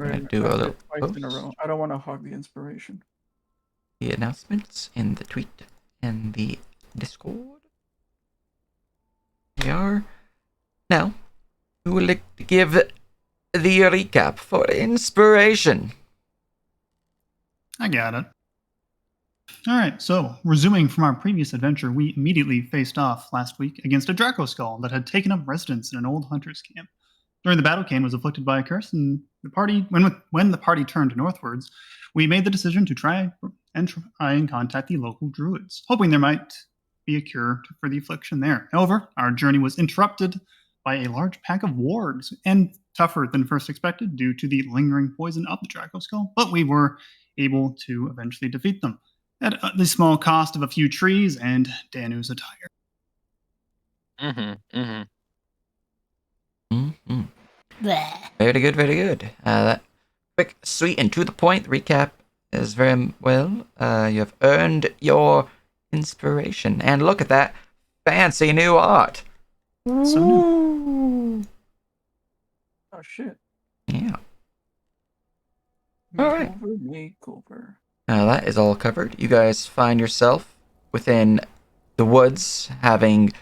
I'm gonna Right, do a that's little it, twice in a row. I don't want to hog the inspiration. the announcements in the tweet and the Discord. They are. Now, who would like to give the recap for inspiration? I got it. All right, so resuming from our previous adventure, we immediately faced off last week against a Draco skull that had taken up residence in an old hunter's camp. During the battle, Kane was afflicted by a curse, and when the party turned northwards, we made the decision to try and contact the local druids, hoping there might be a cure for the affliction there. However, our journey was interrupted by a large pack of wargs, and tougher than first expected due to the lingering poison of the Draco skull, but we were able to eventually defeat them at the small cost of a few trees and Danu's attire. Very good, very good. That quick, sweet, and to the point recap is very well. You have earned your inspiration. And look at that fancy new art. So new. Oh shit. Yeah. All right. Makeover. Now that is all covered. You guys find yourself within the woods, having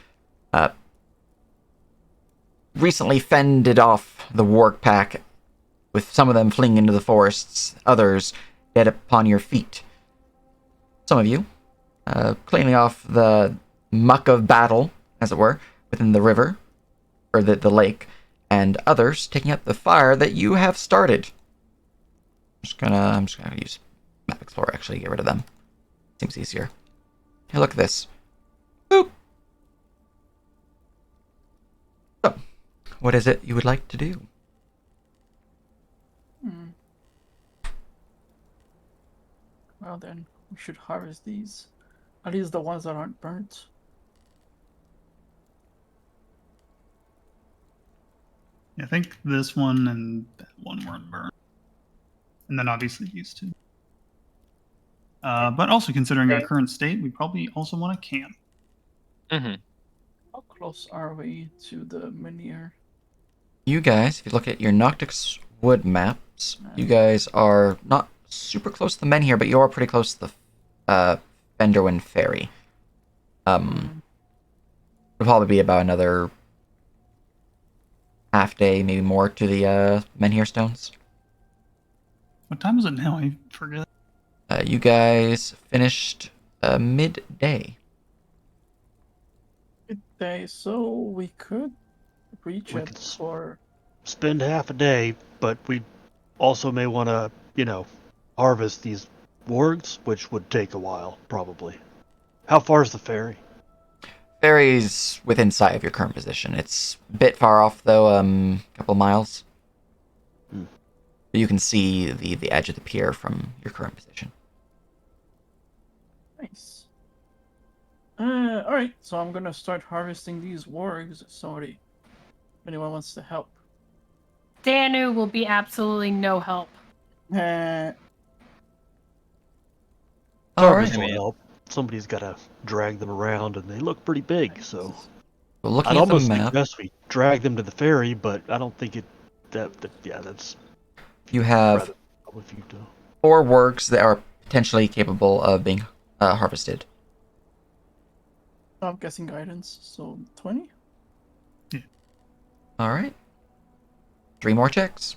recently fended off the warg pack, with some of them fleeing into the forests, others dead upon your feet. Some of you cleaning off the muck of battle, as it were, within the river, or the lake, and others taking up the fire that you have started. I'm just gonna use Map Explorer, actually, get rid of them. Seems easier. Hey, look at this. Boop! So, what is it you would like to do? Well then, we should harvest these. Are these the ones that aren't burnt? I think this one and that one weren't burned. And then obviously these two. But also considering our current state, we probably also want to camp. How close are we to the Menhir? You guys, if you look at your Noctix Wood maps, you guys are not super close to the men here, but you are pretty close to the Fenderwin Ferry. It'll probably be about another half day, maybe more, to the Menhir Stones. What time is it now? I forget. You guys finished midday. Midday, so we could reach We it could for... spend half a day, but we also may want to, harvest these wargs, which would take a while, probably. How far is the ferry? Ferry's within sight of your current position. It's a bit far off, though, a couple miles. You can see the edge of the pier from your current position. Nice. Alright, so I'm gonna start harvesting these wargs. Sorry. If anyone wants to help. Danu will be absolutely no help. Alright. Help. Somebody's got to drag them around, and they look pretty big, so... Well, looking I'd at the almost map, suggest we drag them to the ferry, but I don't think that's... you have 4 wargs that are potentially capable of being harvested. I'm guessing guidance, so 20? Yeah. Alright. 3 more checks.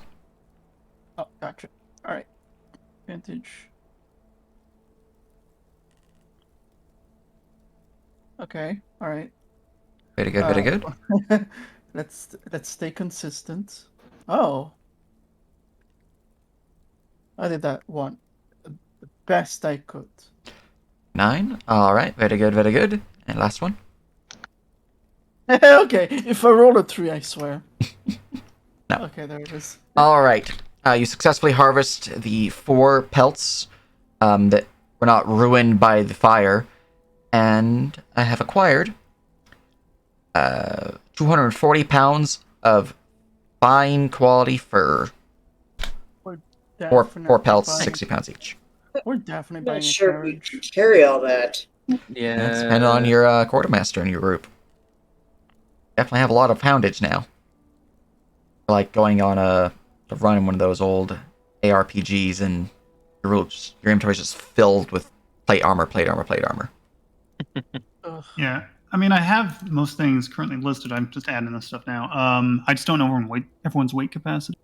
Oh, gotcha. Alright. Vintage. Okay, alright. Very good, very good. Let's stay consistent. Oh. I did that one. The best I could. 9. Alright, very good, very good. And last one. Okay, if I roll a 3, I swear. No. Okay, there it is. Alright. You successfully harvest the 4 pelts that were not ruined by the fire. And I have acquired 240 pounds of fine quality fur. Four pelts, 60 pounds each. We're definitely I'm buying not a sure we carriage. can carry all that. Yeah. That's depending on your quartermaster in your group. Definitely have a lot of poundage now. Like going on a run in one of those old ARPGs and your inventory is just filled with plate armor, plate armor, plate armor. Ugh. Yeah. I mean, I have most things currently listed. I'm just adding this stuff now. I just don't know everyone's weight capacity.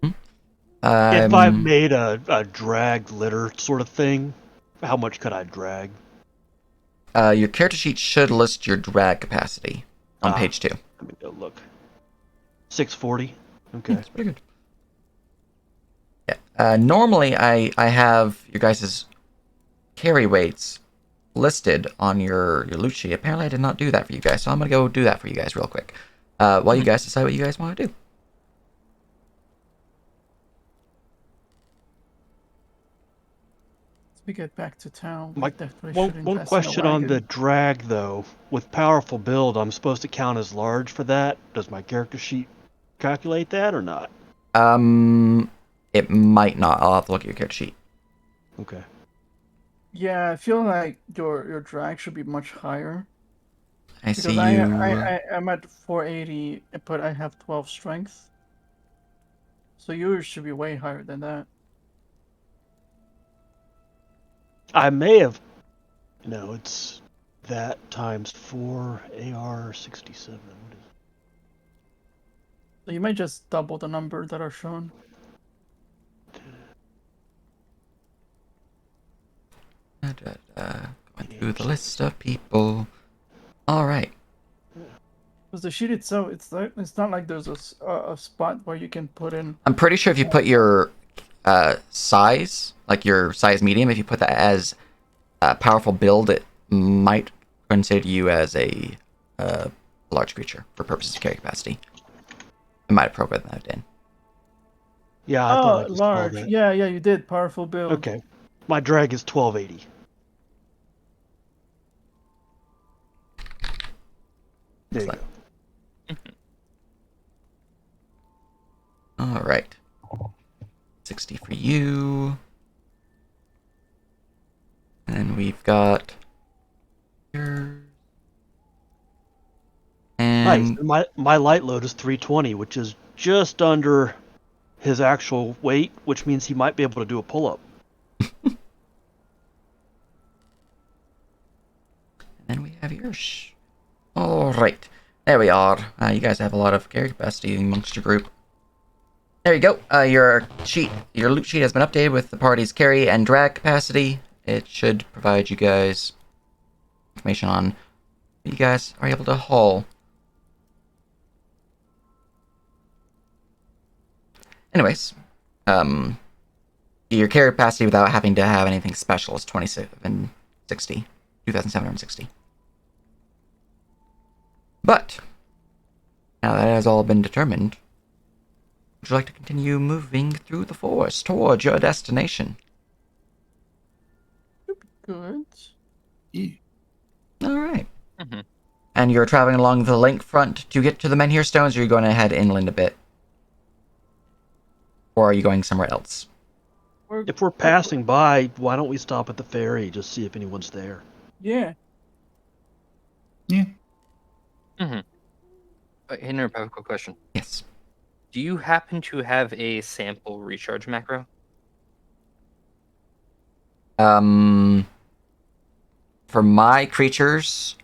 If I made a drag litter sort of thing, how much could I drag? Your character sheet should list your drag capacity on page 2. Let me go look. 640. Okay. That's pretty good. Yeah. Normally, I have your guys' carry weights listed on your loot sheet. Apparently, I did not do that for you guys, so I'm going to go do that for you guys real quick. While you guys decide what you guys want to do. We get back to town. We Mike, definitely should one invest question in a on the wagon. drag, though. With powerful build, I'm supposed to count as large for that. Does my character sheet calculate that or not? It might not. I'll have to look at your character sheet. Okay. Yeah, I feel like your drag should be much higher. I Because see you. I'm at 480, but I have 12 strength. So yours should be way higher than that. I may have. No, it's that times 4 AR 67. What is So you might just double the number that are shown. Going through the list of people. All right. Because the sheet itself, it's not like there's a spot where you can put in. I'm pretty sure if you put your size, like your size medium, if you put that as a powerful build, it might consider you as a large creature for purposes of carry capacity. It might have programmed that in. Yeah, I thought I just called Large. that. Yeah, you did. Powerful build. Okay. My drag is 1280. There you go. All right. 60 for you. And we've got yours. Nice. And My light load is 320, which is just under his actual weight, which means he might be able to do a pull-up. then we have yours. All right. There we are. You guys have a lot of carry capacity amongst your group. There you go. Your loot sheet has been updated with the party's carry and drag capacity. It should provide you guys information on what you guys are able to haul. Anyways, your carry capacity without having to have anything special is 2,760. But now that has all been determined, would you like to continue moving through the forest towards your destination? Good. Yeah. All right. Mhm. And you're traveling along the lake front to get to the Menhir Stones, or are you going to head inland a bit? Or are you going somewhere else? If we're passing by, why don't we stop at the ferry, just see if anyone's there? Yeah. Yeah. Henry, I have a quick question. Yes. Do you happen to have a sample recharge macro? For my creatures,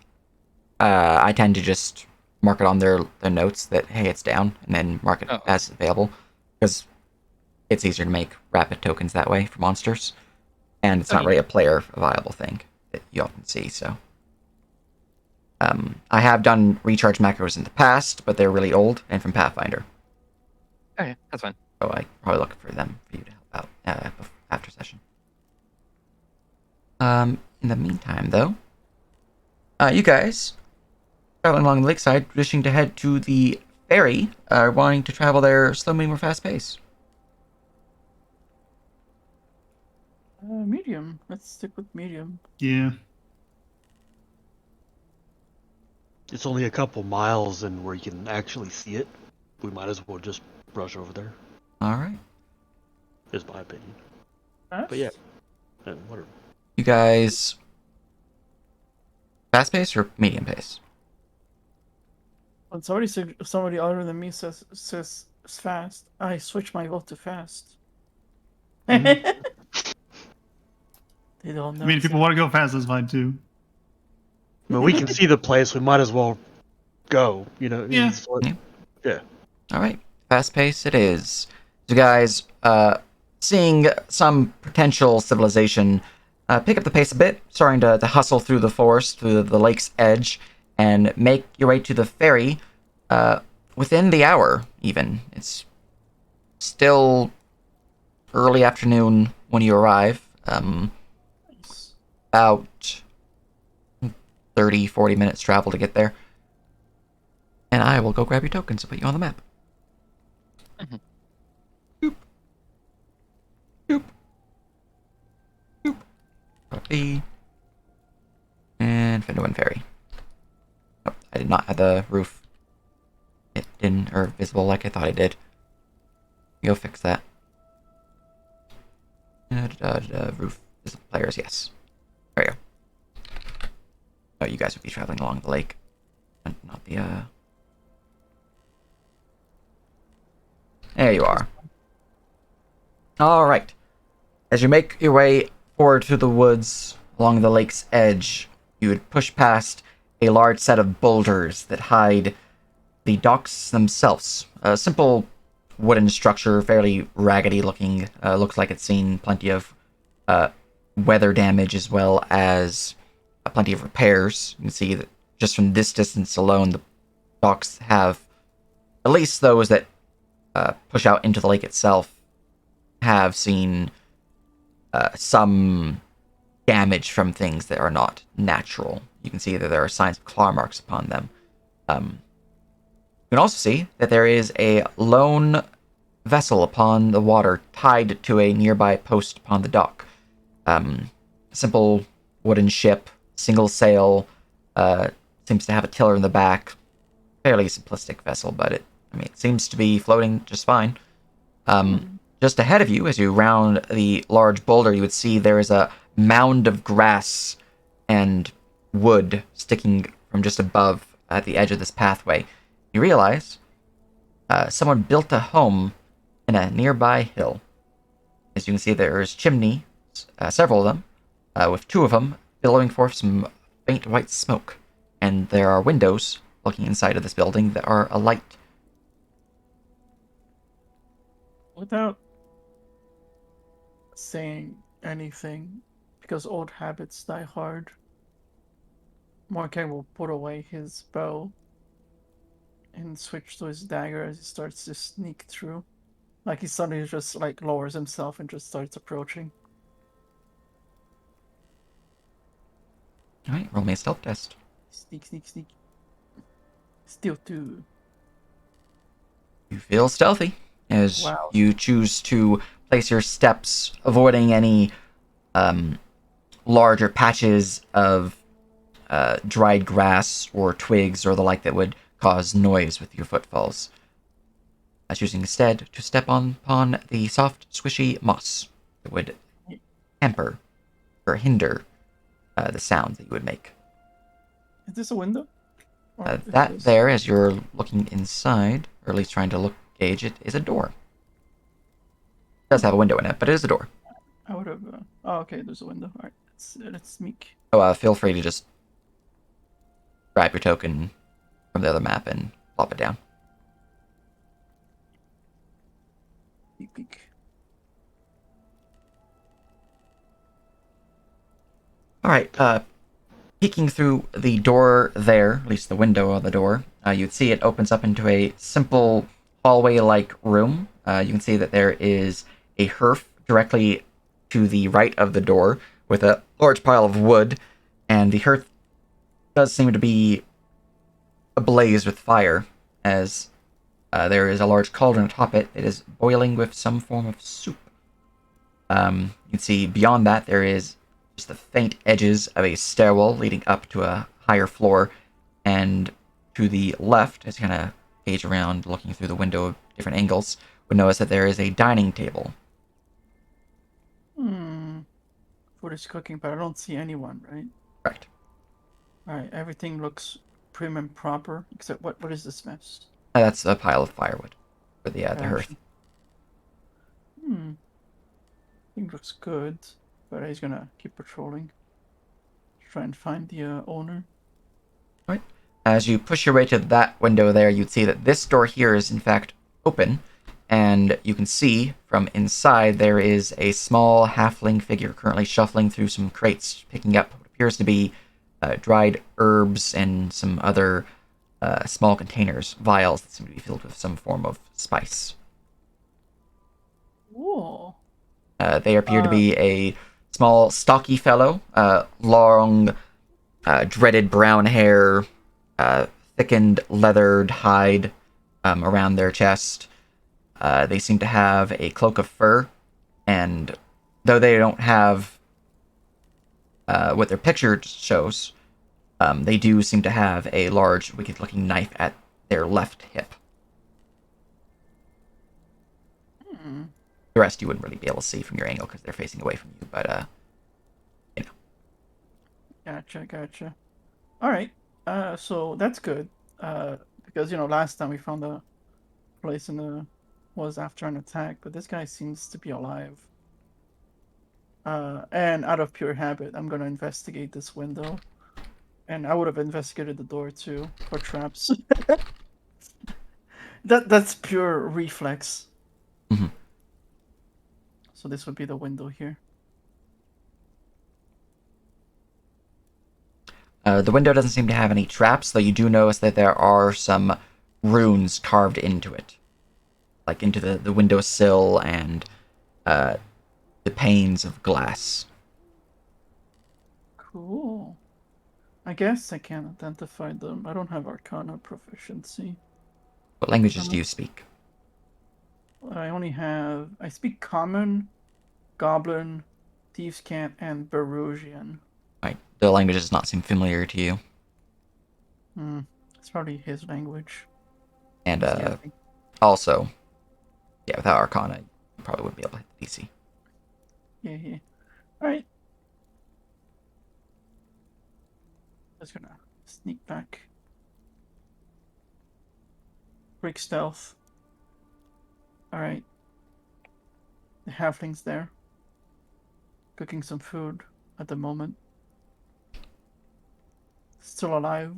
I tend to just mark it on their notes that, hey, it's down, and then mark it as available, because it's easier to make rapid tokens that way for monsters, and it's not really a player viable thing that you often see, so. I have done recharge macros in the past, but they're really old, and from Pathfinder. Okay, that's fine. So I probably look for them for you to help out after session. In the meantime, though, you guys traveling along the lakeside, wishing to head to the ferry, are wanting to travel there slow, medium, or fast pace. Medium. Let's stick with medium. Yeah. It's only a couple miles and where you can actually see it. We might as well just rush over there, All right. is my opinion. Fast? But yeah, whatever. You guys, fast pace or medium pace? When somebody other than me says fast, I switch my vote to fast. They don't know. I mean, if people want to go fast, that's fine too. I mean, we can see the place. We might as well go. You know. Yeah. It's like- yeah. All right, fast pace it is. You guys, seeing some potential civilization, pick up the pace a bit, starting to hustle through the forest, through the lake's edge, and make your way to the ferry within the hour, even. It's still early afternoon when you arrive. About 30, 40 minutes travel to get there. And I will go grab your tokens and put you on the map. Boop. Boop. Boop. Copy. And Fenduin Ferry. Nope, I did not have the roof hidden or visible like I thought I did. Go fix that. Roof visible players, yes. There you go. Oh, you guys would be traveling along the lake. Not the, There you are. Alright. As you make your way forward through the woods along the lake's edge, you would push past a large set of boulders that hide the docks themselves. A simple wooden structure, fairly raggedy looking. Looks like it's seen plenty of weather damage as well as plenty of repairs. You can see that just from this distance alone, the docks have, at least those that push out into the lake itself, have seen some damage from things that are not natural. You can see that there are signs of claw marks upon them. You can also see that there is a lone vessel upon the water tied to a nearby post upon the dock. Simple wooden ship, single sail, seems to have a tiller in the back. Fairly simplistic vessel, but it seems to be floating just fine. Just ahead of you, as you round the large boulder, you would see there is a mound of grass and wood sticking from just above at the edge of this pathway. You realize someone built a home in a nearby hill. As you can see, there is chimney, several of them, with two of them billowing forth some faint white smoke. And there are windows looking inside of this building that are alight. Without saying anything, because old habits die hard, Morkan will put away his bow and switch to his dagger as he starts to sneak through. Like he suddenly just lowers himself and just starts approaching. Alright, roll me a stealth test. Sneak, sneak, sneak. Steal 2. You feel stealthy as Wow. you choose to place your steps, avoiding any larger patches of dried grass or twigs or the like that would cause noise with your footfalls. Choosing instead to step upon the soft, squishy moss that would hamper or hinder the sound that you would make. Is this a window? Or is That this- there, as you're looking inside, or at least trying to gauge it, is a door. It does have a window in it, but it is a door. I would have. Oh, okay. There's a window. All right. Let's sneak. Oh, feel free to just grab your token from the other map and plop it down. Peek, peek. All right. Peeking through the door there, at least the window of the door, you'd see it opens up into a simple hallway-like room. You can see that there is a hearth directly to the right of the door with a large pile of wood, and the hearth does seem to be ablaze with fire, as there is a large cauldron atop it. It is boiling with some form of soup. You can see beyond that there is just the faint edges of a stairwell leading up to a higher floor, and to the left, as you kind of gauge around looking through the window of different angles, would notice that there is a dining table. Food is cooking, but I don't see anyone, right? Correct. Alright, everything looks prim and proper, except what is this mess? That's a pile of firewood for the hearth. Hmm. everything looks good, but he's gonna keep patrolling. Try and find the owner. Right. As you push your way to that window there, you'd see that this door here is in fact open, and you can see from inside there is a small halfling figure currently shuffling through some crates, picking up what appears to be dried herbs and some other small containers, vials that seem to be filled with some form of spice. Whoa. They appear to be a small, stocky fellow, long, dreaded brown hair, thickened, leathered hide around their chest. They seem to have a cloak of fur, and though they don't have what their picture shows, they do seem to have a large, wicked-looking knife at their left hip. Hmm. The rest you wouldn't really be able to see from your angle because they're facing away from you, but, you know. Gotcha. Alright. So that's good. Because, last time we found the place was after an attack, but this guy seems to be alive. And out of pure habit, I'm gonna investigate this window. And I would have investigated the door too for traps. That's pure reflex. Mhm. So this would be the window here. The window doesn't seem to have any traps, though you do notice that there are some runes carved into it. Like into the windowsill and the panes of glass. Cool. I guess I can identify them. I don't have Arcana proficiency. What languages do you speak? I speak Common, Goblin, Thieves' Cant, and Barusian. Right. The language does not seem familiar to you. It's probably his language. And Yeah, also, yeah, without Arcana, you probably wouldn't be able to hit the DC. yeah. Alright. Just gonna sneak back. Break stealth. Alright. The halfling's there. Cooking some food at the moment. Still alive,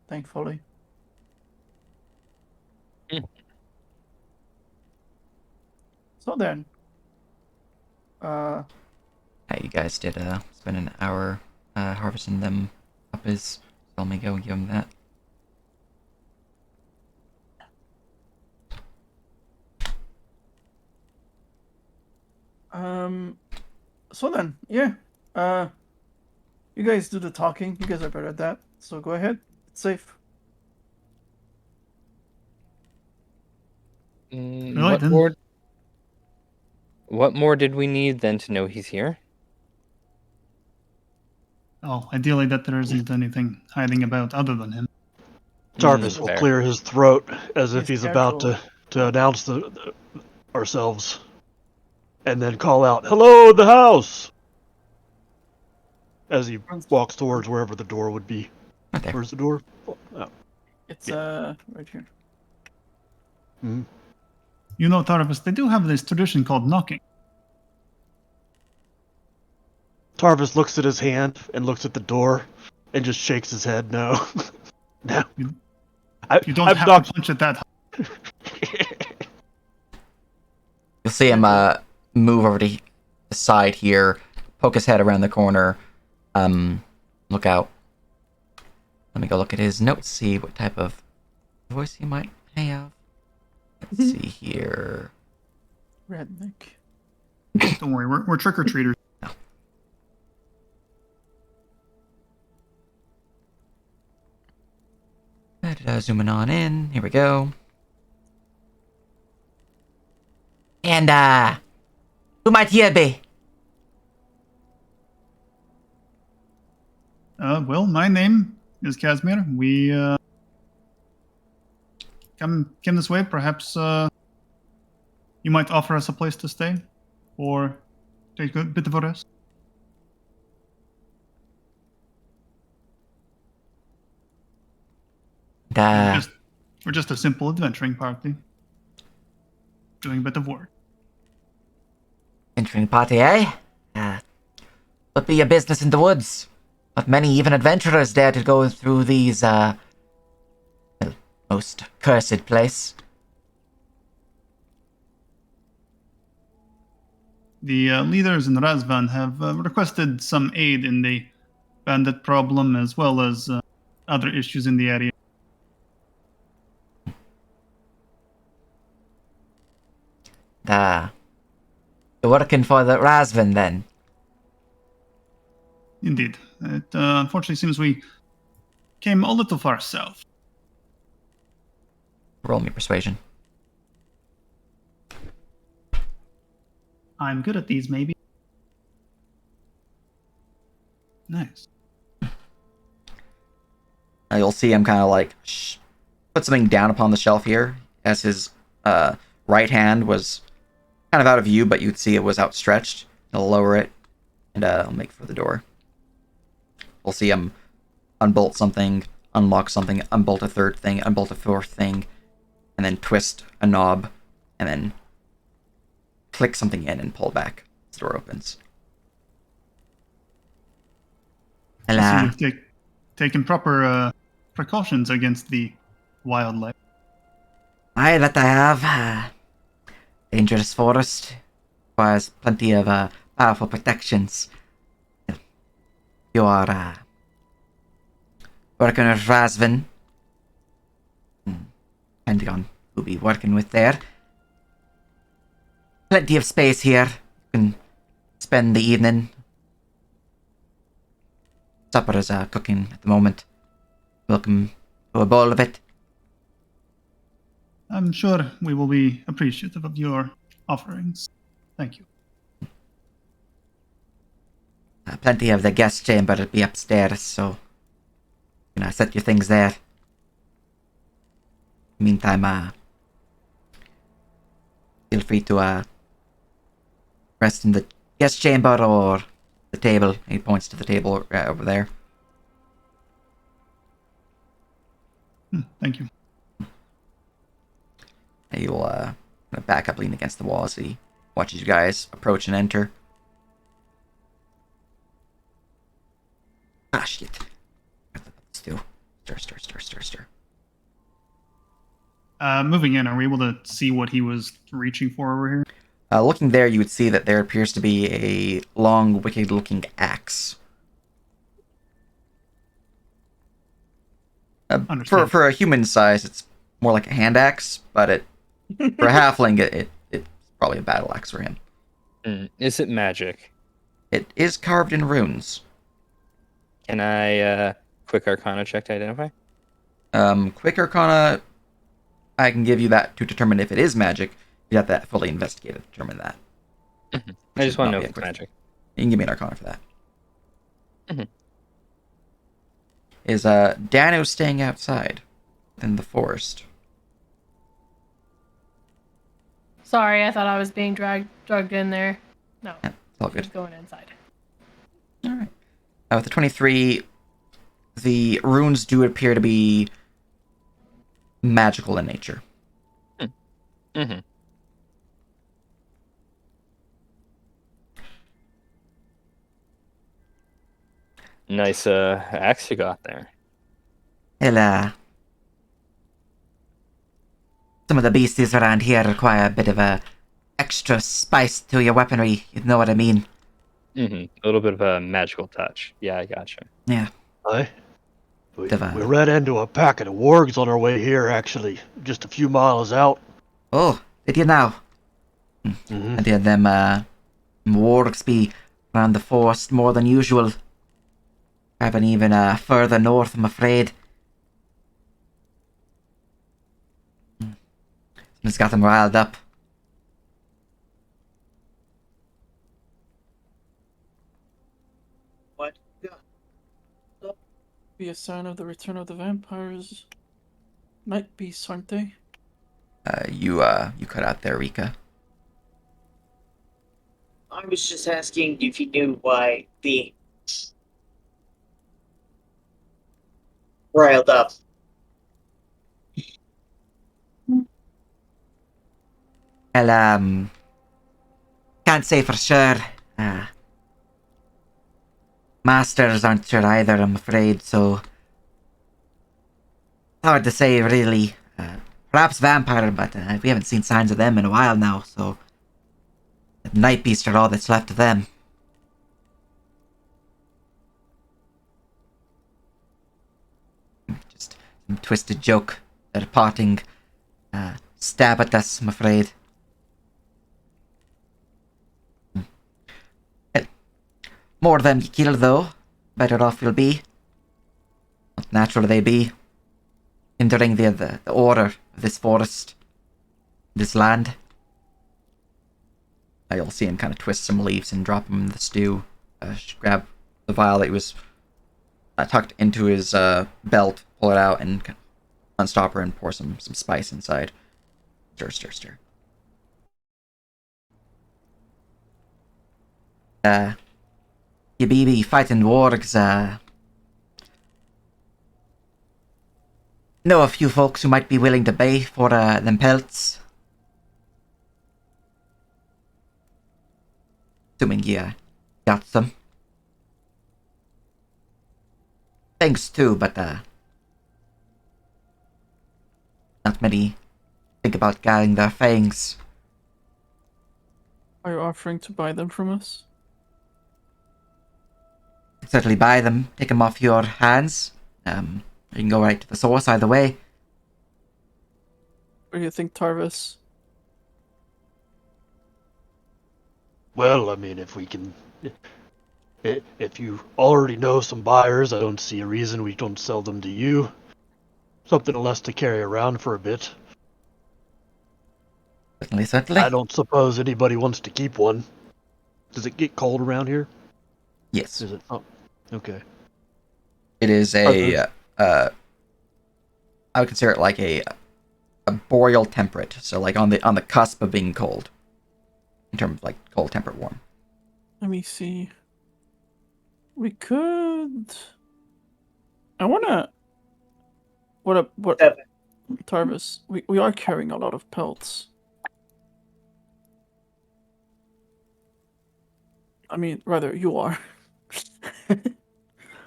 thankfully. So then. Yeah, you guys did spend an hour harvesting them puppies. So let me go and give them that. So then, yeah. You guys do the talking. You guys are better at that. So go ahead. It's safe. What then. more? What more did we need than to know he's here? Oh, ideally that there isn't anything hiding about other than him. Tarvis will Fair. clear his throat as if He's he's about to announce ourselves, and then call out, "Hello, the house!" as he walks towards wherever the door would be. Right there. Where's the door? Oh. It's right here. Mhm. You know, Tarvis, they do have this tradition called knocking. Tarvis looks at his hand and looks at the door and just shakes his head. No, no. You don't I've have knocked. to punch it that hard. You'll see him move over to the side here, poke his head around the corner, look out. Let me go look at his notes, see what type of voice he might have. Let's see here. Redneck. Don't worry, we're trick-or-treaters. Zooming on in. Here we go. And, who might here be? Well, my name is Casimir. We, came this way. Perhaps, you might offer us a place to stay? Or take a bit of a rest? We're just a simple adventuring party. Doing a bit of work. drinking party, eh? But be a business in the woods. Not many even adventurers dare to go through these, well, most cursed place. The leaders in Razvan have requested some aid in the bandit problem as well as other issues in the area. You're working for the Razvan, then? Indeed. It unfortunately seems we came a little far south. Roll me persuasion. I'm good at these, maybe. Nice. You'll see him kind of like put something down upon the shelf here, as his right hand was kind of out of view, but you'd see it was outstretched. He'll lower it, and I'll make for the door. We'll see him unbolt something, unlock something, unbolt a third thing, unbolt a fourth thing, and then twist a knob, and then click something in and pull back. The door opens. So Hello. you've taken proper precautions against the wildlife. Aye, that I have. Dangerous forest. Requires plenty of powerful protections. You are working with Razvan. Depending on who be working with there. Plenty of space here. You can spend the evening. Supper is cooking at the moment. Welcome to a bowl of it. I'm sure we will be appreciative of your offerings. Thank you. Plenty of the guest chamber will be upstairs, so you know, set your things there. Meantime, feel free to rest in the guest chamber or the table. He points to the table over there. Thank you. And you'll back up, lean against the wall as he watches you guys approach and enter. Ah, shit. Still. Stir. Moving in, are we able to see what he was reaching for over here? Looking there, you would see that there appears to be a long, wicked-looking axe. For a human size, it's more like a hand axe, but for a halfling, it's probably a battle axe for him. Is it magic? It is carved in runes. Can I quick arcana check to identify? Quick Arcana, I can give you that to determine if it is magic. You have to fully investigate it to determine that. I just want to know Not be if a it's quick- magic. You can give me an Arcana for that. Mhm. Is Dano staying outside in the forest? Sorry, I thought I was being drugged in there. No, Yeah, it's all he's good. going inside. All right. With the 23, the runes do appear to be magical in nature. Mm-hmm. Nice axe you got there. Well, some of the beasties around here require a bit of a extra spice to your weaponry. You know what I mean? A little bit of a magical touch. Yeah, I gotcha. Yeah. Aye. We Divine. ran into a packet of wargs on our way here, actually, just a few miles out. Oh, did you now? Mm-hmm. I did them wargs be around the forest more than usual. Haven't even further north, I'm afraid. It's got them riled up. What? Be a sign of the return of the vampires. Night beasts, aren't they? You cut out there, Rika. I was just asking if you knew why the riled up. Well, can't say for sure. Masters aren't sure either, I'm afraid, so... hard to say, really. Perhaps vampire, but we haven't seen signs of them in a while now, so... the Night Beast are all that's left of them. Just some twisted joke. They're potting stab at us, I'm afraid. Well, more of them you kill, though, better off you'll be. What natural they be. Hindering the order of this forest, this land. You'll see him kind of twist some leaves and drop them in the stew. Grab the vial that he was tucked into his belt, pull it out, and unstop her and pour some spice inside. Stir, stir, stir. You be fighting wargs, know a few folks who might be willing to pay for them pelts. Assuming you got some. Thanks too, but not many think about getting their fangs. Are you offering to buy them from us? Certainly buy them, take them off your hands. You can go right to the source either way. What do you think, Tarvis? Well, I mean, if we can... If you already know some buyers, I don't see a reason we don't sell them to you. Something less to carry around for a bit. Certainly, certainly. I don't suppose anybody wants to keep one. Does it get cold around here? Yes. Is it? Oh, okay. It is a... I would consider it like a boreal temperate, so like on the cusp of being cold. In terms of like cold, temperate, warm. Let me see. We could. I wanna. What? Tarvis, we are carrying a lot of pelts. I mean, rather, you are.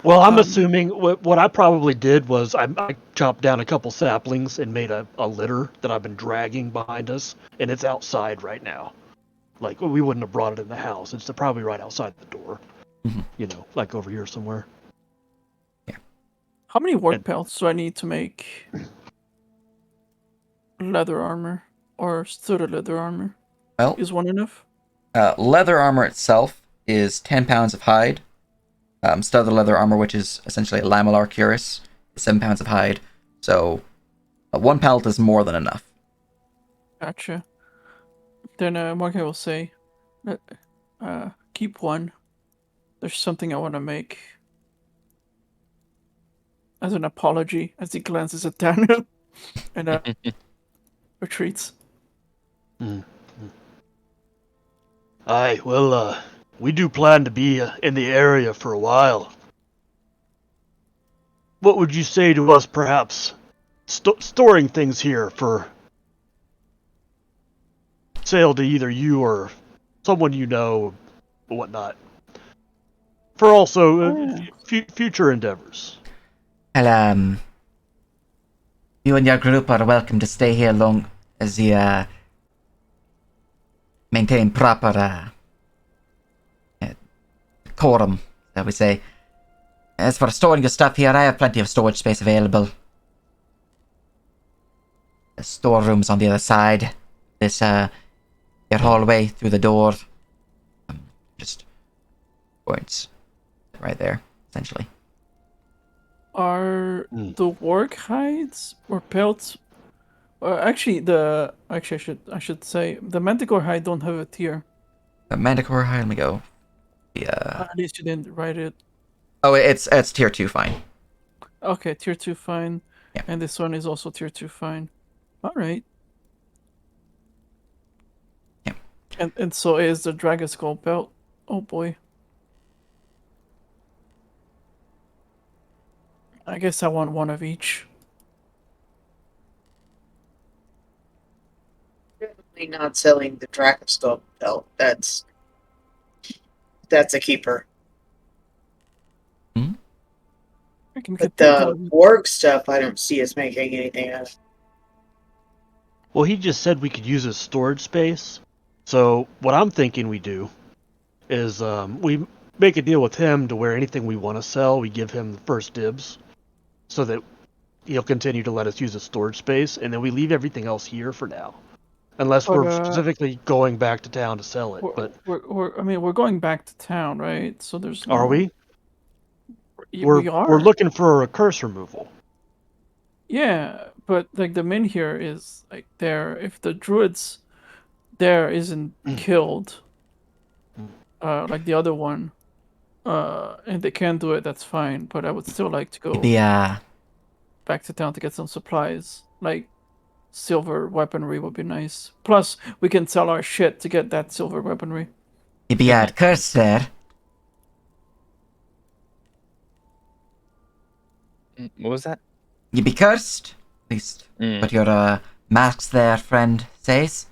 Well, I'm assuming what I probably did was I chopped down a couple saplings and made a litter that I've been dragging behind us, and it's outside right now. Like, we wouldn't have brought it in the house. It's probably right outside the door. Mm-hmm. You know, like over here somewhere. Yeah. How many work pelts do I need to make leather armor or studded leather armor? Well, is one enough? Leather armor itself is 10 pounds of hide. Studded leather armor, which is essentially a lamellar cuirass, is 7 pounds of hide. So, 1 pelt is more than enough. Gotcha. Then Mark, I will say, keep one. There's something I want to make as an apology. As he glances at Daniel and retreats. Aye, well, we do plan to be in the area for a while. What would you say to us, perhaps, storing things here for sale to either you or someone you know, or whatnot? For also future endeavors. Well, you and your group are welcome to stay here long as you maintain proper decorum, shall we say. As for storing your stuff here, I have plenty of storage space available. The storerooms on the other side. This your hallway through the door. Just points right there, essentially. Are the work hides or pelts? Actually, I should say the manticore hide don't have a tier. The manticore hide. Let me go. Yeah. At least you didn't write it. Oh, it's tier 2 fine. Okay, tier 2 fine. Yeah. And this one is also tier 2 fine. All right. Yeah. And so is the Dragon Skull belt. Oh boy. I guess I want one of each. Definitely not selling the Dracoscope belt. That's that's a keeper. I can But get that the done. org stuff, I don't see us making anything out of. Well, he just said we could use his storage space. So what I'm thinking we do is we make a deal with him to where anything we want to sell, we give him the first dibs, so that he'll continue to let us use his storage space, and then we leave everything else here for now, unless But, we're specifically going back to town to sell it. But we're going back to town, right? So there's no. are we? We are. We're looking for a curse removal. Yeah, but like the min here is like there. If the druids there isn't killed, like the other one, and they can't do it, that's fine. But I would still like to go back to town to get some supplies. Like silver weaponry would be nice. Plus, we can sell our shit to get that silver weaponry. You'd be at curse there. What was that? You'd be cursed. At least what your masks there, friend, says.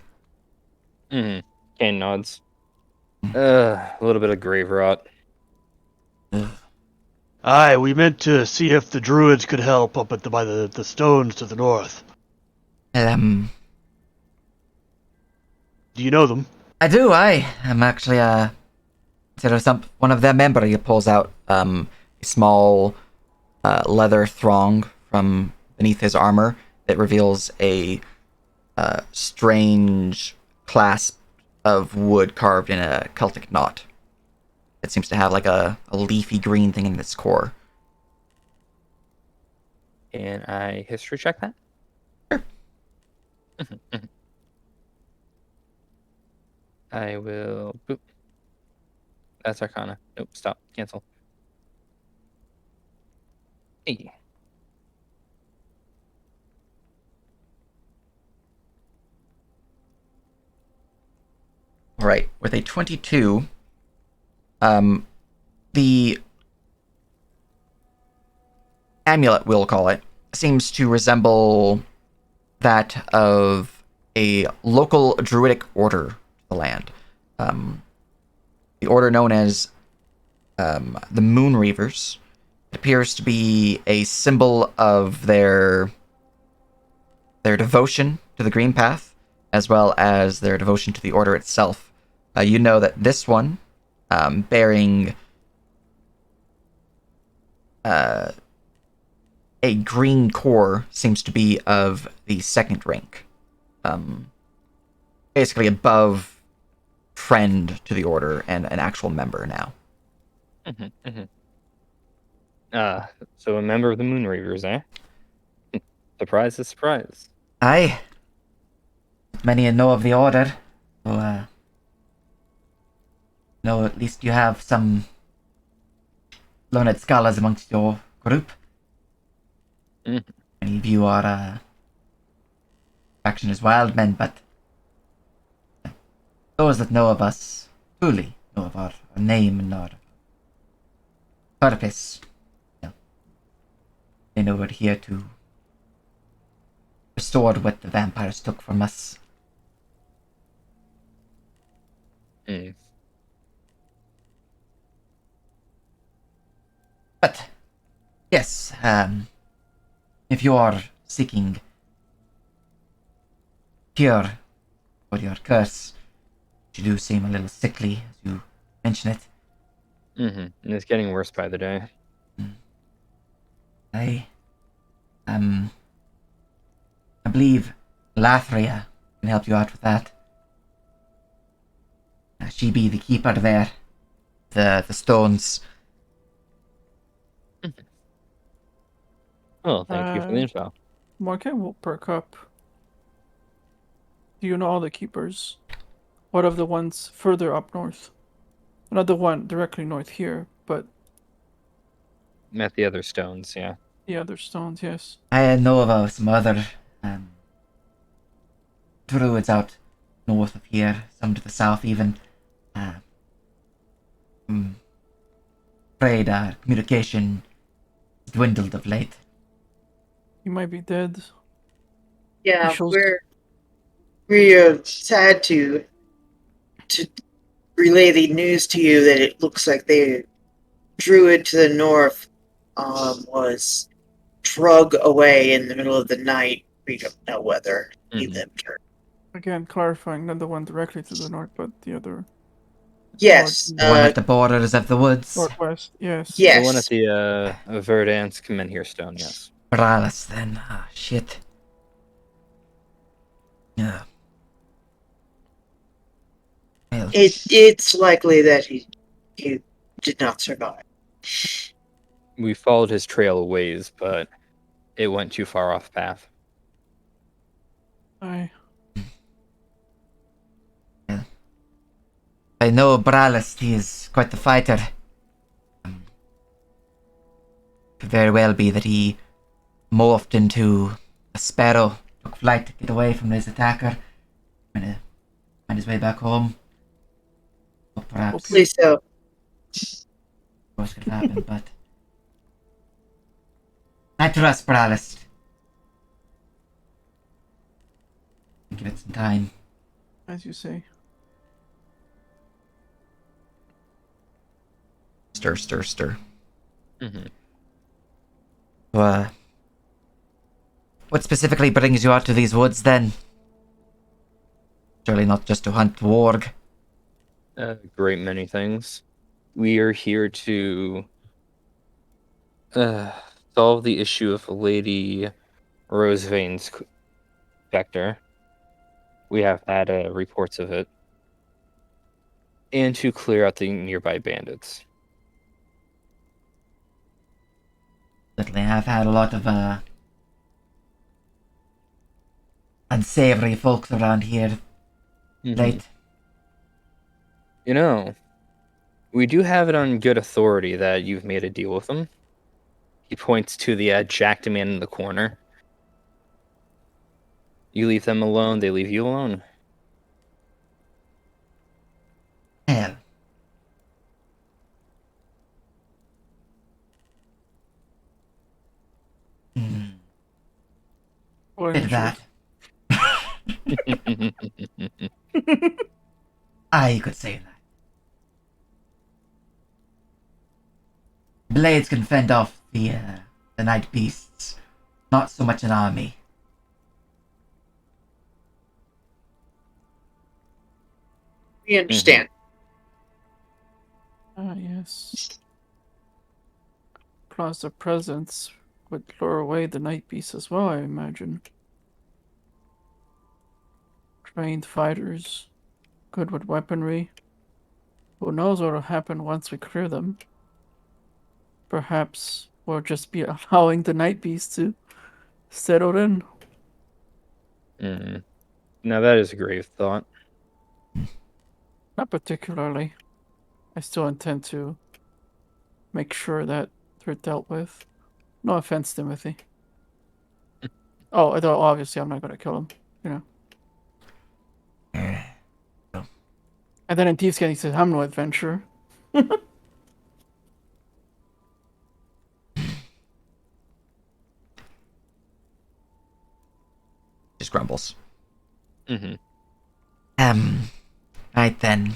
Kane nods. A little bit of grave rot. Aye, we meant to see if the druids could help up at by the stones to the north. Do you know them? I do. I'm actually one of their member. He pulls out a small leather thong from beneath his armor that reveals a strange clasp of wood carved in a cultic knot. It seems to have like a leafy green thing in its core. Can I history check that? Sure. I will. Boop. That's Arcana. Nope. Stop. Cancel. Hey. All right. With a 22, the amulet, we'll call it, seems to resemble that of a local druidic order to the land. The order known as the Moon Reavers. It appears to be a symbol of their devotion to the Green Path, as well as their devotion to the order itself. You know that this one, bearing a green core, seems to be of the second rank. Basically above friend to the order and an actual member now. So a member of the Moon Reavers, eh? Surprise is surprise. Aye. Many know of the order. So, no, at least you have some learned scholars amongst your group. Many of you are faction as wild men, but those that know of us truly know of our name and our purpose. They know we're here to restore what the vampires took from us. But, yes, if you are seeking cure for your curse, you do seem a little sickly as you mention it. And it's getting worse by the day. I believe Lathria can help you out with that. She be the keeper there, the stones. Oh, thank you for the info. Marquette will perk up. Do you know all the keepers? What of the ones further up north? Not the one directly north here, but Met the other stones, yeah. the other stones, yes. I know of some other druids out north of here, some to the south even. I'm afraid our communication dwindled of late. He might be dead. Yeah, shows- we have had to relay the news to you that it looks like the druid to the north was drug away in the middle of the night. We don't know whether he Mhm. lived or Again, clarifying, not the one directly to the north, but the other yes, The one at the borders of the woods. northwest. Yes. yes. The one at the Verdansk Menhir Stone, yes. Bralis, then. Ah, shit. Yeah. Well, It's likely that he did not survive. We followed his trail a ways, but it went too far off path. I I know Bralis, he is quite the fighter. Could very well be that he morphed into a sparrow, took flight to get away from his attacker, trying to find his way back home. Or perhaps Hopefully so. worse could happen, but I trust Bralis. Give it some time. as you say. Stir, stir, stir. Mm-hmm. What specifically brings you out to these woods then? Surely not just to hunt warg. A great many things. We are here to solve the issue of Lady Rosevane's specter. We have had reports of it. And to clear out the nearby bandits. Certainly have had a lot of unsavory folks around here Mhm. late. You know, we do have it on good authority that you've made a deal with them. He points to the jacked man in the corner. You leave them alone, they leave you alone. Hell. Or Did that. I could say that. Blades can fend off the night beasts. Not so much an army. We understand. Ah, yes. Plus, their presence would lure away the night beasts as well, I imagine. Trained fighters, good with weaponry. Who knows what will happen once we clear them? Perhaps we'll just be allowing the night beasts to settle in. Mm. Now that is a grave thought. Not particularly. I still intend to make sure that they're dealt with. No offense, Timothy. Oh, although obviously I'm not gonna kill him, you know. And then in Thieves' Gate he says, I'm no adventurer. Just grumbles. Mm-hmm. Right then.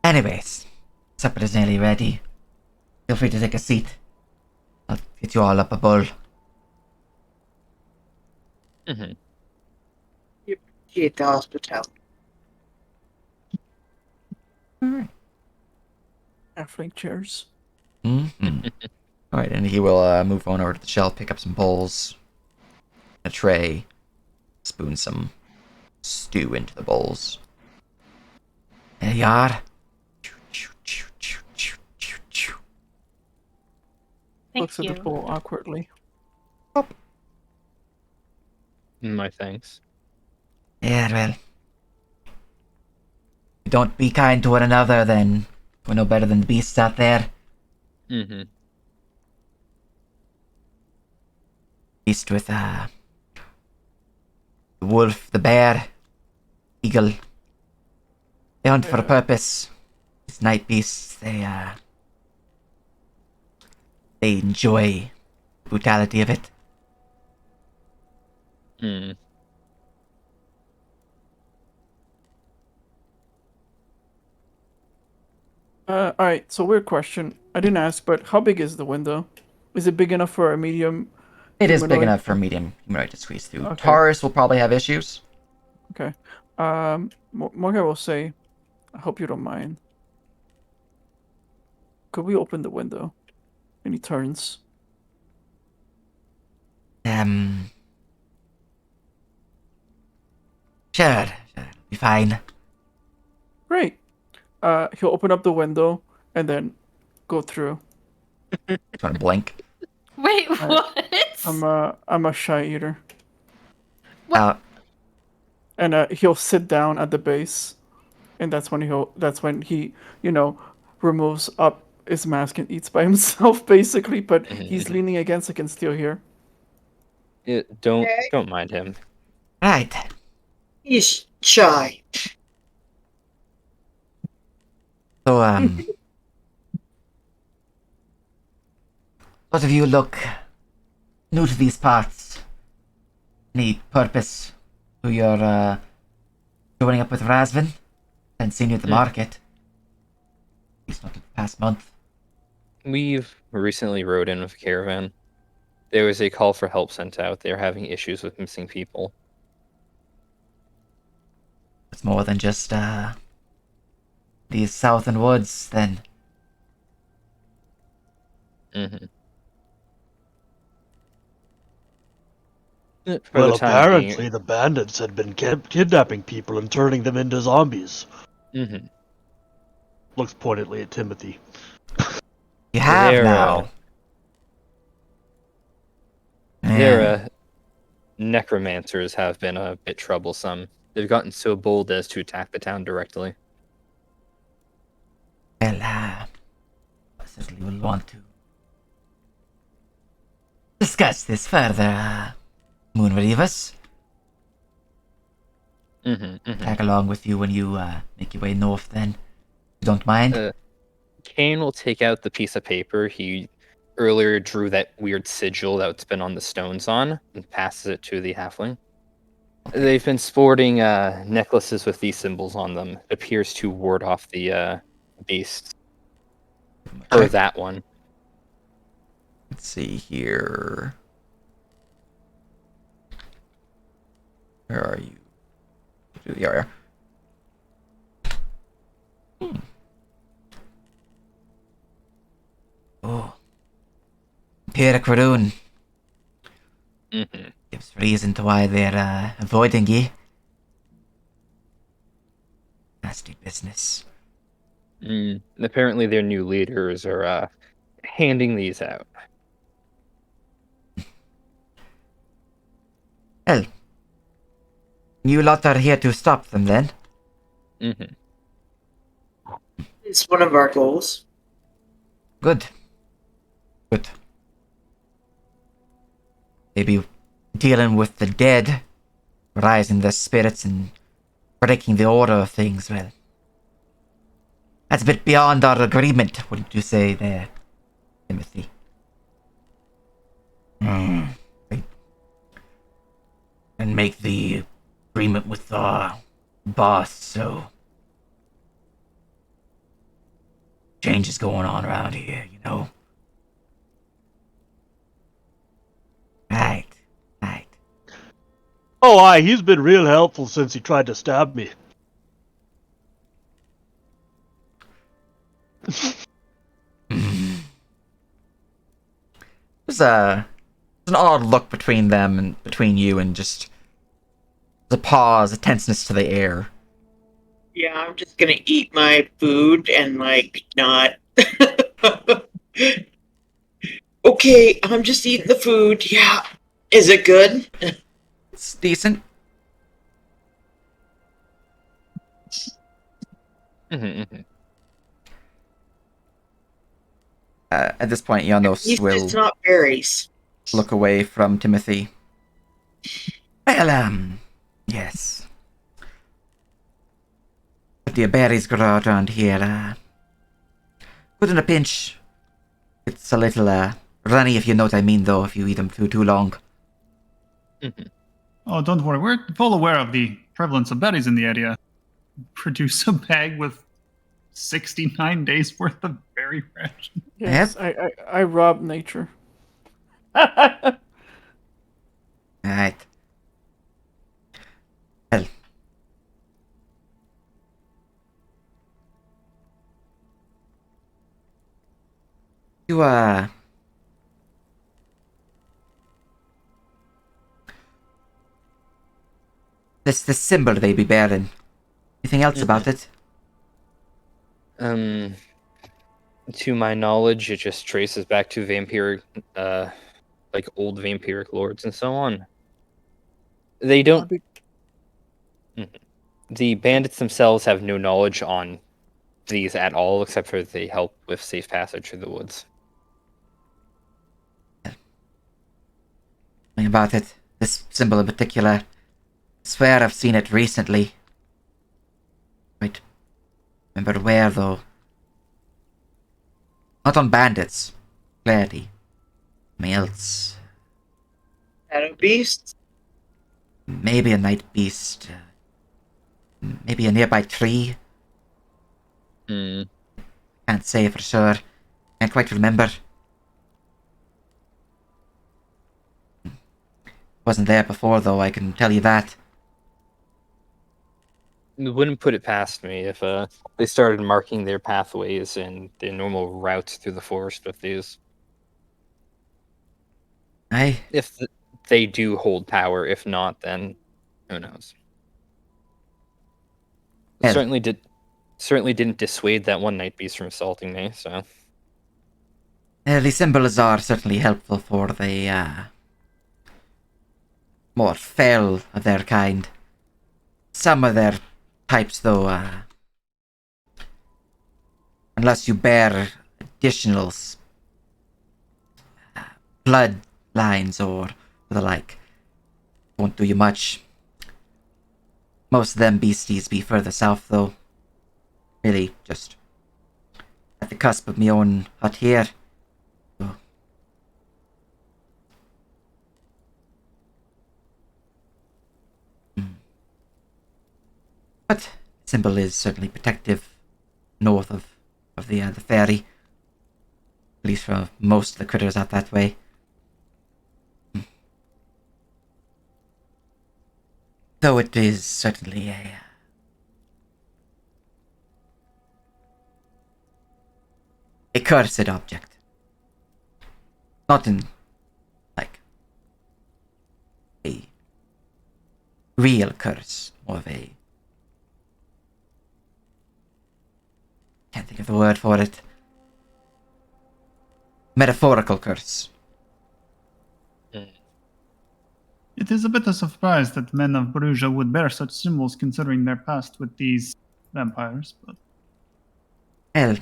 Anyways, supper is nearly ready. Feel free to take a seat. I'll get you all up a bowl. Mm-hmm. Appreciate the hospitality. Halfling chairs. Mm-hmm. Alright, and he will move on over to the shelf, pick up some bowls, a tray, spoon some stew into the bowls. There you are. Thank Looks at the you. bowl awkwardly. My thanks. Yeah, well. We don't be kind to one another, then we're no better than the beasts out there. Mm-hmm. Beast with the wolf, the bear, eagle. They hunt for a purpose. These night beasts, they enjoy the brutality of it. Mm. Alright, so weird question. I didn't ask, but how big is the window? Is it big enough for a medium It is big humanoid? enough for a medium humanoid to squeeze through. Okay. Taurus will probably have issues. Okay. Morgan will say, I hope you don't mind. Could we open the window? And he turns. Sure, be fine. Great. He'll open up the window and then go through. Just want to blink. Wait, what? I'm a shy eater. Out. And he'll sit down at the base. And that's when he removes up his mask and eats by himself, basically, but he's leaning against, I can still hear. Don't mind him. Right. He's shy. So, both of you look new to these parts. Any purpose to your, joining up with Razvin and seeing you at the market? At least not the past month. We've recently rode in with a caravan. There was a call for help sent out. They're having issues with missing people. It's more than just, these southern woods, then. Well, apparently the bandits had been kidnapping people and turning them into zombies. Looks pointedly at Timothy. You have now. Their necromancers have been a bit troublesome. They've gotten so bold as to attack the town directly. Well, I certainly will want to discuss this further, Moon Reavers. Tag along with you when you make your way north, then. You don't mind? Kane will take out the piece of paper he earlier drew that weird sigil that's been on the stones on and passes it to the halfling. Okay. They've been sporting necklaces with these symbols on them. It appears to ward off the beasts. Okay. Or that one. Let's see here. Where are you? There you are. Oh. Pierre Quaroon. Gives reason to why they're avoiding ye. Nasty business. Apparently their new leaders are handing these out. Well, you lot are here to stop them then? It's one of our goals. Good. Good. Maybe dealing with the dead, rising their spirits and breaking the order of things, well. That's a bit beyond our agreement, wouldn't you say there, Timothy? Right. And make the agreement with our boss, so change is going on around here, you know? Right. Oh, aye, he's been real helpful since he tried to stab me. There's an odd look between them and between you, and just the pause, a tenseness to the air. Yeah, I'm just gonna eat my food and not. Okay, I'm just eating the food. Yeah, is it good? It's decent. At this point, Janos will It's not berries. Look away from Timothy. Well, yes. But the berries grow around here. Good in a pinch. It's a little runny, if you know what I mean, though, if you eat them for too long. Oh, don't worry. We're full aware of the prevalence of berries in the area. Produce a bag with 69 days worth of berry ration. Yes, I rob nature. Alright. Well. You, the symbol they be bearing. Anything else about it? To my knowledge, it just traces back to vampiric, like old vampiric lords and so on. They don't. The bandits themselves have no knowledge on these at all, except for they help with safe passage through the woods. Something about it. This symbol in particular. I swear I've seen it recently. Right. Remember where, though? Not on bandits. Clearly. Something else. Shadow Beast? Maybe a night beast. Maybe a nearby tree. Can't say for sure. Can't quite remember. Wasn't there before, though, I can tell you that. It wouldn't put it past me if they started marking their pathways and their normal routes through the forest with these. Aye. If they do hold power, if not, then who knows? Hell. Certainly didn't dissuade that one night beast from assaulting me. So The symbols are certainly helpful for the more fell of their kind. Some of their types, though, unless you bear additional blood lines or the like, won't do you much. Most of them beasties be further south, though. Really, just at the cusp of my own hut here. So. But symbol is certainly protective north of the ferry. At least for most of the critters out that way. Though it is certainly a cursed object. Not in, like, a real curse, more of a... Can't think of the word for it. Metaphorical curse. It is a bit of a surprise that men of Bruges would bear such symbols considering their past with these vampires, but... Well...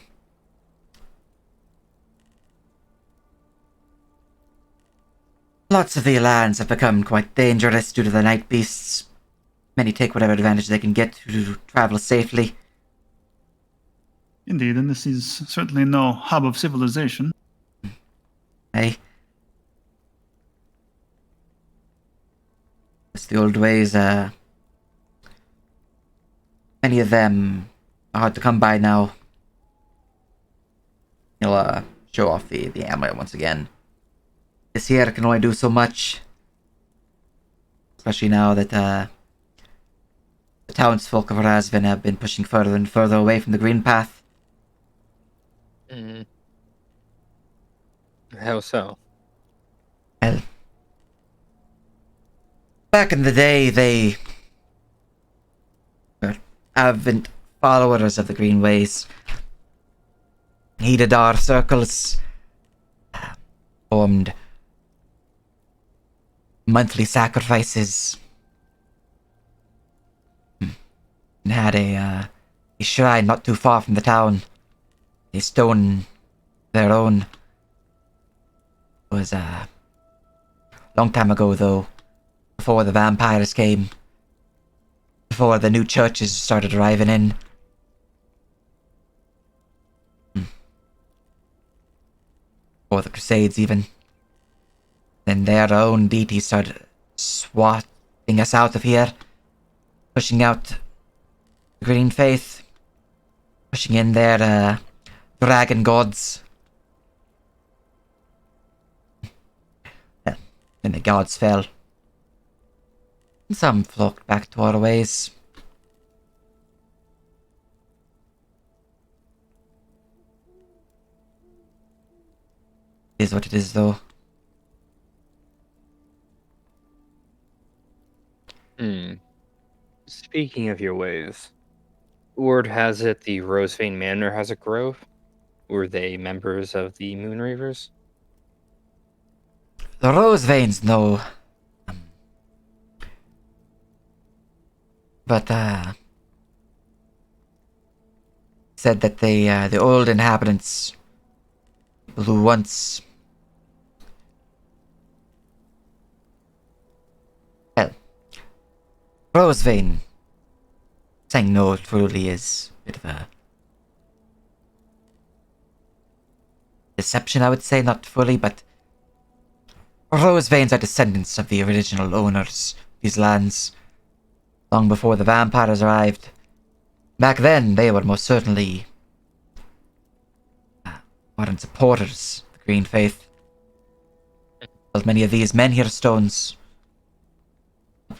Lots of the lands have become quite dangerous due to the night beasts. Many take whatever advantage they can get to travel safely. Indeed, and this is certainly no hub of civilization. Aye. It's the old ways, many of them are hard to come by now. He'll, show off the amulet once again. This here can only do so much. Especially now that, the townsfolk of Razvin have been pushing further and further away from the green path. How so? Well, back in the day, they were avid followers of the green ways. Heeded our circles, formed monthly sacrifices, and had a shrine not too far from the town. A stone their own. It was a long time ago, though, before the vampires came, before the new churches started arriving in. Or the Crusades, even. Then their own deities started swatting us out of here, pushing out the green faith. pushing in their dragon gods. Then the gods fell. And some flocked back to our ways. It is what it is, though. Speaking of your ways, word has it the Rosevane Manor has a grove. Were they members of the Moonreavers? The Rose Veins, no. But, said that they, the old inhabitants, people who once... Well, Rosevane, saying no truly is a bit of a deception, I would say, not fully, but Rosevanes are descendants of the original owners of these lands, long before the vampires arrived. Back then, they were most certainly ardent supporters of the Green Faith. As many of these menhir stones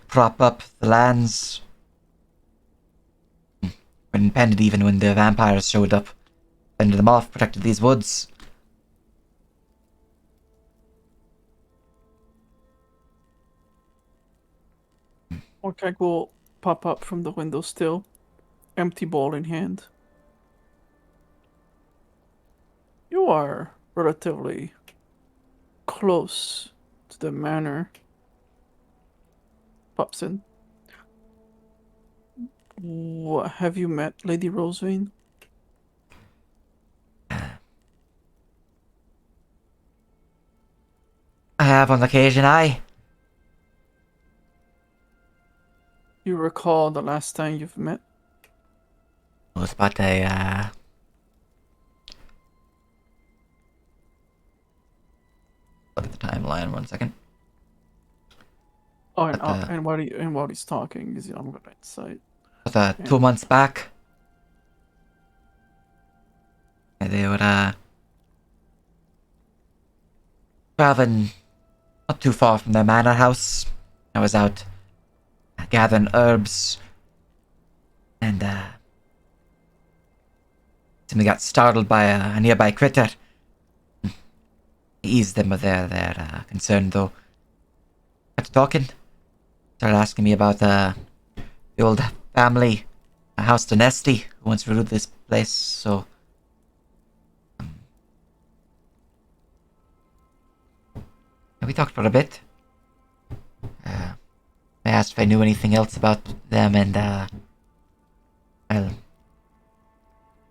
prop up the lands. Were impended even when the vampires showed up. Fended them off, protected these woods. Orcag will pop up from the window still, empty ball in hand. You are relatively close to the manor. Pops in. What, have you met Lady Rosevane? I have on occasion, aye. You recall the last time you've met? It was but a, look at the timeline, 1 second. Oh, and, But, and while he's talking, I'm gonna incite. But, 2 months back. And they were, traveling not too far from their manor house. I was out gathering herbs. And, somebody got startled by a nearby critter. Eased them of their concern, though. Got to talking. Started asking me about the old family, House Dynasty, who once ruled this place, so... we talked for a bit. I asked if I knew anything else about them, and, well...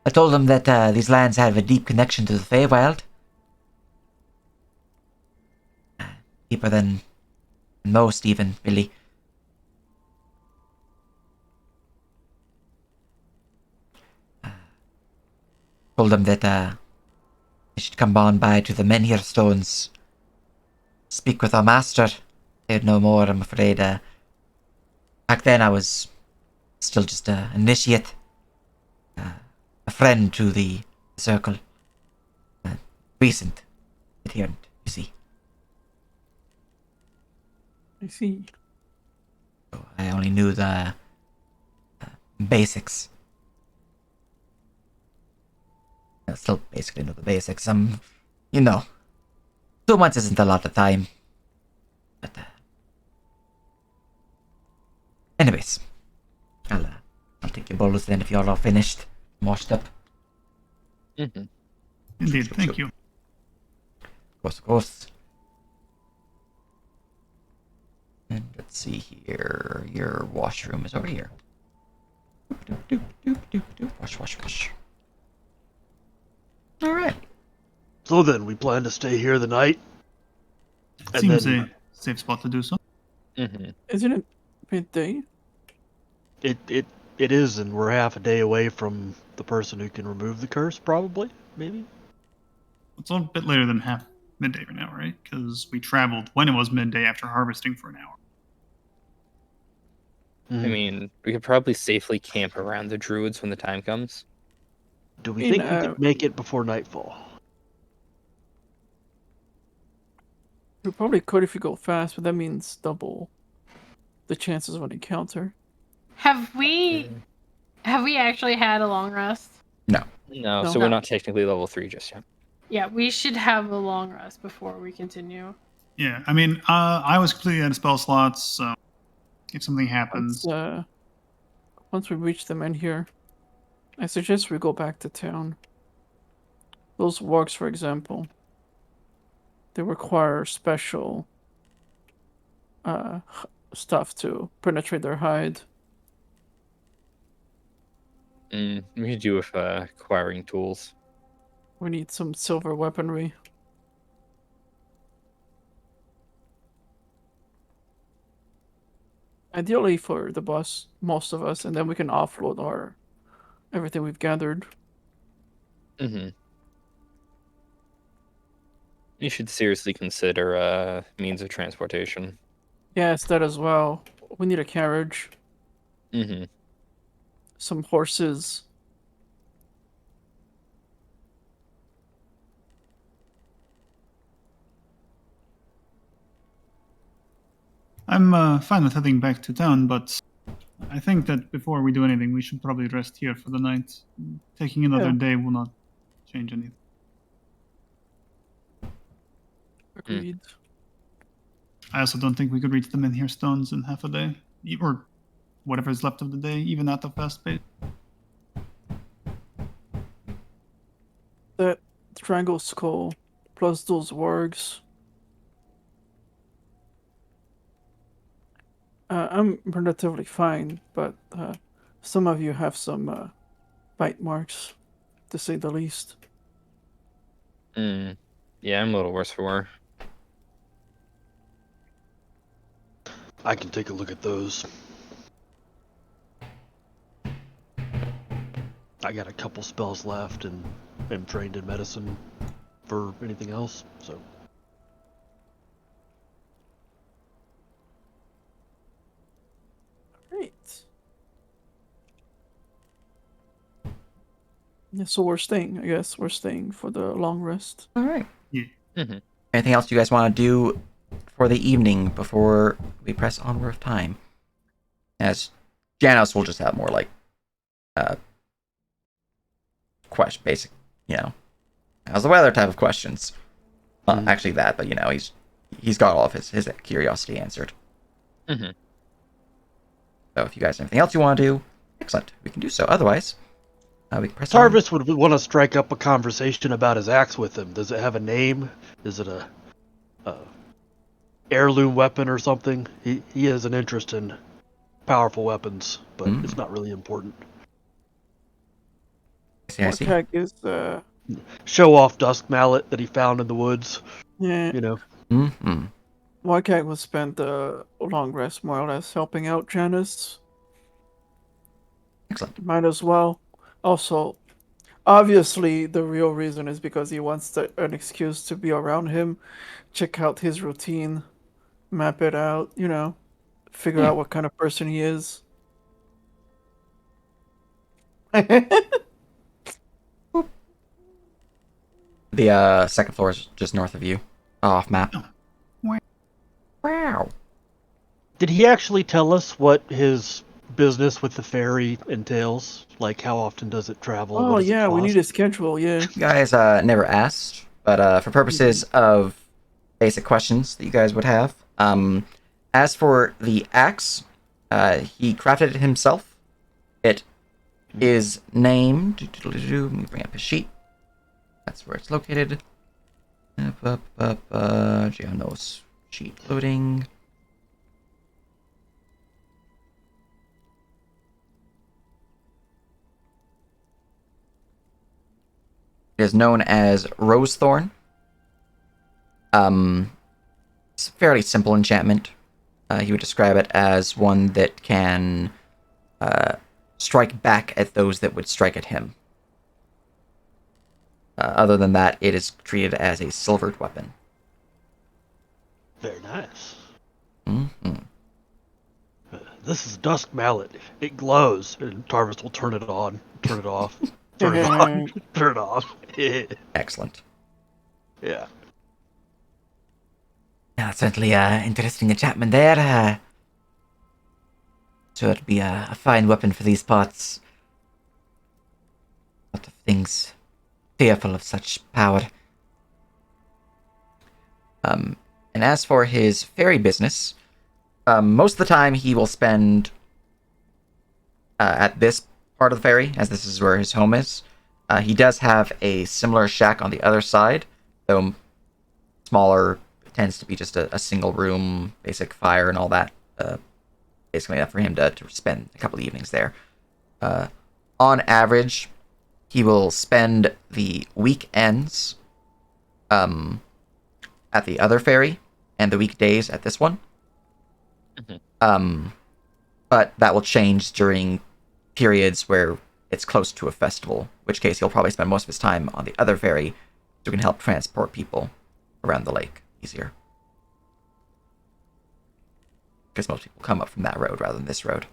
I told him that these lands have a deep connection to the Feywild. Deeper than most, even, really. Told him that they should come on by to the Menhir Stones. Speak with our master. They'd know more, I'm afraid. Back then I was still just an initiate. A friend to the circle. Recent adherent, you see. I see. So I only knew the basics. I still basically know the basics. You know, 2 months isn't a lot of time. But, anyways, I'll take your bolus then if you're all finished. Washed up. Mm-hmm. Indeed, thank you. Of course. And let's see here. Your washroom is over here. Wash. Alright. So then, we plan to stay here the night? And Seems then- a safe spot to do so. Mm-hmm. Isn't it midday? It is, and we're half a day away from the person who can remove the curse, probably, maybe? It's a bit later than half midday right now, right? Because we traveled when it was midday after harvesting for an hour. I mean, we could probably safely camp around the druids when the time comes. Do we think we could make it before nightfall? We probably could if you go fast, but that means double the chances of an encounter. Have we actually had a long rest? No. No, No. so we're not technically level 3 just yet. Yeah, we should have a long rest before we continue. Yeah, I mean, I was completely out of spell slots, so if something happens, Once we reach the men here, I suggest we go back to town. Those wargs, for example, they require special stuff to penetrate their hide. We could do with acquiring tools. We need some silver weaponry. Ideally for the boss, most of us, and then we can offload everything we've gathered. Mm-hmm. You should seriously consider means of transportation. Yes, that as well. We need a carriage. Mm-hmm. Some horses. I'm fine with heading back to town, but I think that before we do anything, we should probably rest here for the night. Taking another day will not change anything. Agreed. I also don't think we could reach the Menhir Stones in half a day, or whatever is left of the day, even at the fast pace. That triangle skull plus those wargs. I'm relatively fine, but some of you have some bite marks, to say the least. Yeah, I'm a little worse for wear. I can take a look at those. I got a couple spells left and am trained in medicine for anything else, so. Great. Yeah, so we're staying, I guess. We're staying for the long rest. All right. Yeah. Mm-hmm. Anything else you guys want to do for the evening before we press onward of time? As Janos will just have more like basic, how's the weather type of questions. Actually that, but he's got all of his curiosity answered. Mm-hmm. So if you guys have anything else you want to do, excellent, we can do so. Otherwise, we can press on. Tarvis would want to strike up a conversation about his axe with him. Does it have a name? Is it a heirloom weapon or something? He has an interest in powerful weapons, but it's not really important. I see. Heck is Show off dusk mallet that he found in the woods. yeah. Mm-hmm. Wildcat was spent the long rest more or less helping out Janice. Excellent. Might as well. Also, obviously, the real reason is because he wants an excuse to be around him, check out his routine, map it out, figure out what kind of person he is. The second floor is just north of you, off map. Wow. Did he actually tell us what his business with the ferry entails? Like, how often does it travel? Oh, yeah, we need a schedule, yeah. You guys never asked, but for purposes of basic questions that you guys would have, as for the axe, he crafted it himself. It is named... Let me bring up his sheet. That's where it's located. Gianno's sheet loading. It is known as Rosethorn. It's a fairly simple enchantment. He would describe it as one that can strike back at those that would strike at him. Other than that, it is treated as a silvered weapon. Very nice. Mm-hmm. This is dusk mallet. It glows, and Tarvis will turn it on, turn it off. Turn it on. Turn it off. Excellent. Yeah. Yeah, certainly interesting enchantment there. Sure it'd be a fine weapon for these parts. A lot of things fearful of such power. And as for his ferry business, most of the time he will spend at this part of the ferry, as this is where his home is. He does have a similar shack on the other side, though smaller. It tends to be just a single room, basic fire and all that. Basically enough for him to spend a couple of evenings there. On average, he will spend the weekends at the other ferry and the weekdays at this one. But that will change during periods where it's close to a festival, in which case he'll probably spend most of his time on the other ferry so he can help transport people around the lake easier. Because most people come up from that road rather than this road.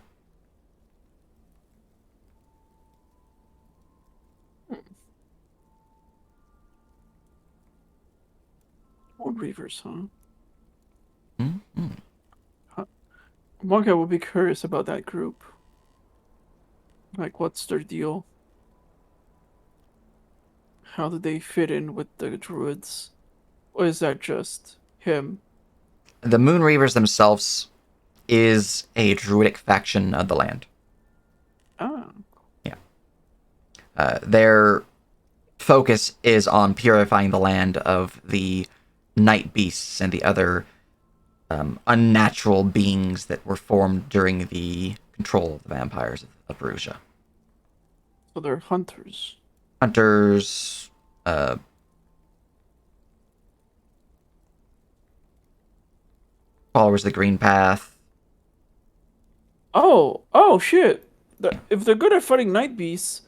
Old Reavers, huh? Mm-hmm. Marco would be curious about that group. Like, what's their deal? How do they fit in with the druids? Or is that just him? The Moon Reavers themselves is a druidic faction of the land. Ah. Yeah. Their focus is on purifying the land of the night beasts and the other unnatural beings that were formed during the control of the vampires of Perugia. So they're hunters. Hunters, followers of the Green Path. Oh shit! If they're good at fighting night beasts,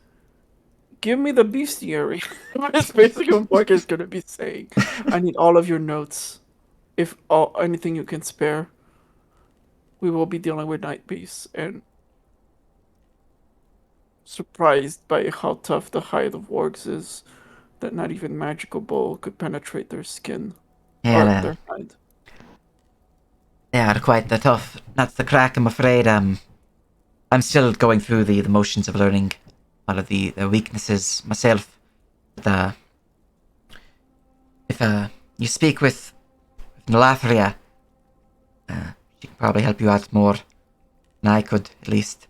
give me the bestiary. That's basically what Mark is gonna be saying. I need all of your notes, if anything you can spare. We will be dealing with night beasts, and surprised by how tough the hide of wargs is, that not even magical bow could penetrate their skin or their hide. They are quite the tough nuts to crack, I'm afraid. I'm still going through the motions of learning all of the weaknesses myself. But, if you speak with Nalathria, she can probably help you out more than I could, at least.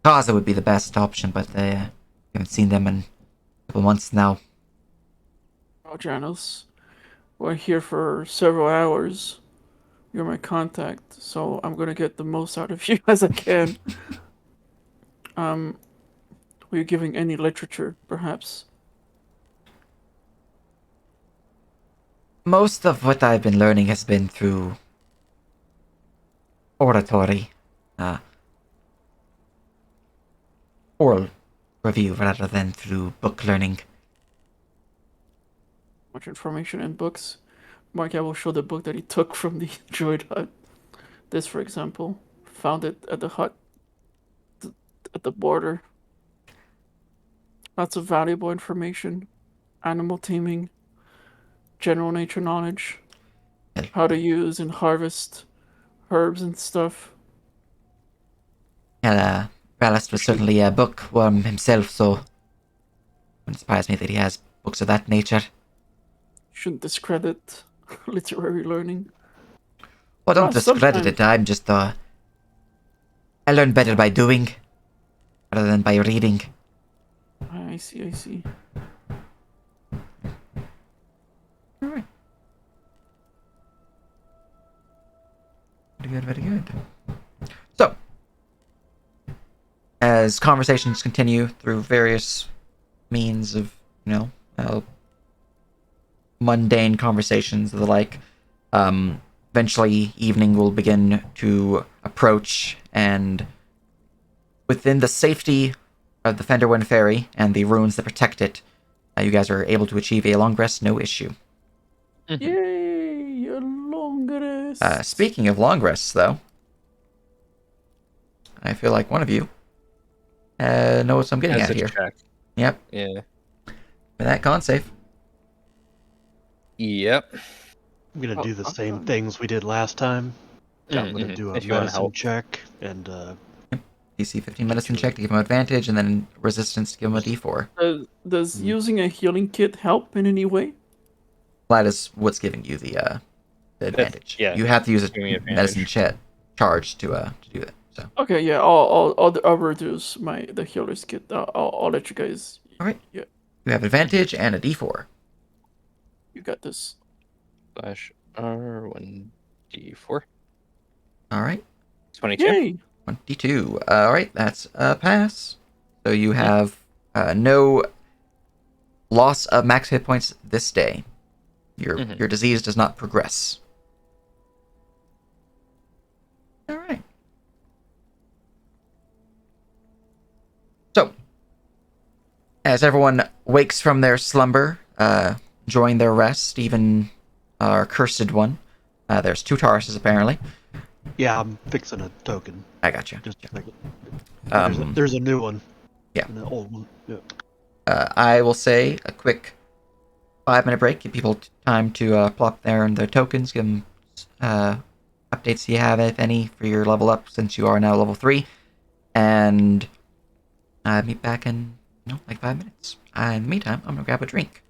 Kaza would be the best option, but I haven't seen them in a couple months now. Oh, Janos, we're here for several hours. You're my contact, so I'm gonna get the most out of you as I can. Were you giving any literature, perhaps? Most of what I've been learning has been through oratory, oral review rather than through book learning. Much information in books. Mark, I will show the book that he took from the droid hut. This, for example, found it at the hut, at the border. Lots of valuable information, animal taming, general nature knowledge, how to use and harvest herbs and stuff. And Ballast was certainly a bookworm himself, so it wouldn't surprise me that he has books of that nature. Shouldn't discredit literary learning. Well, don't discredit it. I'm just, I learn better by doing rather than by reading. I see. Alright. Very good. So, as conversations continue through various means of, mundane conversations and the like, eventually evening will begin to approach, and within the safety of the Fenderwind Ferry and the ruins that protect it, you guys are able to achieve a long rest, no issue. Yay, a long rest. Speaking of long rests, though, I feel like one of you Know what I'm getting As at a here. check. Yep. Yeah. For that con save. Yep. I'm gonna do the Oh, same okay. things we did last time. I'm gonna Mhm. do a If you wanna medicine help. check and DC 15 medicine to check to give him advantage, and then resistance to give him a d4. Does Mhm. using a healing kit help in any way? That is what's giving you the advantage. yeah, You have to use a giving you medicine advantage. charge to do that. So, Okay, yeah, I'll reduce the healer's kit. I'll let you guys. all right. Yeah, You have advantage and a d4. you got this. /R1d4. All right. 22. Yay! 22. All right, that's a pass. So you have no loss of max hit points this day. Your disease does not progress. All right. So, as everyone wakes from their slumber, enjoying their rest, even our cursed one, there's 2 Tauruses apparently. yeah, I'm fixing a token. I got you. Just a second. There's a new one. Yeah. And an old one. Yeah. I will say a quick 5-minute break, give people time to plop their tokens, give them updates you have, if any, for your level up, since you are now level 3, and meet back in like 5 minutes. In the meantime, I'm gonna grab a drink.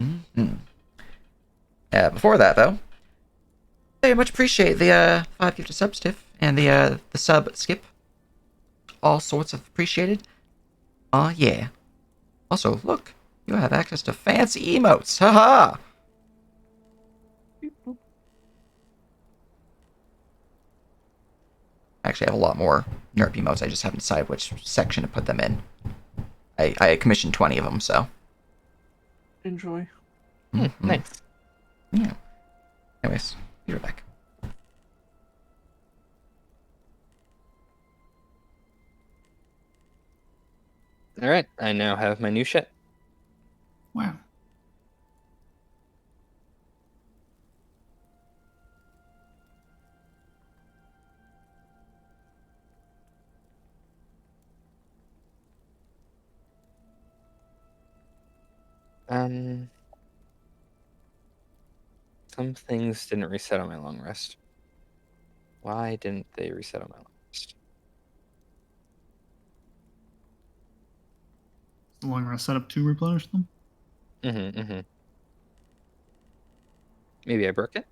Mm-hmm. Before that, though, very much appreciate the 5 gifted sub stiff and the sub skip. All sorts of appreciated. Oh yeah. Also, look, you have access to fancy emotes. Haha. Actually, I have a lot more NERP emotes. I just haven't decided which section to put them in. I commissioned 20 of them, so. Enjoy. Mm-hmm. Nice. Yeah. Anyways, be right back. All right. I now have my new shit. Wow. Some things didn't reset on my long rest. Why didn't they reset on my long rest? The long rest setup to replenish them. Maybe I broke it?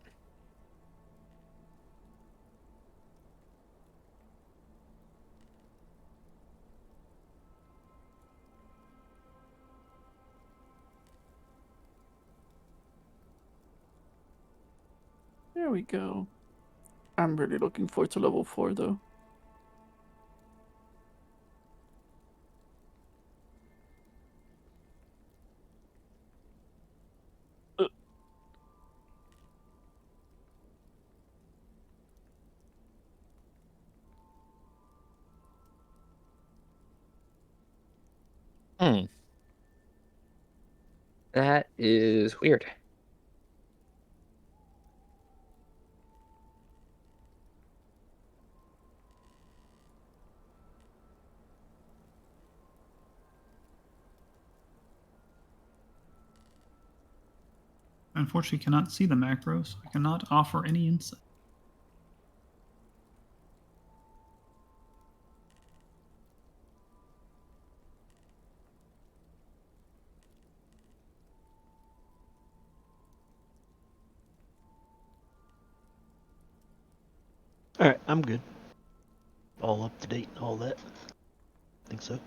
There we go. I'm really looking forward to level 4, though. That is weird. Unfortunately, cannot see the macros. I cannot offer any insight. All right, I'm good. All up to date and all that. Think so.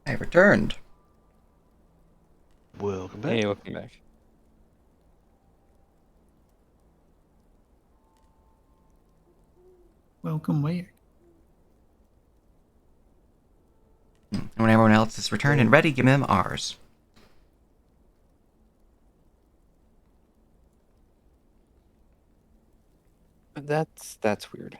I returned. Welcome back. Hey, welcome back. Welcome back. And when everyone else is returned and ready, give them ours. That's weird.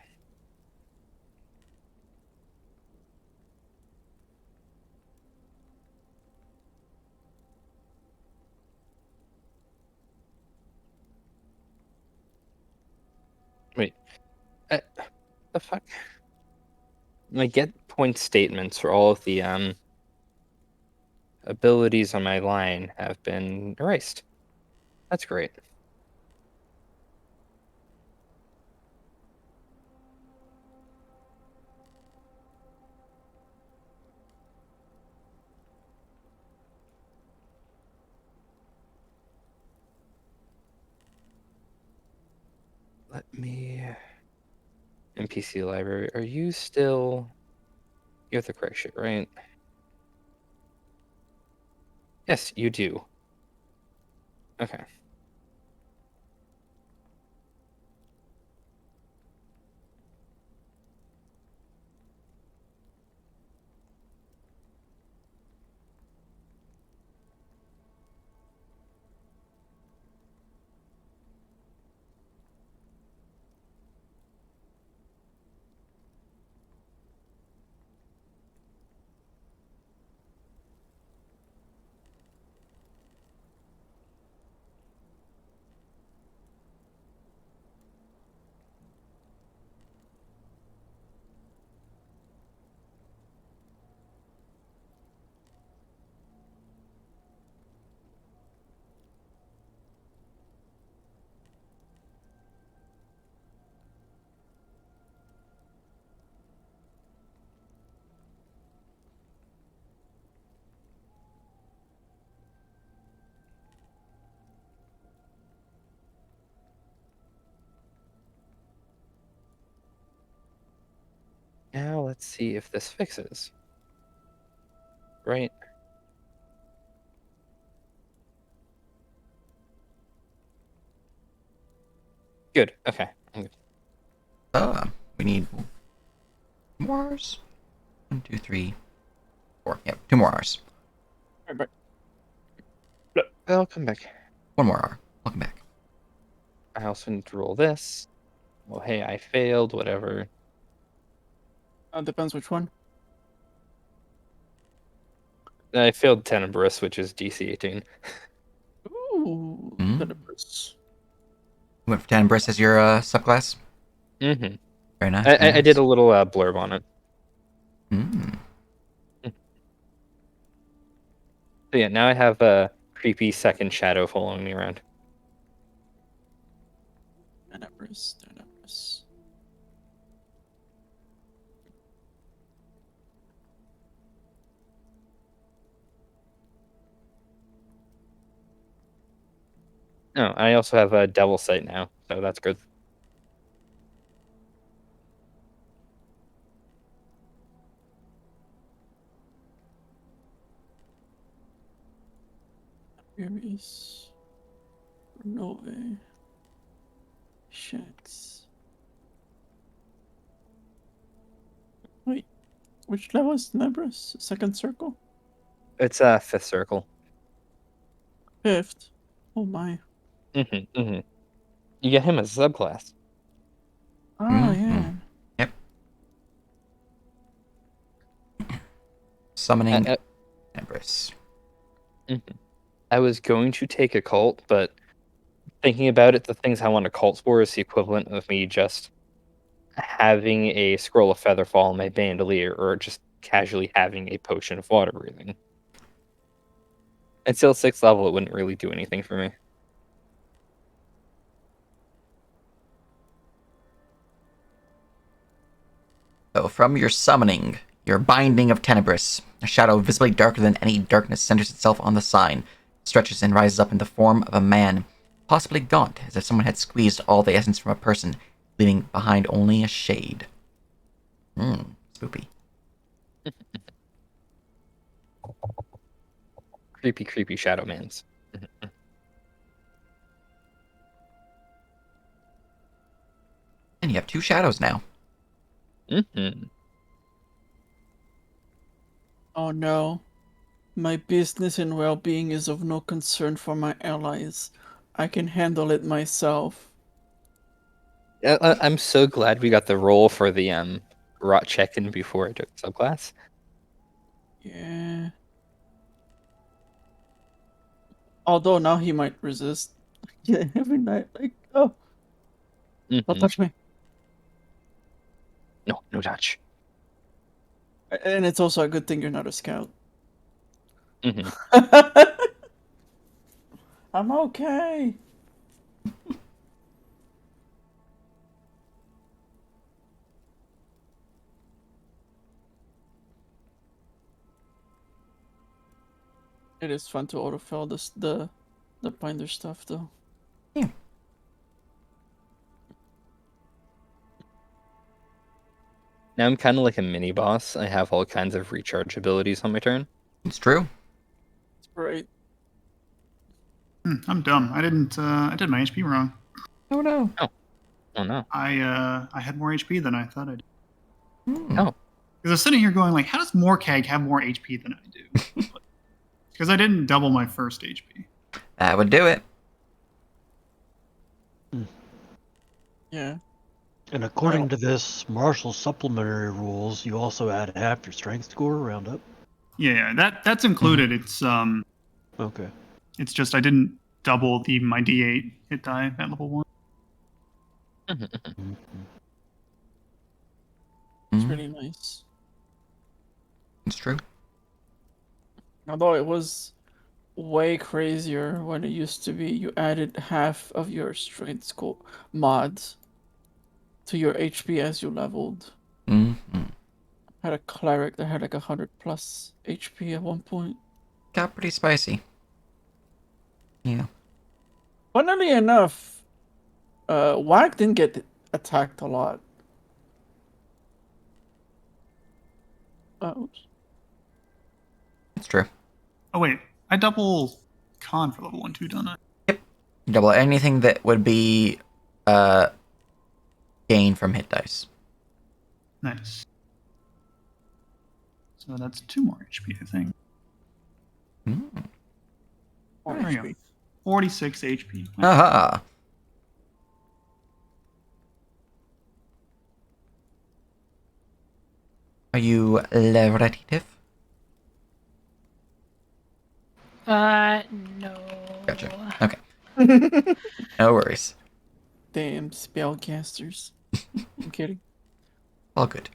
Wait, the fuck? My get point statements for all of the abilities on my line have been erased. That's great. Let me... NPC library, are you still... You have the correct shit, right? Yes, you do. Okay. Now let's see if this fixes. Right? Good. Okay. I'm good. We need 2 more hours. 1, 2, 3, 4. Yep, 2 more hours. I'll come back. 1 more hour. Welcome back. I also need to roll this. Well, hey, I failed, whatever. Depends which one. I failed Tenebrous, which is DC 18. Ooh, Mm. Tenebrous. You went for Tenebrous as your subclass? Mm-hmm. Very nice. I did a little blurb on it. So yeah, now I have a creepy second shadow following me around. Tenebrous. Oh, I also have a Devil Sight now, so that's good. Furious. Renove. Shits. Wait, which level is Tenebrous? Second circle? It's a 5th circle. 5th. Oh my. You get him as a subclass. Oh yeah. Yep. Summoning Tenebrous. I was going to take a cult, but thinking about it, the things I want a cult for is the equivalent of me just having a scroll of featherfall in my bandolier, or just casually having a potion of water breathing. Until 6th level, it wouldn't really do anything for me. So from your summoning, your binding of Tenebrous, a shadow visibly darker than any darkness centers itself on the sign, stretches and rises up in the form of a man, possibly gaunt, as if someone had squeezed all the essence from a person, leaving behind only a shade. Spoopy. Creepy shadow mans. And you have 2 shadows now. Oh no. My business and well-being is of no concern for my allies. I can handle it myself. I'm so glad we got the roll for the rot check-in before I took subclass. Yeah. Although now he might resist. Yeah, every night, like, oh, don't Mhm. touch me. No, no touch. And it's also a good thing you're not a scout. Mhm. I'm okay. It is fun to autofill the binder stuff though. Now I'm kind of like a mini boss. I have all kinds of recharge abilities on my turn. It's true. It's great. I'm dumb. I didn't. I did my HP wrong. Oh no. Oh no. I had more HP than I thought I did. Hmm. Oh. Because I was sitting here going like, how does Morkag have more HP than I do? Because I didn't double my first HP. That would do it. Yeah. And according to this Marshall supplementary rules, you also add half your strength score roundup. Yeah, that's included. Okay. It's just I didn't double my D8 hit die at level 1. Mhm. It's Mhm. really nice. It's true. Although it was way crazier when it used to be you added half of your strength score mods to your HP as you leveled. Hmm. I had a cleric that had like 100+ HP at one point. Got pretty spicy. Yeah. Funnily enough, Whack didn't get attacked a lot. Oops. It's true. Oh wait, I double con for level 1 too, don't I? Double anything that would be gain from hit dice. Nice. So that's 2 more HP, I think. Mm. More There you HP. go. 46 HP. Aha. Are you ready, Tiff? No. Gotcha. Okay. No worries. Damn spellcasters. I'm kidding. All good.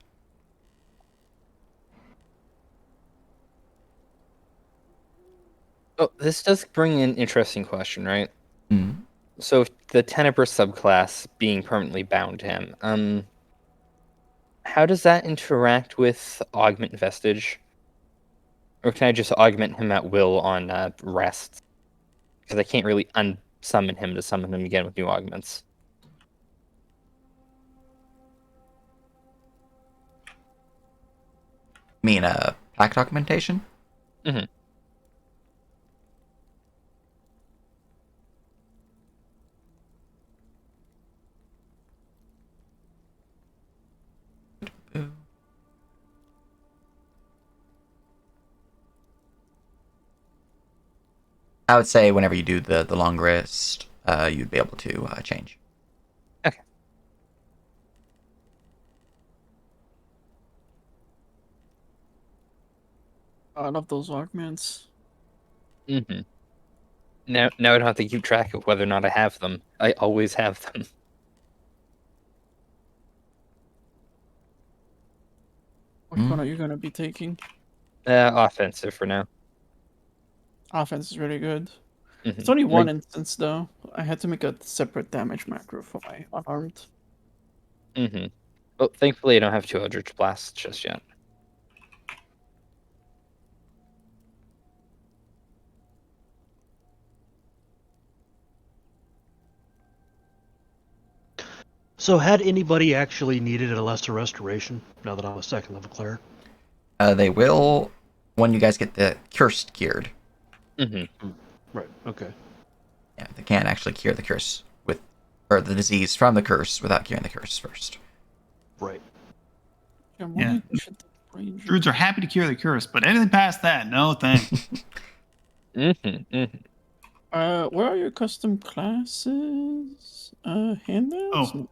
Oh, this does bring an interesting question, right? Mm. So the Tenebrous subclass being permanently bound to him, how does that interact with Augment Vestige? Or can I just augment him at will on rest? Because I can't really unsummon him to summon him again with new augments. Mean pack documentation? Mm-hmm. I would say whenever you do the long rest, you'd be able to change. Okay. I love those augments. Mm-hmm. Now I don't have to keep track of whether or not I have them. I always have them. Which one are you gonna be taking? Offensive for now. Offense is really good. Mm-hmm. It's only one instance though. I had to make a separate damage macro for my unarmed. Mm-hmm. Well, thankfully I don't have two Eldridge Blasts just yet. So had anybody actually needed a lesser restoration now that I'm a second level cleric? They will when you guys get the cursed cured. Mm-hmm. Right, okay. Yeah, they can't actually cure the curse or the disease from the curse without curing the curse first. Right. Yeah, Yeah. we should Ranger. Druids are happy to cure the curse, but anything past that, no thanks. Where are your custom classes? Handouts? Oh,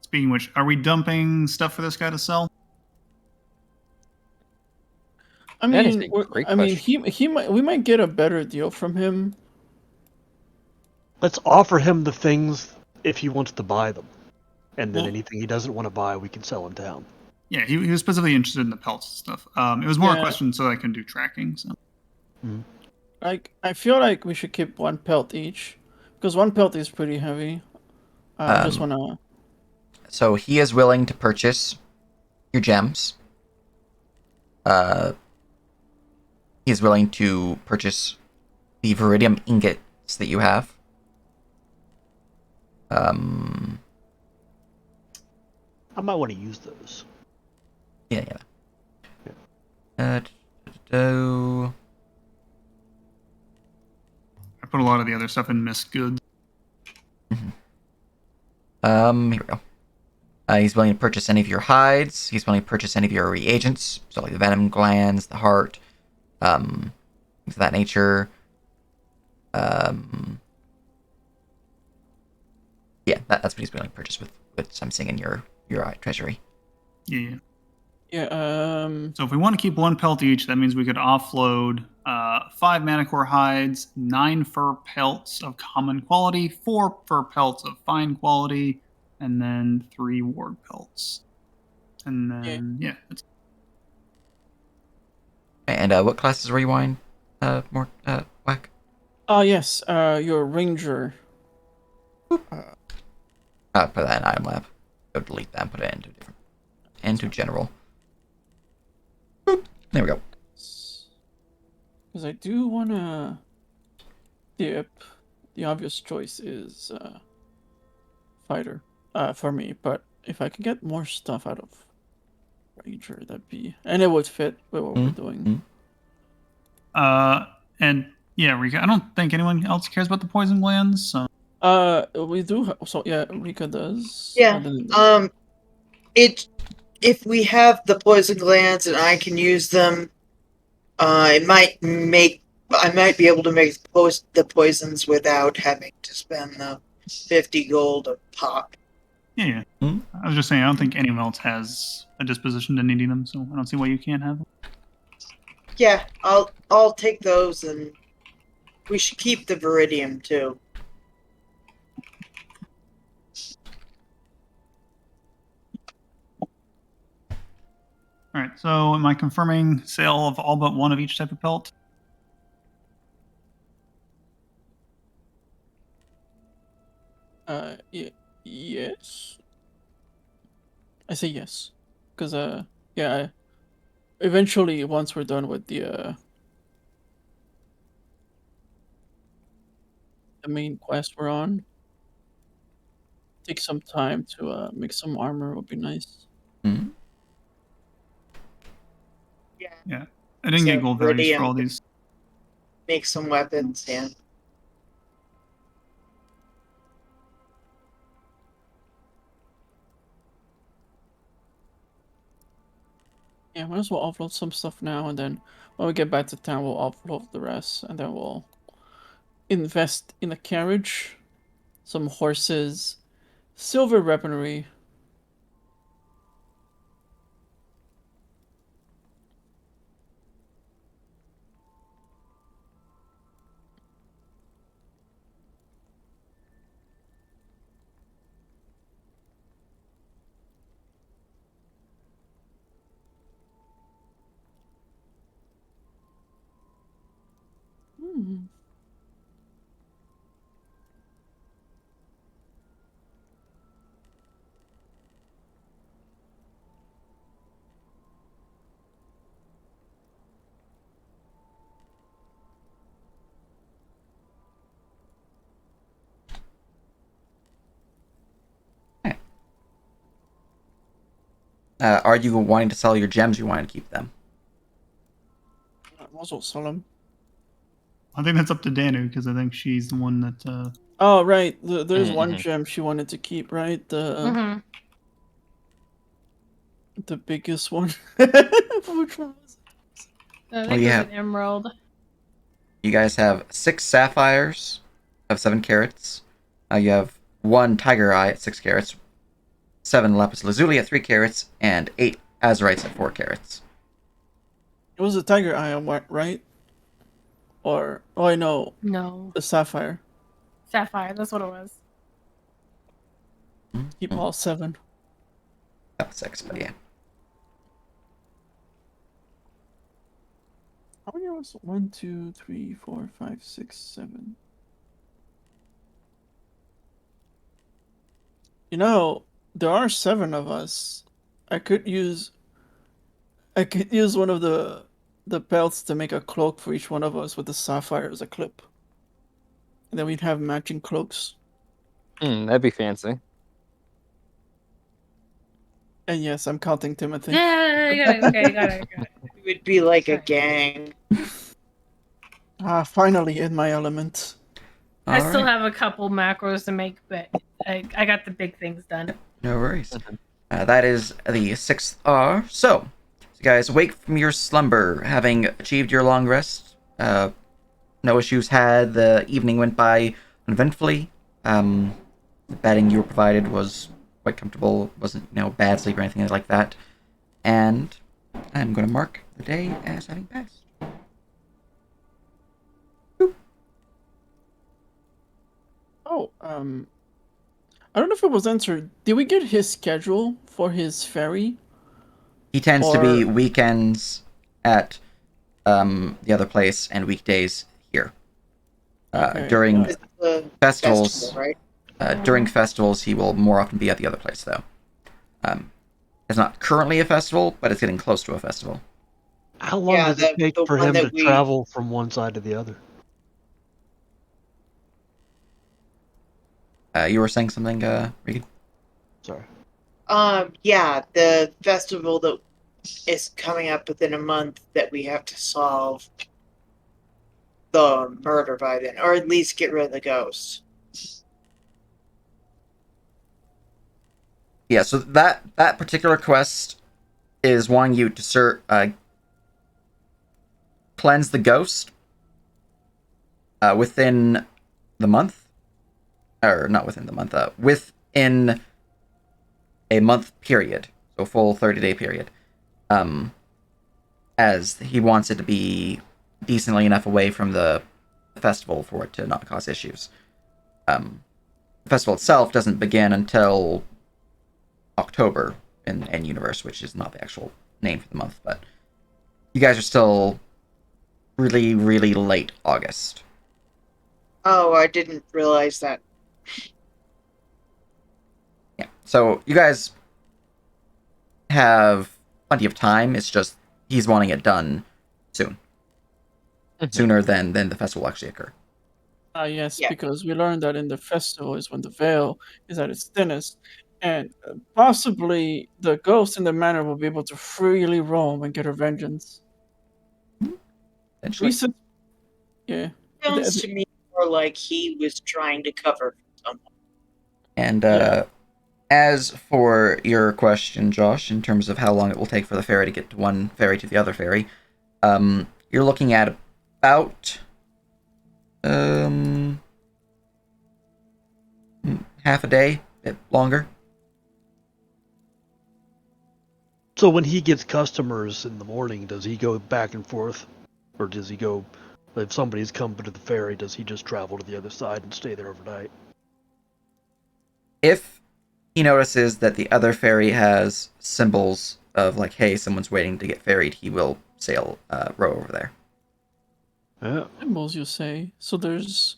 speaking of which, are we dumping stuff for this guy to sell? I That is mean, a great we might get a better deal from him. Let's offer him the things if he wants to buy them. And then Well- anything he doesn't want to buy, we can sell in town. Yeah, he was specifically interested in the pelts and stuff. It was more a Yeah. question so I can do tracking. So Like, I feel like we should keep one pelt each, because one pelt is pretty heavy. I just wanna. So he is willing to purchase your gems. He is willing to purchase the Viridium ingots that you have. I might want to use those. Yeah. Do- I put a lot of the other stuff in missed goods. Here we go. He's willing to purchase any of your hides. He's willing to purchase any of your reagents, so like the venom glands, the heart, things of that nature. Yeah, that's what he's willing to purchase with I'm seeing in your treasury. Yeah. Yeah. So if we want to keep one pelt each, that means we could offload 5 Manicore hides, 9 fur pelts of common quality, 4 fur pelts of fine quality, and then 3 ward pelts. And then that's And what classes were you wanting? More whack. Yes. Your ranger. Put that in item lab. Go delete that and put it into general. Boop. There we go. Because I do wanna dip. The obvious choice is fighter. For me, but if I could get more stuff out of ranger, that'd be, and it would fit with what we're doing. and yeah, Rika, I don't think anyone else cares about the poison glands. So We do. So yeah, Rika does. Yeah. Then- If we have the poison glands and I can use them, I might be able to make the poisons without having to spend the 50 gold a pop. yeah. I was just saying, I don't think anyone else has a disposition to needing them, so I don't see why you can't have them. Yeah, I'll take those, and we should keep the Viridium too. All right, so am I confirming sale of all but one of each type of pelt? Yes. I say yes, because yeah. Eventually, once we're done with the main quest we're on, take some time to make some armor would be nice. Mm-hmm. Yeah, I didn't get gold values for all these. Make some weapons, yeah. Yeah, might as well offload some stuff now, and then when we get back to town, we'll offload the rest, and then we'll invest in a carriage, some horses, silver weaponry. Are you wanting to sell your gems? Or you wanting to keep them? I might as well sell them. I think that's up to Danu because I think she's the one that. Oh right, there's one Mhm. gem she wanted to keep, right? The biggest one. Which one was it? I Well, think it yeah. was an emerald. You guys have 6 sapphires of 7 carats. You have 1 tiger eye at 6 carats, 7 lapis lazuli at 3 carats, and 8 azurites at 4 carats. It was a tiger eye, right? Or I know No. the sapphire. Sapphire, that's what it was. Keep all 7. About 6, but yeah. How many was 1, 2, 3, 4, 5, 6, 7? You know, there are 7 of us. I could use one of the belts to make a cloak for each one of us with the sapphire as a clip. And then we'd have matching cloaks. That'd be fancy. And yes, I'm counting Timothy. Yeah, I got it. Okay, got it. It would be like a gang. Finally in my element. I still Alright. have a couple macros to make, but I got the big things done. No worries. That is the 6th hour. So, you guys wake from your slumber, having achieved your long rest. No issues had. The evening went by uneventfully. The bedding you were provided was quite comfortable. It wasn't, bad sleep or anything like that. And I'm going to mark the day as having passed. Oh, I don't know if it was answered. Did we get his schedule for his ferry? He tends to be Or- weekends at the other place and weekdays here. Okay, During It's the festivals, festival, right? during festivals, he will more often be at the other place, though. It's not currently a festival, but it's getting close to a festival. How long Yeah, does it take the for one him to that we- travel from one side to the other? You were saying something, Regan? Sorry. Yeah, the festival that is coming up within a month that we have to solve the murder by then, or at least get rid of the ghost. Yeah, so that particular quest is wanting you to cleanse the ghost within the month. Or not within the month, within a month period. So a full 30-day period. As he wants it to be decently enough away from the festival for it to not cause issues. The festival itself doesn't begin until October in Universe, which is not the actual name for the month, but you guys are still really, really late August. Oh, I didn't realize that. Yeah. So you guys have plenty of time. It's just he's wanting it done soon. Sooner than the festival will actually occur. Yes, Yeah. because we learned that in the festival is when the veil is at its thinnest, and possibly the ghost in the manor will be able to freely roam and get her vengeance. Eventually. Recent, yeah. Sounds to me more like he was trying to cover someone. And Yeah. as for your question, Josh, in terms of how long it will take for the ferry to get to one ferry to the other ferry, you're looking at about half a day, a bit longer. So when he gets customers in the morning, does he go back and forth? Or does he go, if somebody's come to the ferry, does he just travel to the other side and stay there overnight? If he notices that the other ferry has symbols of like, hey, someone's waiting to get ferried, he will row over there. Yeah. Symbols, you say? So there's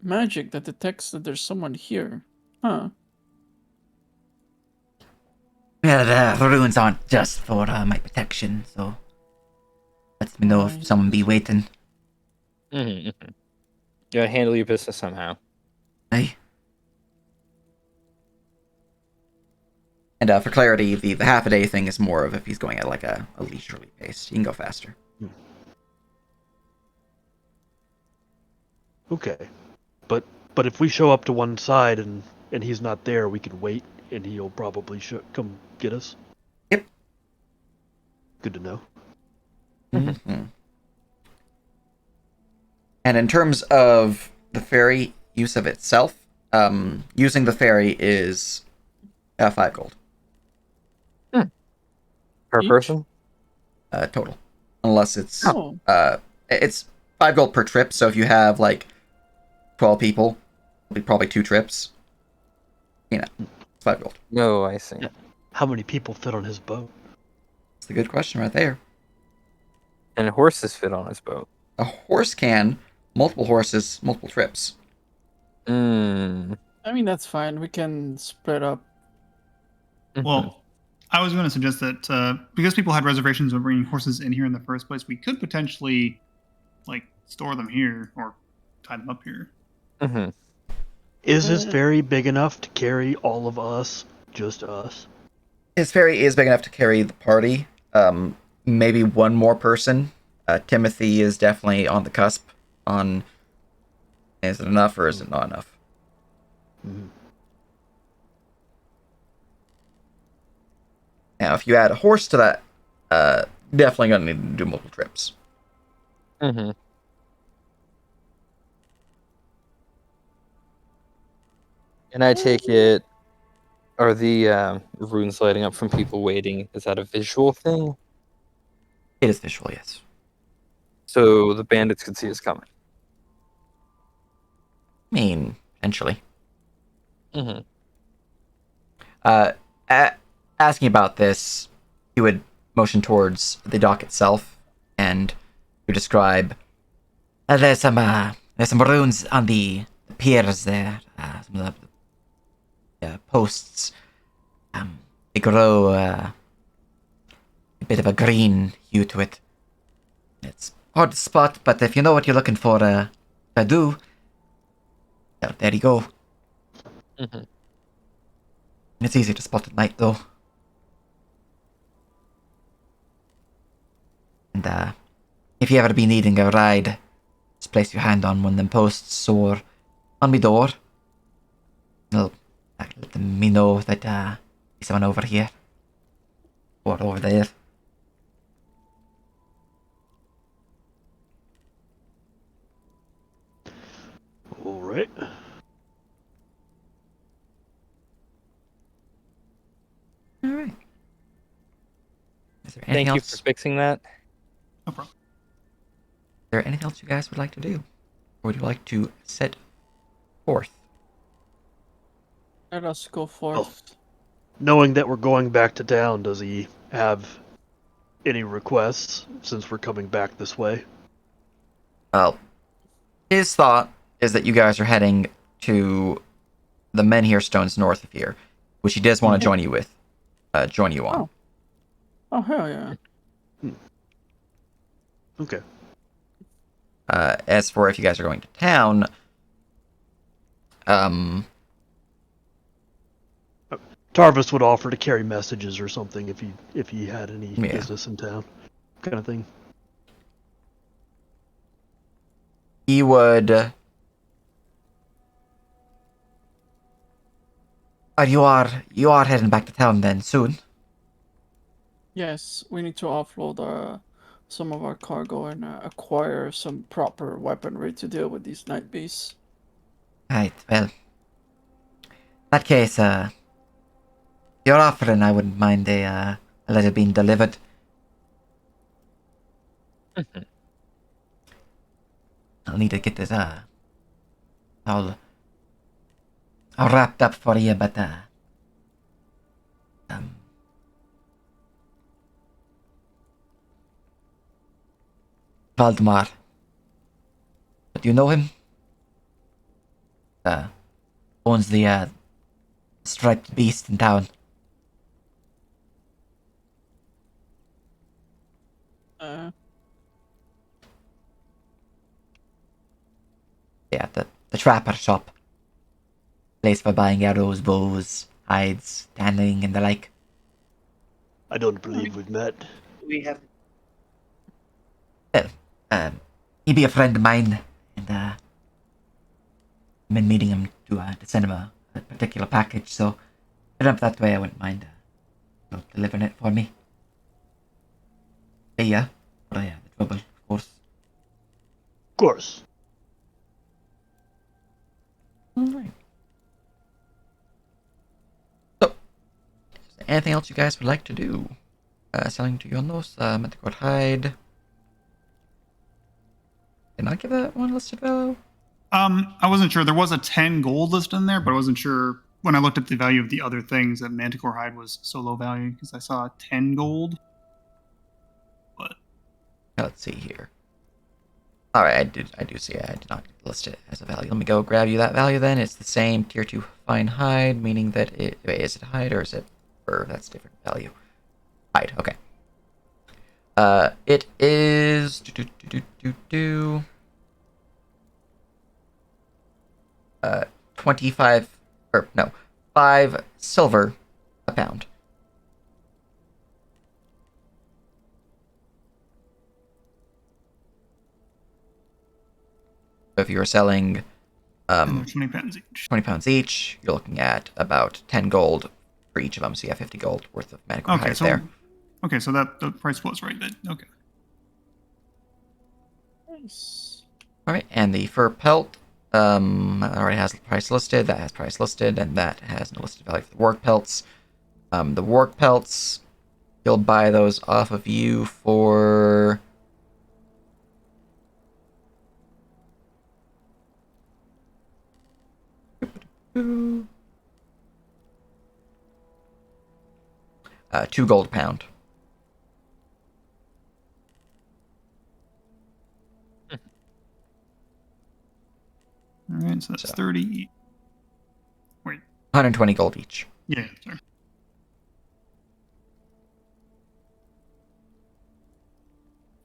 magic that detects that there's someone here. Huh. Well, the runes aren't just for my protection, so lets me know if someone be waiting. You gotta handle your business somehow. Aye. And for clarity, the half a day thing is more of if he's going at like a leisurely pace. You can go faster. Okay. But if we show up to one side and he's not there, we can wait and he'll probably come get us. Good to know. Mhm. And in terms of the ferry use of itself, using the ferry is 5 gold Per Each? person? total, unless it's Oh, it's 5 gold per trip. So if you have like 12 people, it'll be probably 2 trips. It's 5 gold. No, I see. Yeah. How many people fit on his boat? It's a good question right there. And horses fit on his boat. A horse can, multiple horses, multiple trips. Mm. I mean, that's fine. We can split up. Mhm. Well, I was going to suggest that because people had reservations of bringing horses in here in the first place, we could potentially like store them here or tie them up here. Mhm. Is his ferry big enough to carry all of us? Just us? His ferry is big enough to carry the party. Maybe one more person. Timothy is definitely on the cusp on is it enough or is it not enough? Mhm. Now, if you add a horse to that, definitely going to need to do multiple trips. Mhm. And I take it, are the runes lighting up from people waiting? Is that a visual thing? It is visual, yes. So the bandits could see us coming. I mean, potentially. Mhm. Asking about this, you would motion towards the dock itself, and you describe. There's some runes on the piers there. Some of the posts. They grow a bit of a green hue to it. It's hard to spot, but if you know what you're looking for, I do. Well, there you go. Mhm. It's easy to spot at night, though. And if you ever be needing a ride, just place your hand on one of them posts or on me door. It'll let me know that there's someone over here or over there. All right. All right. Is there anything Thank you else? for fixing that. No problem. Is there anything else you guys would like to do, or would you like to set forth? Let us go forth. Knowing that we're going back to town, does he have any requests since we're coming back this way? Well, his thought is that you guys are heading to the Menhir Stones north of here, which he does want to join you with. Join you on. Oh, hell yeah. Okay. As for if you guys are going to town, Tarvis would offer to carry messages or something if he had any Yeah. business in town, kind of thing. he would. You are heading back to town then soon. Yes, we need to offload some of our cargo and acquire some proper weaponry to deal with these night beasts. Right. Well, in that case, your offering, I wouldn't mind a letter being delivered. I'll need to get this all wrapped up for you, but Valdemar. Do you know him? Owns the striped beast in town. Yeah, the trapper shop. Place for buying arrows, bows, hides, tanning, and the like. I don't believe we've met. We have Well, he'd be a friend of mine, and I've been meeting him to send him a particular package, so if up that way, I wouldn't mind delivering it for me. Yeah. But yeah, the trouble, of course. Of course. Alright. So, is there anything else you guys would like to do? Selling to Yonos, Metacord Hide. Did not give that one listed value? I wasn't sure. There was a 10 gold list in there, but I wasn't sure when I looked at the value of the other things that Manticore Hide was so low value because I saw 10 gold. But Let's see here. Alright, I do see it. I did not list it as a value. Let me go grab you that value then. It's the same tier 2 fine hide, meaning that it... Wait, is it hide or is it fur? That's a different value. Hide, okay. It is... 25... Or, no. 5 silver a pound. If you were selling and they're 20 pounds each. 20 pounds each, you're looking at about 10 gold for each of them, so you have 50 gold worth of Manticore Okay, hide so there. okay, so that the price was right then. Okay. Nice. Alright, and the fur pelt already has the price listed, that has price listed, and that has no listed value for the work pelts. The work pelts, he'll buy those off of you for... $2 gold a pound. All right, so that's 30 each. Wait. 120 gold each. Yeah, sorry.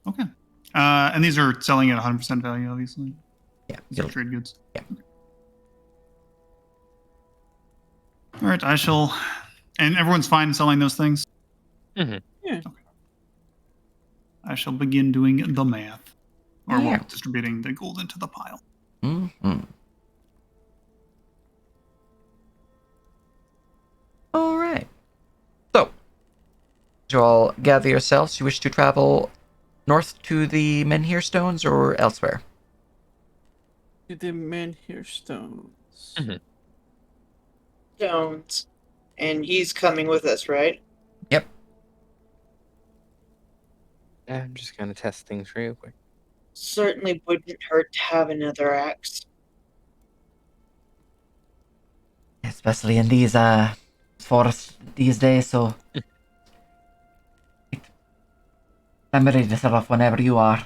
Okay. And these are selling at 100% value, obviously. Yeah, These are trade goods. Yeah. Okay. All right, I shall. And everyone's fine selling those things? Mm-hmm. Yeah. Okay. I shall begin doing the math. Or, Yeah. well, distributing the gold into the pile. Mm-hmm. Alright. So, as you all gather yourselves, you wish to travel north to the Menhir Stones or elsewhere? To the Menhir Stones. Mhm. Stones. And he's coming with us, right? Yep. I'm just gonna test things real quick. Certainly wouldn't hurt to have another axe. Especially in these forests these days, so I'm ready to set off whenever you are.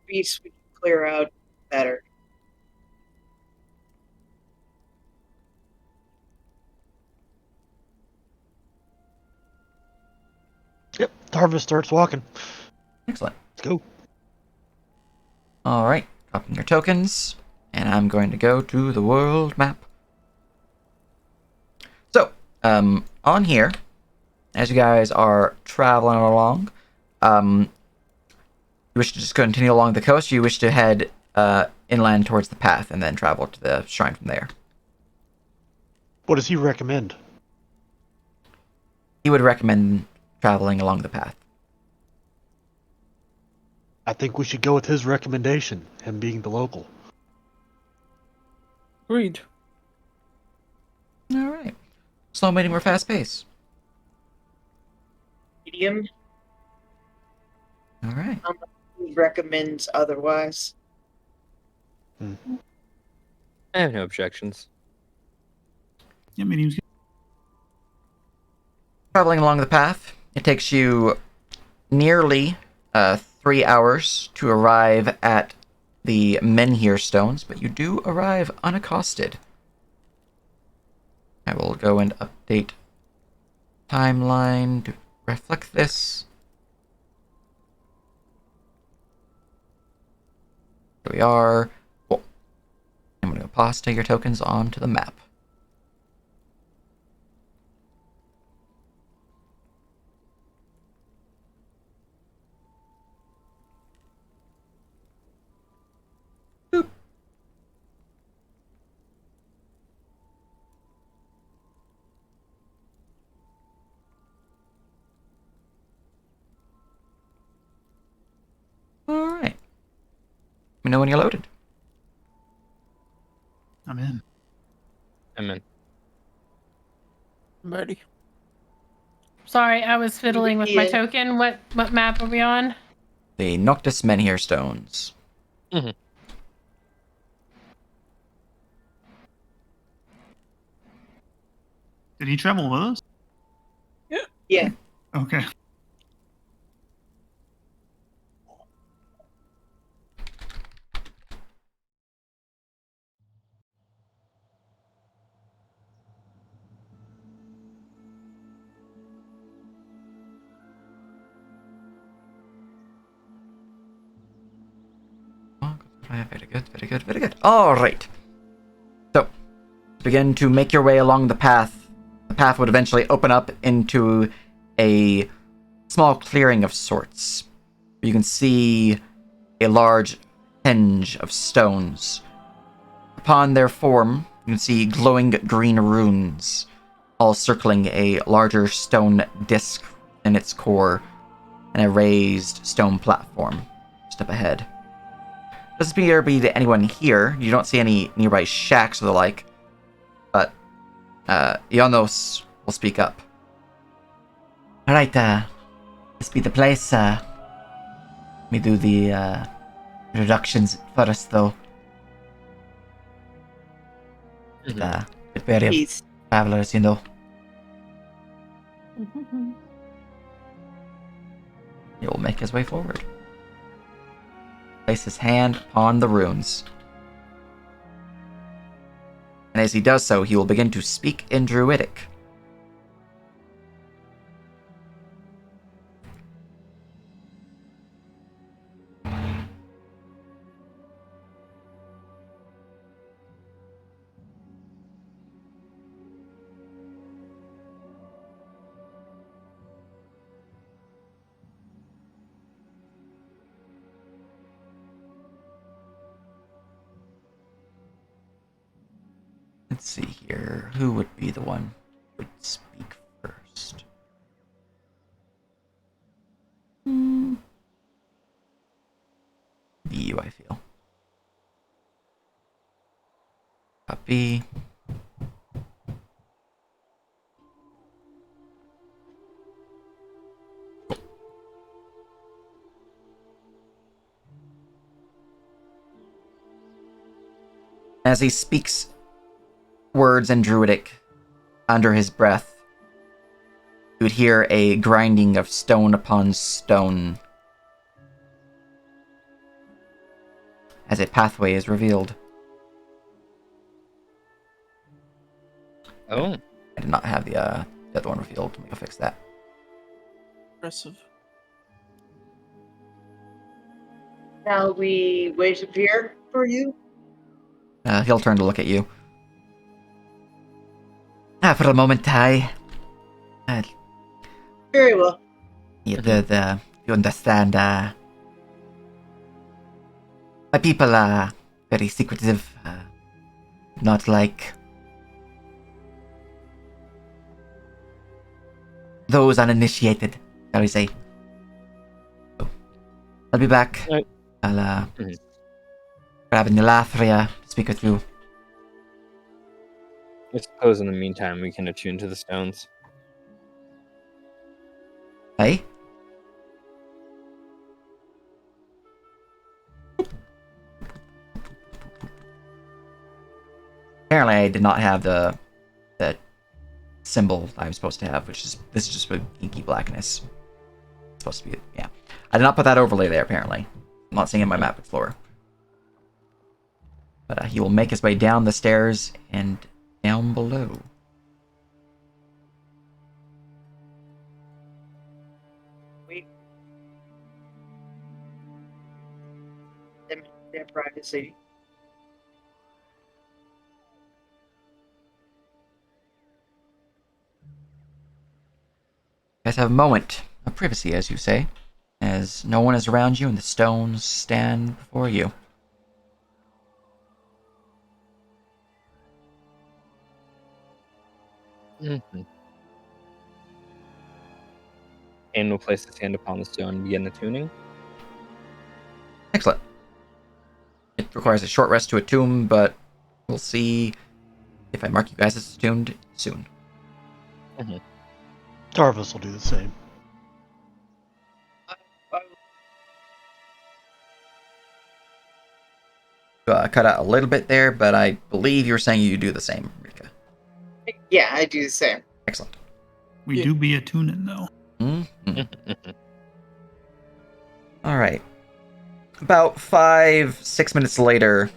Beast we can clear out better. Yep. Tarvis starts walking. Excellent. Let's go. Alright, dropping your tokens, and I'm going to go to the world map. So, on here, as you guys are traveling along, you wish to just continue along the coast, or you wish to head inland towards the path and then travel to the shrine from there? What does he recommend? He would recommend traveling along the path. I think we should go with his recommendation, him being the local. Agreed. Alright. Slow, medium, or fast pace? Medium. Alright. He recommends otherwise. I have no objections. Yeah, medium's good. Traveling along the path, it takes you nearly 3 hours to arrive at the Menhir Stones, but you do arrive unaccosted. I will go and update timeline to reflect this. Here we are. Cool. I'm going to pasta your tokens onto the map. Boop. me know when you're loaded. I'm in. I'm in. I'm ready. Sorry, I was fiddling with my Yeah. token. What map are we on? The Noctis Menhir Stones. Mm-hmm. Did he travel with us? Yeah. Okay. Very good, very good, very good. All right. So, begin to make your way along the path. The path would eventually open up into a small clearing of sorts. You can see a large henge of stones. Upon their form, you can see glowing green runes, all circling a larger stone disc in its core, and a raised stone platform just up ahead. Doesn't appear to be anyone here. You don't see any nearby shacks or the like, but Ionos will speak up. Alright, this be the place. Let me do the introductions first, though. Mhm. Bit wary of Please. travelers, you know. He will make his way forward. Place his hand upon the runes. And as he does so, he will begin to speak in Druidic. Let's see here. Who would be the one who would speak first? Be you, I feel. Copy. As he speaks words in Druidic under his breath, you would hear a grinding of stone upon stone as a pathway is revealed. Oh. I did not have the other one revealed. Let me go fix that. Impressive. Shall we wait up here for you? He'll turn to look at you. For a moment, Very well. you understand, my people are very secretive, not like those uninitiated, shall we say. So, I'll be back. Right. I'll, grab Nilathria to speak with you. I suppose in the meantime we can attune to the stones. Hey? Apparently I did not have the symbol I'm supposed to have, which is, this is just with inky blackness. It's supposed to be, yeah. I did not put that overlay there, apparently. I'm not seeing it in my map explorer. But he will make his way down the stairs and down below. Wait. Their privacy. You guys have a moment of privacy, as you say, as no one is around you and the stones stand before you. Mm-hmm. And we'll place his hand upon the stone and begin attuning. Excellent. it requires a short rest to attune, but we'll see if I mark you guys as attuned soon. Tarvis will do the same. Cut out a little bit there, but I believe you were saying you do the same, Rika. Yeah, I do the same. Excellent. We do be attuning, though. Mm-hmm. All right. About 5-6 minutes later,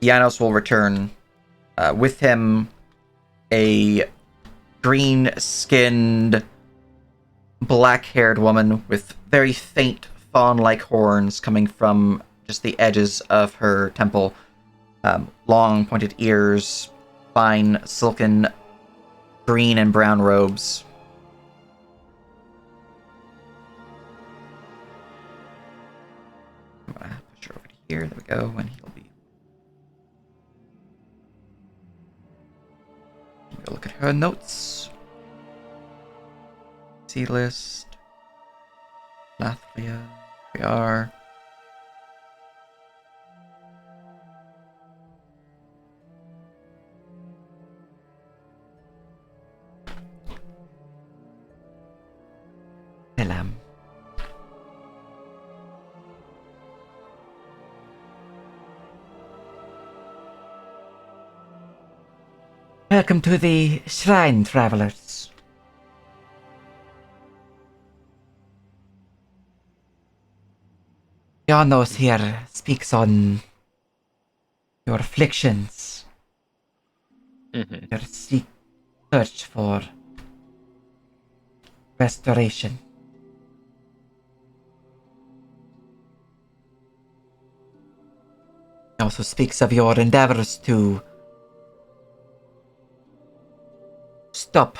Janos will return. With him, a green-skinned, black-haired woman with very faint fawn-like horns coming from just the edges of her temple. Long, pointed ears, fine, silken, green and brown robes. I'm gonna push her over to here. There we go. And he'll be. Go look at her notes. C list. Latvia. We are. Elam. Welcome to the shrine, travelers. Janos here speaks on your afflictions, your search for restoration. He also speaks of your endeavors to stop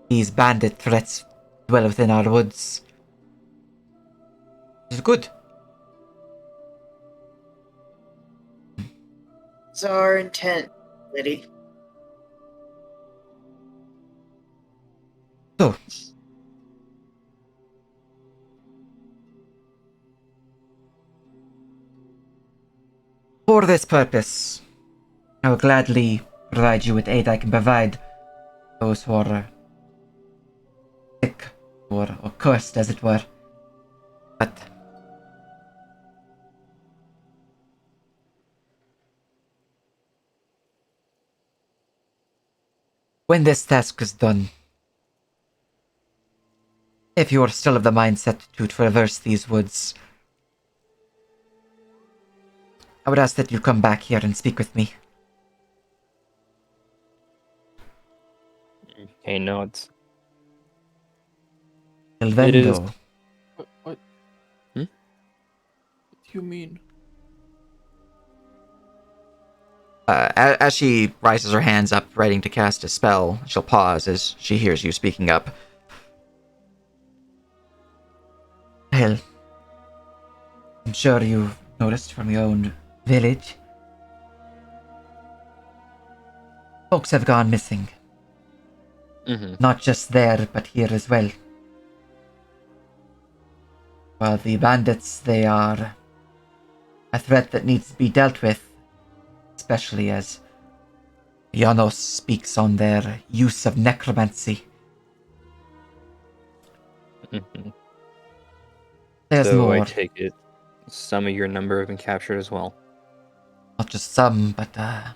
these bandit threats dwell within our woods. It's good. It's our intent, Liddy. So, for this purpose, I will gladly provide you with aid I can provide those who are sick or cursed, as it were. But when this task is done, if you are still of the mindset to traverse these woods, I would ask that you come back here and speak with me. Okay, nods. Till then, It is- though, What Hmm? do you mean? as she rises her hands up, ready to cast a spell, she'll pause as she hears you speaking up. Well, I'm sure you've noticed from your own village, folks have gone missing. Not just there, but here as well. While the bandits, they are a threat that needs to be dealt with, especially as Janos speaks on their use of necromancy. There's So more. I take it some of your number have been captured as well. Not just some, but our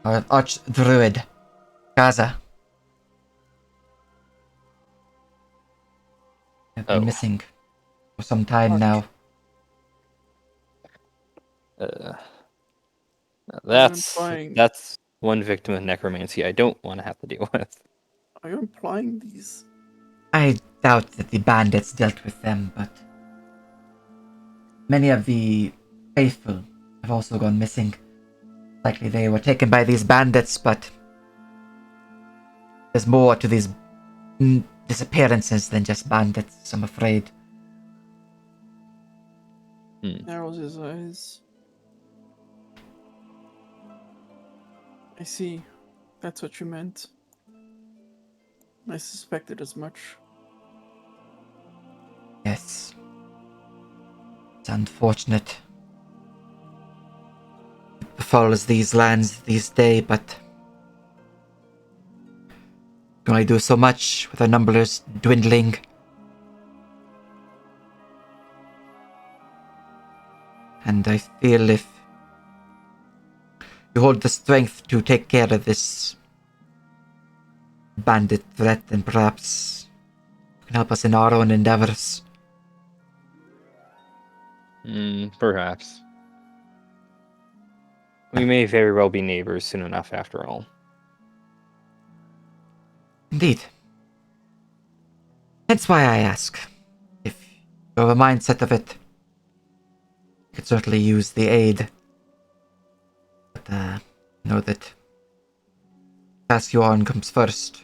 archdruid, Gaza, have been missing for some time now. That's one victim of necromancy I don't want to have to deal with. Are you implying these? I doubt that the bandits dealt with them, but many of the faithful have also gone missing. Likely they were taken by these bandits, but there's more to these disappearances than just bandits, I'm afraid. Narrows his eyes. I see. That's what you meant. I suspected as much. Yes. It's unfortunate. It befalls these lands these days, but you can only do so much with our numbers dwindling. And I feel if you hold the strength to take care of this bandit threat, then perhaps you can help us in our own endeavors. Perhaps. We may very well be neighbors soon enough, after all. Indeed. That's why I ask. If you have a mindset of it, you could certainly use the aid. But, know that task you on comes first.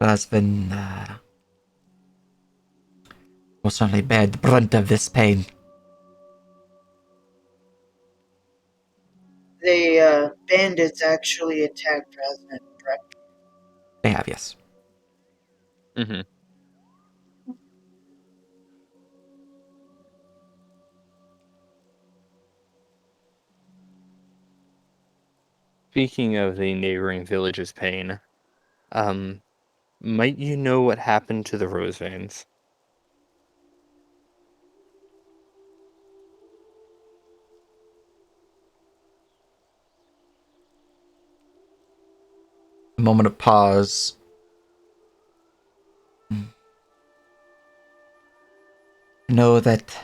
Razvin, will certainly bear the brunt of this pain. The bandits actually attacked Razvan, correct? They have, yes. Mm-hmm. Speaking of the neighboring village's pain, might you know what happened to the Roseveins? A moment of pause. Know that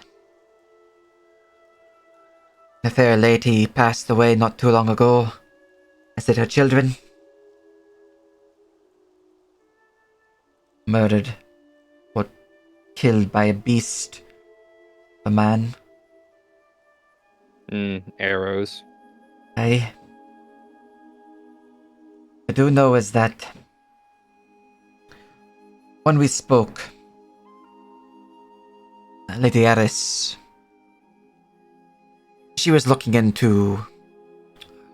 the fair lady passed away not too long ago, as did her children. Murdered, or killed by a beast, a man. Arrows. I do know is that when we spoke, Lady Eris, she was looking into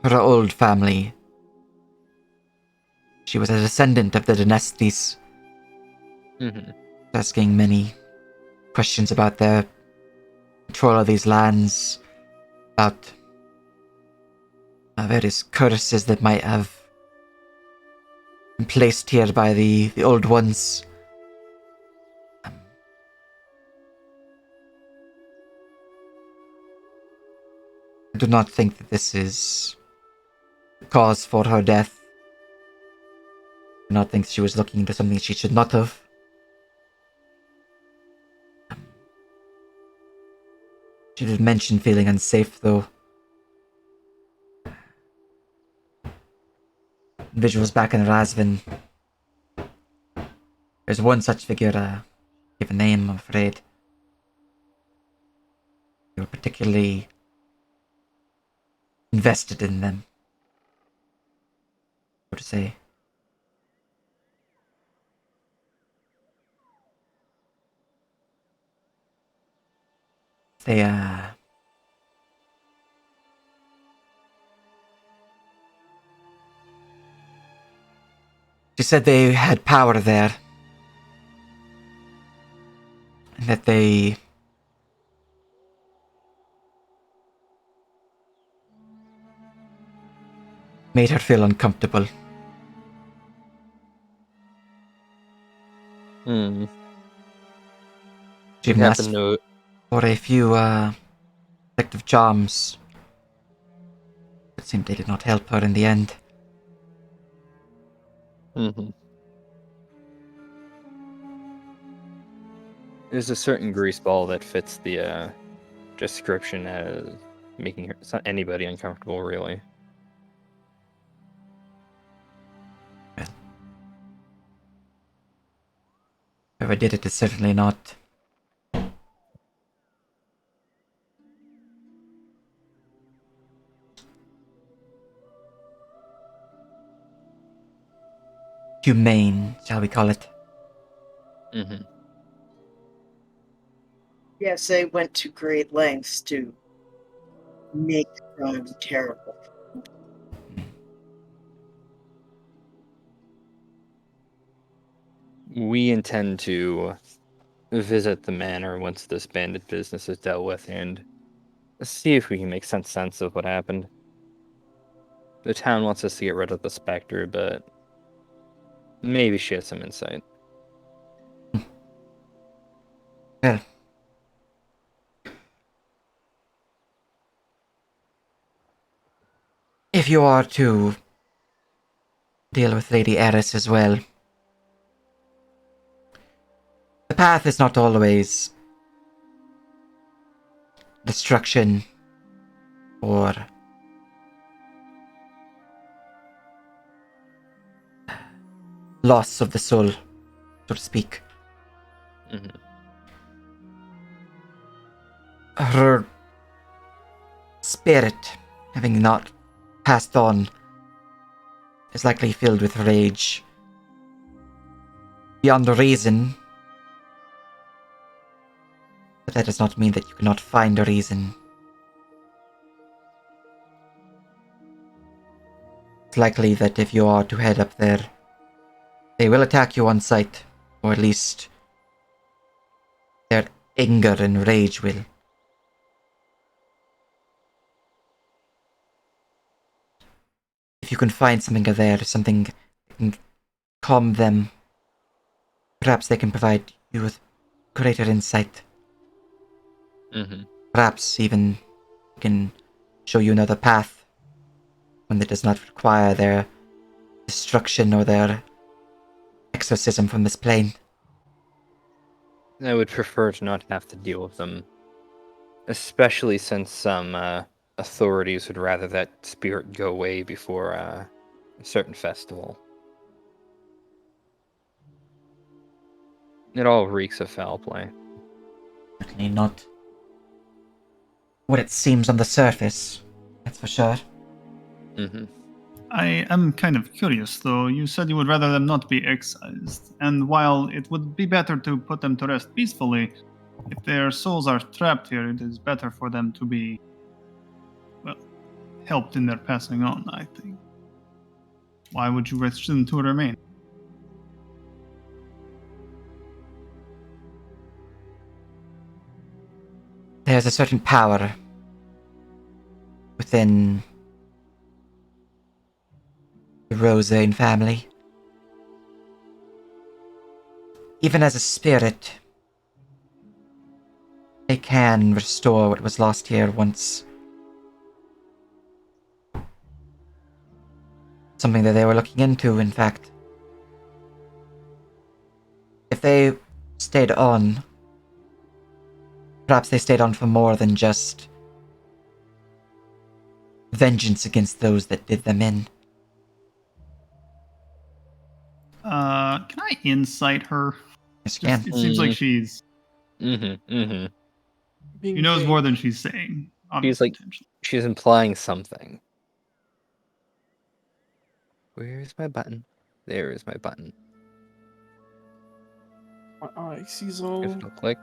her old family. She was a descendant of the dynasties, asking many questions about their control of these lands, about various curses that might have been placed here by the old ones. I do not think that this is the cause for her death. I do not think she was looking into something she should not have. She did mention feeling unsafe, though. Visuals back in Razvin. There's one such figure, give a name, I'm afraid. You were particularly invested in them. What to say? They, she said they had power there. And that they made her feel uncomfortable. She even asked for a few, protective charms. It seemed they did not help her in the end. There's a certain grease ball that fits the description as making anybody uncomfortable, really. Whoever did it is certainly not humane, shall we call it. Yes, they went to great lengths to make the crime terrible. We intend to visit the manor once this bandit business is dealt with and see if we can make some sense of what happened. The town wants us to get rid of the Spectre, but maybe she has some insight. Well, if you are to deal with Lady Eris as well, the path is not always destruction or loss of the soul, so to speak. Mhm. Her spirit, having not passed on, is likely filled with rage beyond reason. But that does not mean that you cannot find a reason. It's likely that if you are to head up there, they will attack you on sight, or at least their anger and rage will. If you can find something there, something that can calm them, perhaps they can provide you with greater insight. Mm-hmm. Perhaps even can show you another path, one that does not require their destruction or their exorcism from this plane. I would prefer to not have to deal with them, especially since some authorities would rather that spirit go away before a certain festival. It all reeks of foul play. Certainly not what it seems on the surface, that's for sure. Mm-hmm. I am kind of curious, though. You said you would rather them not be excised, and while it would be better to put them to rest peacefully, if their souls are trapped here, it is better for them to be, well, helped in their passing on, I think. Why would you wish them to remain? There's a certain power within the Rosane family. Even as a spirit, they can restore what was lost here once. Something that they were looking into, in fact. If they stayed on, perhaps they stayed on for more than just vengeance against those that did them in. Can I insight her? Yes, you can. It seems like she's... Mm-hmm. Mm-hmm. Being She knows vague. more than she's saying. She's like, she's implying something. Where is my button? There is my button. My eye sees all. If no click.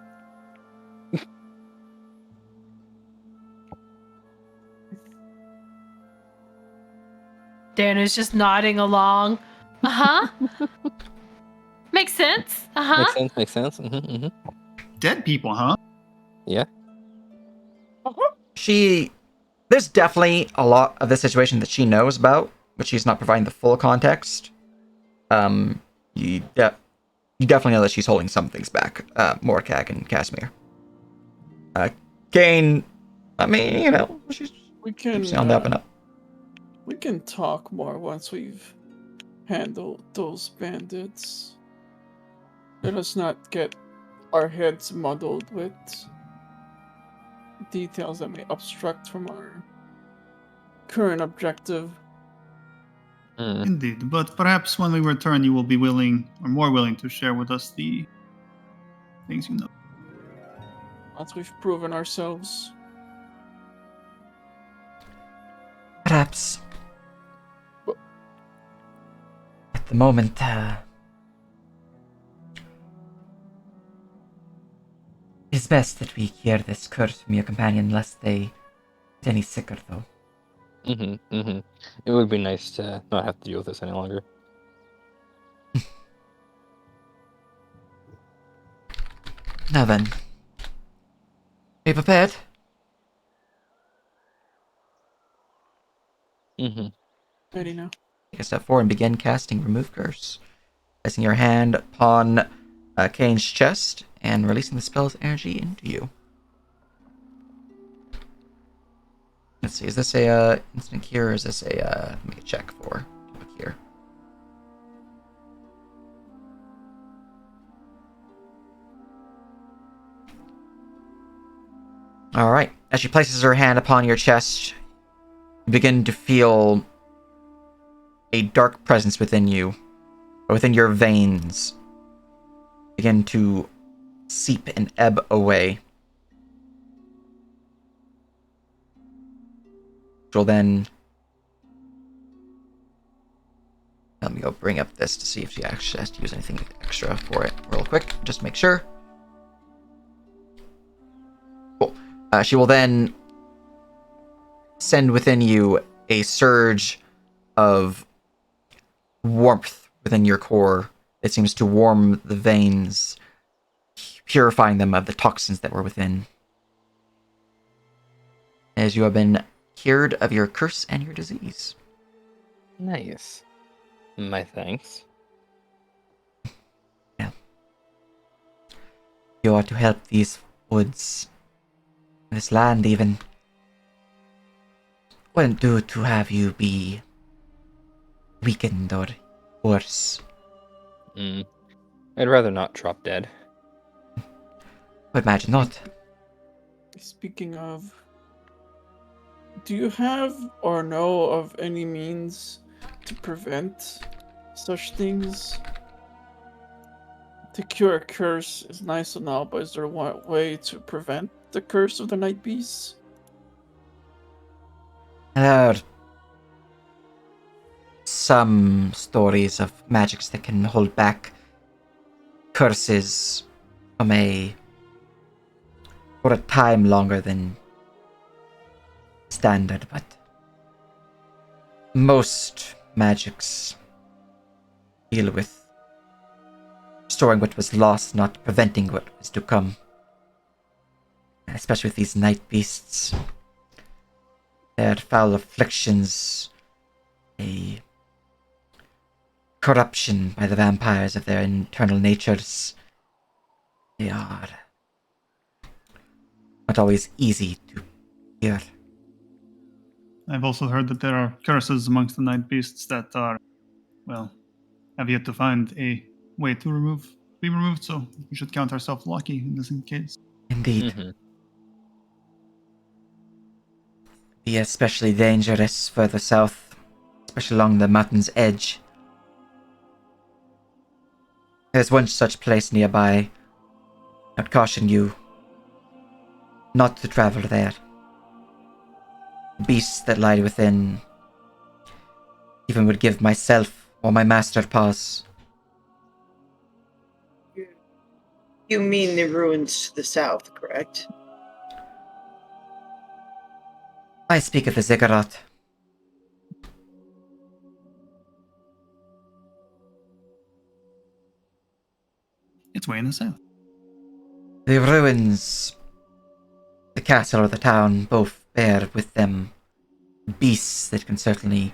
Dan is just nodding along. Makes sense. Makes sense. Makes sense. Mm-hmm, mm-hmm. Dead people, huh? Yeah. There's definitely a lot of the situation that she knows about, but she's not providing the full context. You definitely know that she's holding some things back. Morkag and Casimir. Kane, I mean, you know, she's on the up and up. We can talk more once we've handled those bandits. Let us not get our heads muddled with details that may obstruct from our current objective. Indeed, but perhaps when we return you will be willing, or more willing, to share with us the things you know. Once we've proven ourselves. Perhaps. At the moment, it's best that we hear this curse from your companion, lest they get any sicker, though. Mm-hmm. Mm-hmm. It would be nice to not have to deal with this any longer. Now then. Are you prepared? Mm-hmm. Ready now. Take a step forward and begin casting Remove Curse. Placing your hand upon Kane's chest and releasing the spell's energy into you. Let's see, is this a instant cure or is this a make a check for a cure? Alright, as she places her hand upon your chest, you begin to feel a dark presence within you, or within your veins, begin to seep and ebb away. Which will then... Let me go bring up this to see if she actually has to use anything extra for it real quick, just make sure. Cool. She will then send within you a surge of warmth within your core. It seems to warm the veins, purifying them of the toxins that were within. As you have been cured of your curse and your disease. Nice. My thanks. Yeah. You are to help these woods, this land even. Wouldn't do to have you be weakened or worse. I'd rather not drop dead. I imagine not. Speaking of, do you have or know of any means to prevent such things? To cure a curse is nice and all, but is there one way to prevent the curse of the night beasts? There are some stories of magics that can hold back curses from for a time longer than standard, but most magics deal with restoring what was lost, not preventing what is to come. Especially with these night beasts. Their foul afflictions, a corruption by the vampires of their internal natures. They are not always easy to hear. I've also heard that there are curses amongst the night beasts that are, well, have yet to find a way to be removed, so we should count ourselves lucky in this case. Indeed. Mm-hmm. Be especially dangerous further south, especially along the mountain's edge. There's one such place nearby. I'd caution you not to travel there. Beasts that lie within even would give myself or my master pause. You mean the ruins to the south, correct? I speak of the ziggurat. It's way in the south. The ruins, the castle or the town, both bear with them beasts that can certainly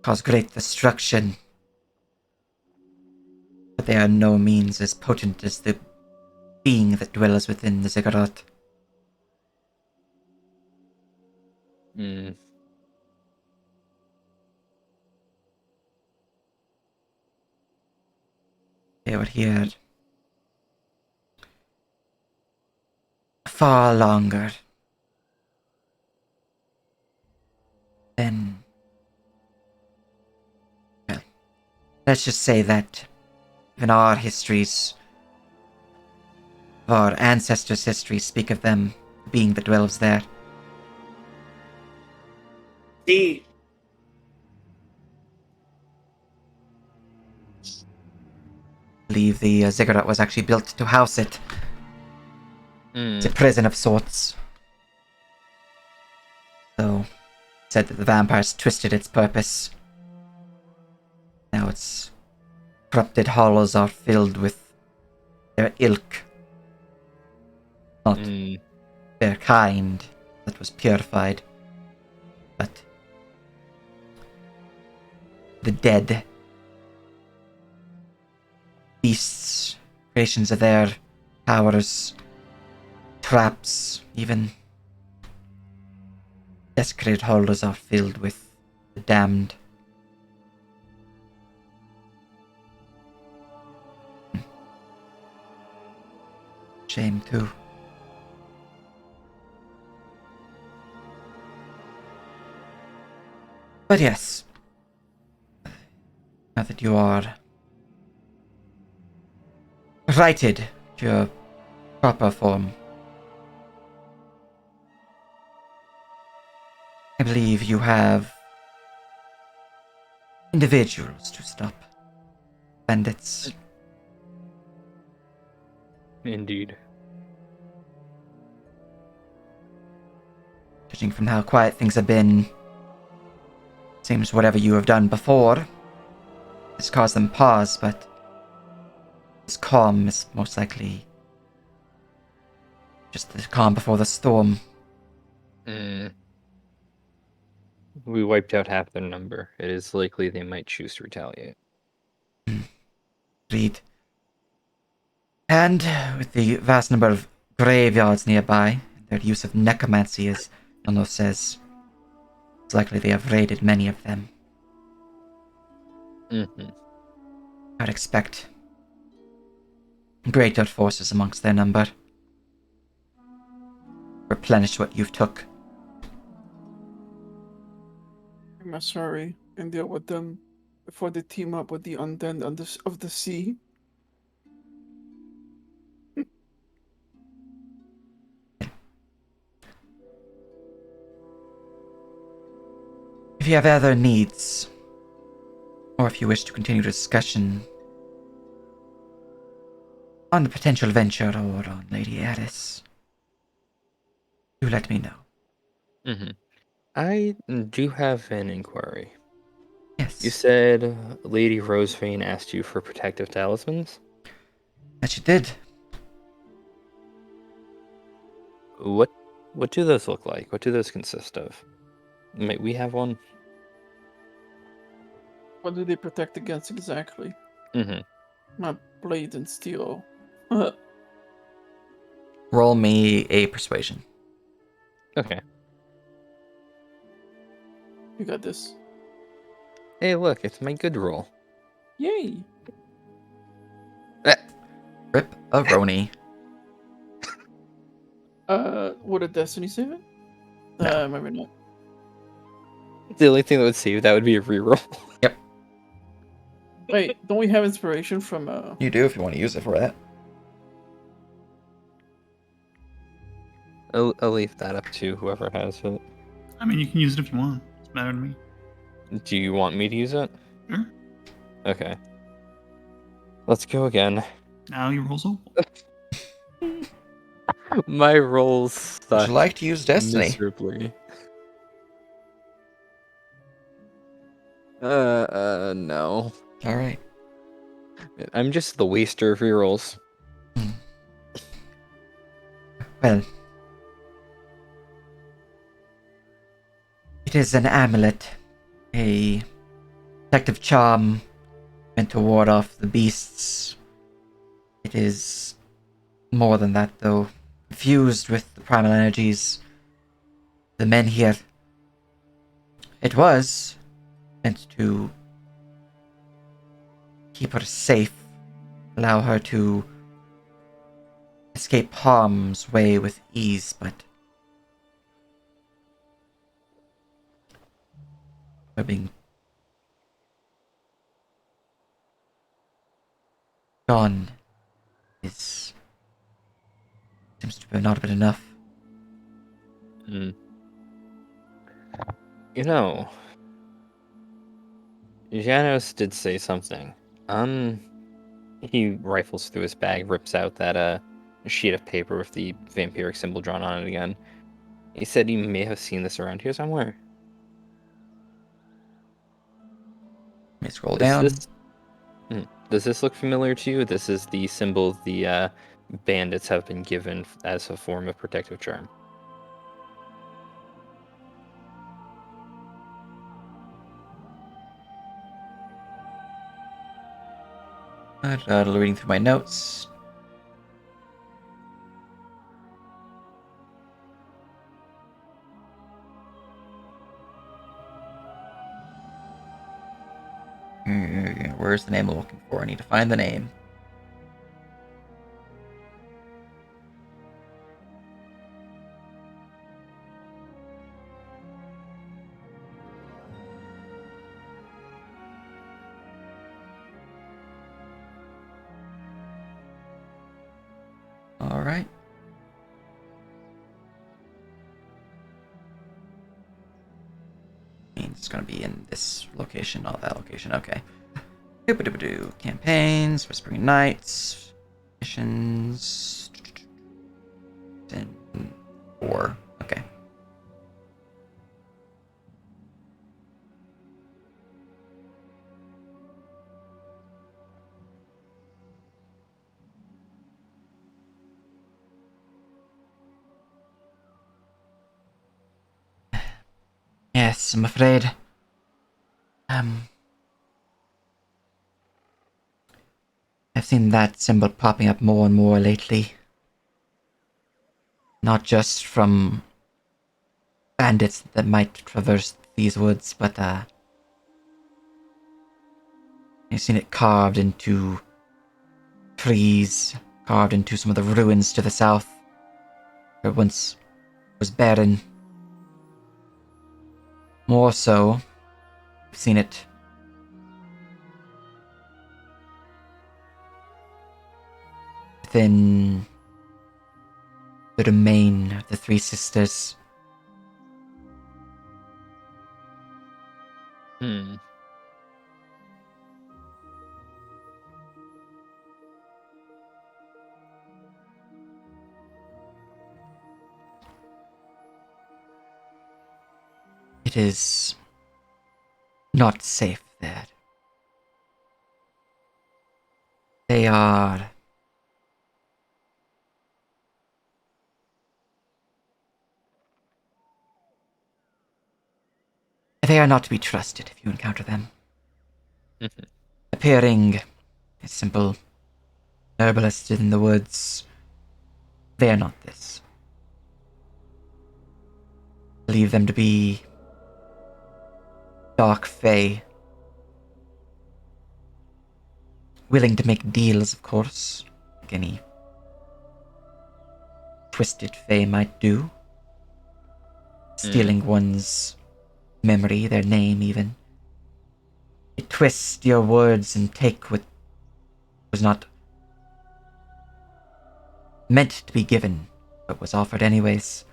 cause great destruction. But they are no means as potent as the being that dwells within the ziggurat. Mm. They were here far longer than... Well, let's just say that in our histories, our ancestors' histories speak of them, the being that dwells there. Indeed. I believe the ziggurat was actually built to house it. It's a prison of sorts. So, said that the vampires twisted its purpose. Now its corrupted hollows are filled with their ilk, not Mm, their kind that was purified, but the dead beasts, creations of their powers, traps, even desecrated holders are filled with the damned. Shame too. But yes, now that you are righted to your proper form, I believe you have individuals to stop. Bandits. indeed. Judging from how quiet things have been, seems whatever you have done before has caused them pause, but this calm is most likely just the calm before the storm. Mm. We wiped out half their number. It is likely they might choose to retaliate. Agreed. And with the vast number of graveyards nearby, and their use of necromancy, as Yono says, it's likely they have raided many of them. Mm-hmm. I'd expect greater forces amongst their number. Replenish what you've took. I'm sorry and deal with them before they team up with the undead of the sea. If you have other needs, or if you wish to continue discussion on the potential venture or on Lady Addis, do let me know. Mm-hmm. I do have an inquiry. Yes, You said Lady Rosevane asked you for protective talismans? that she did. What do those look like? What do those consist of? Might we have one? What do they protect against exactly? Mm-hmm. Not blade and steel. Roll me a persuasion. Okay. You got this. Hey, look, it's my good roll. Yay! Rip a Roni. Would a destiny save it? No. Maybe not. The only thing that would save that would be a reroll. Wait, don't we have inspiration from You do if you want to use it for that. I'll leave that up to whoever has it. I mean, you can use it if you want. It's better to me. Do you want me to use it? Sure. Okay. Let's go again. Now you roll so. My rolls Would suck you like to use Destiny? miserably. No. Alright. I'm just the waster of rerolls. Well, it is an amulet, a protective charm meant to ward off the beasts. It is more than that, though. Infused with the primal energies, the men here. It was meant to keep her safe, allow her to escape harm's way with ease, but her being gone is seems to have not been enough. Hmm. You know, Janos did say something. He rifles through his bag, rips out that sheet of paper with the vampiric symbol drawn on it again. He said he may have seen this around here somewhere. Let me scroll Is down. this... Does this look familiar to you? This is the symbol the bandits have been given as a form of protective charm. Reading through my notes. Where's the name I'm looking for? I need to find the name. All right. It's going to be in this location, not that location. Okay. Campaigns, Whispering Nights, missions, and 4. Okay. Yes, I'm afraid. I've seen that symbol popping up more and more lately. Not just from bandits that might traverse these woods, but I've seen it carved into trees, carved into some of the ruins to the south, where it once was barren. More so, I've seen it within the domain of the Three Sisters. It is not safe there. They are not to be trusted if you encounter them. Appearing as simple herbalists in the woods, they are not this. Believe them to be dark fae. Willing to make deals, of course, like any twisted fae might do. Stealing one's memory, their name even. They twist your words and take what was not meant to be given, but was offered anyways.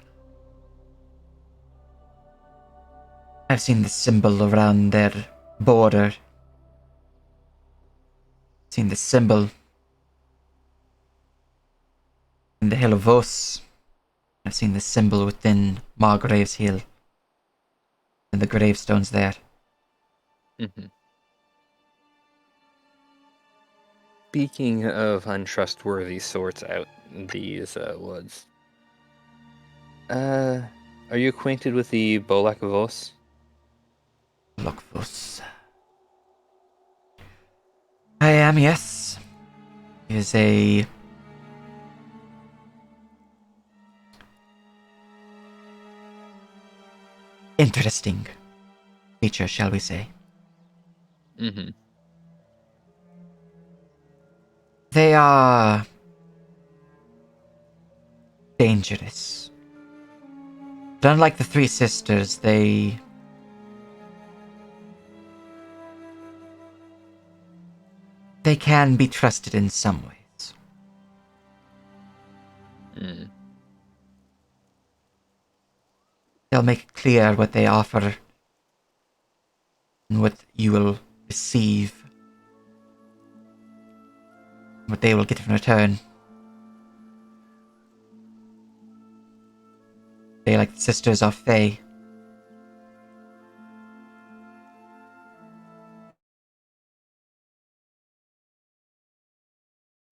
I've seen the symbol around their border. Seen the symbol in the Hill of Vos. I've seen the symbol within Margrave's Hill. And the gravestones there. Speaking of untrustworthy sorts out in these woods, are you acquainted with the Bolak Vos? Lokvos. I am, yes. He is a interesting creature, shall we say. They are dangerous. But unlike the Three Sisters, they can be trusted in some ways. They'll make it clear what they offer and what you will receive, what they will get in return. They, like the sisters, are fae.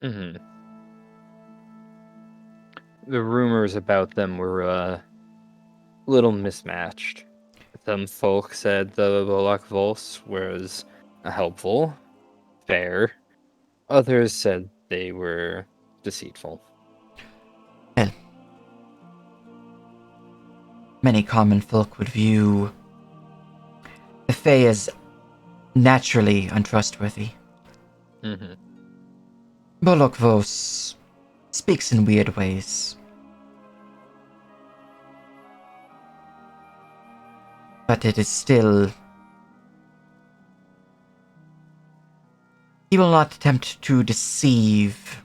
Mm-hmm. The rumors about them were a little mismatched. Some folk said the Volok Vols was helpful, fair. Others said they were deceitful. Well, many common folk would view the Fae as naturally untrustworthy. Mm-hmm. Bolok Vos speaks in weird ways. But it is still... He will not attempt to deceive,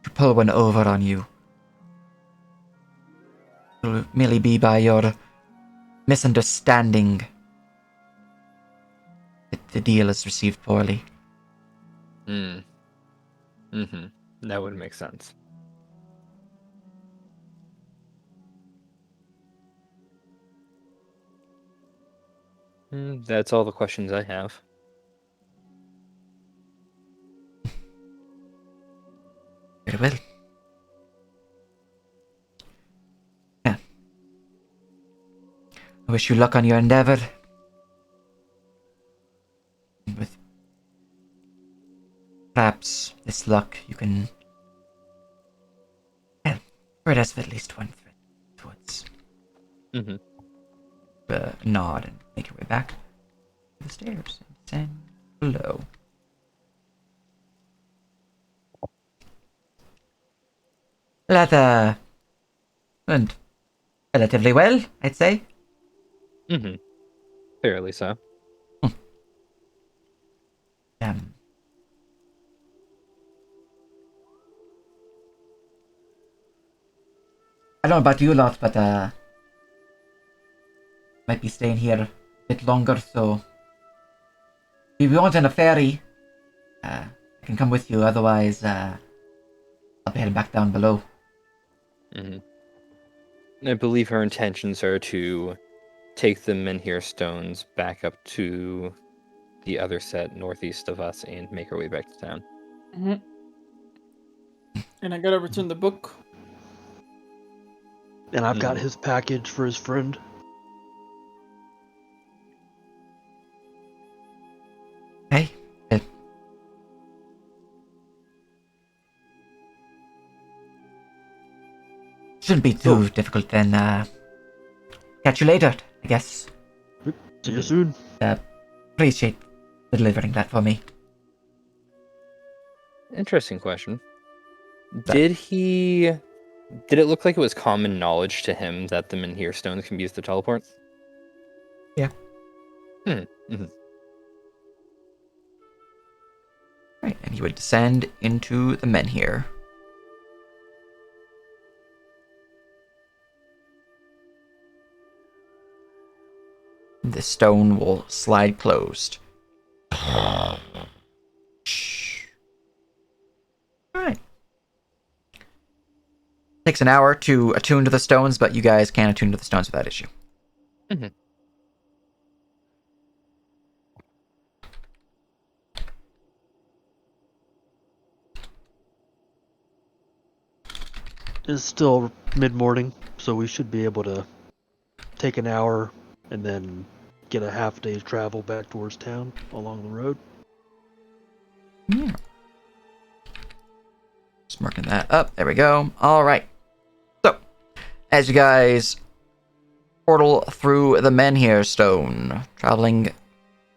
to pull one over on you. It will merely be by your misunderstanding that the deal is received poorly. Mm-hmm. That would make sense. That's all the questions I have. Very well. Yeah. I wish you luck on your endeavor. With perhaps this luck, you can... Well, spread us with at least one thread towards... Mm-hmm. Nod and make your way back to the stairs and descend below. That, went relatively well, I'd say. Mm-hmm. Fairly so. Um, I don't know about you lot, but, might be staying here a bit longer, so if you want on a ferry, I can come with you, otherwise, I'll be heading back down below. Mm-hmm. I believe her intentions are to take the Menhir stones back up to the other set northeast of us and make her way back to town. Mm-hmm. And I gotta return the book. And I've got his package for his friend. Hey, shouldn't be too difficult then, catch you later, I guess. See you soon. Appreciate delivering that for me. Interesting question. Did it look like it was common knowledge to him that the Menhir stones can be used to teleport? Yeah. Mm-hmm. Right, and he would descend into the Menhir. The stone will slide closed. Alright. Takes an hour to attune to the stones, but you guys can attune to the stones without issue. Mm-hmm. It's still mid-morning, so we should be able to take an hour and then get a half day's travel back towards town along the road. Yeah. Just marking that up. There we go. Alright. So, as you guys portal through the Menhir Stone, traveling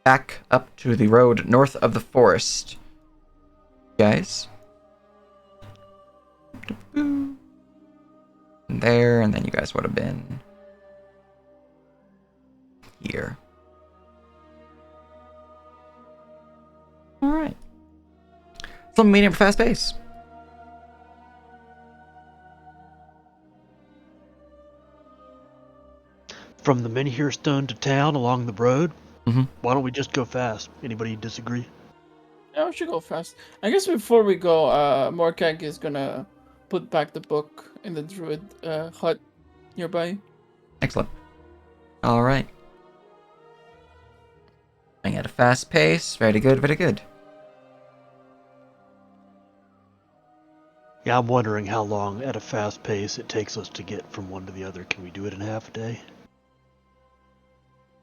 back up to the road north of the forest. Guys. There, and then you guys would have been here. Alright. Some medium for fast pace. From the Menhir Stone to town along the road, Mm-hmm. why don't we just go fast? Anybody disagree? Yeah, we should go fast. I guess before we go, Morkag is gonna put back the book in the druid hut nearby. Excellent. Alright. Going at a fast pace. Very good, very good. Yeah, I'm wondering how long at a fast pace it takes us to get from one to the other. Can we do it in half a day?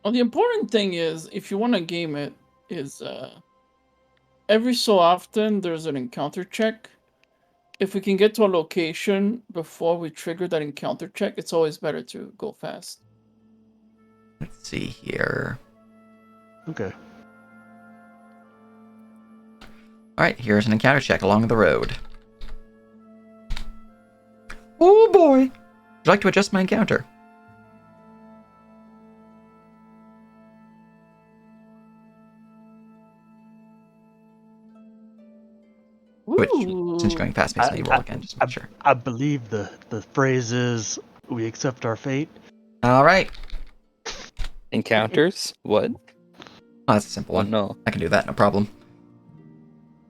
Well, the important thing is, if you want to game it, is every so often there's an encounter check. If we can get to a location before we trigger that encounter check, it's always better to go fast. Let's see here. Okay. Alright, here's an encounter check along the road. Oh boy! Would you like to adjust my encounter? Which, since you're going fast paced, maybe roll again, just to make sure. I believe the phrase is, we accept our fate. Alright. Encounters? What? Oh, that's a simple Oh, one. no. I can do that, no problem.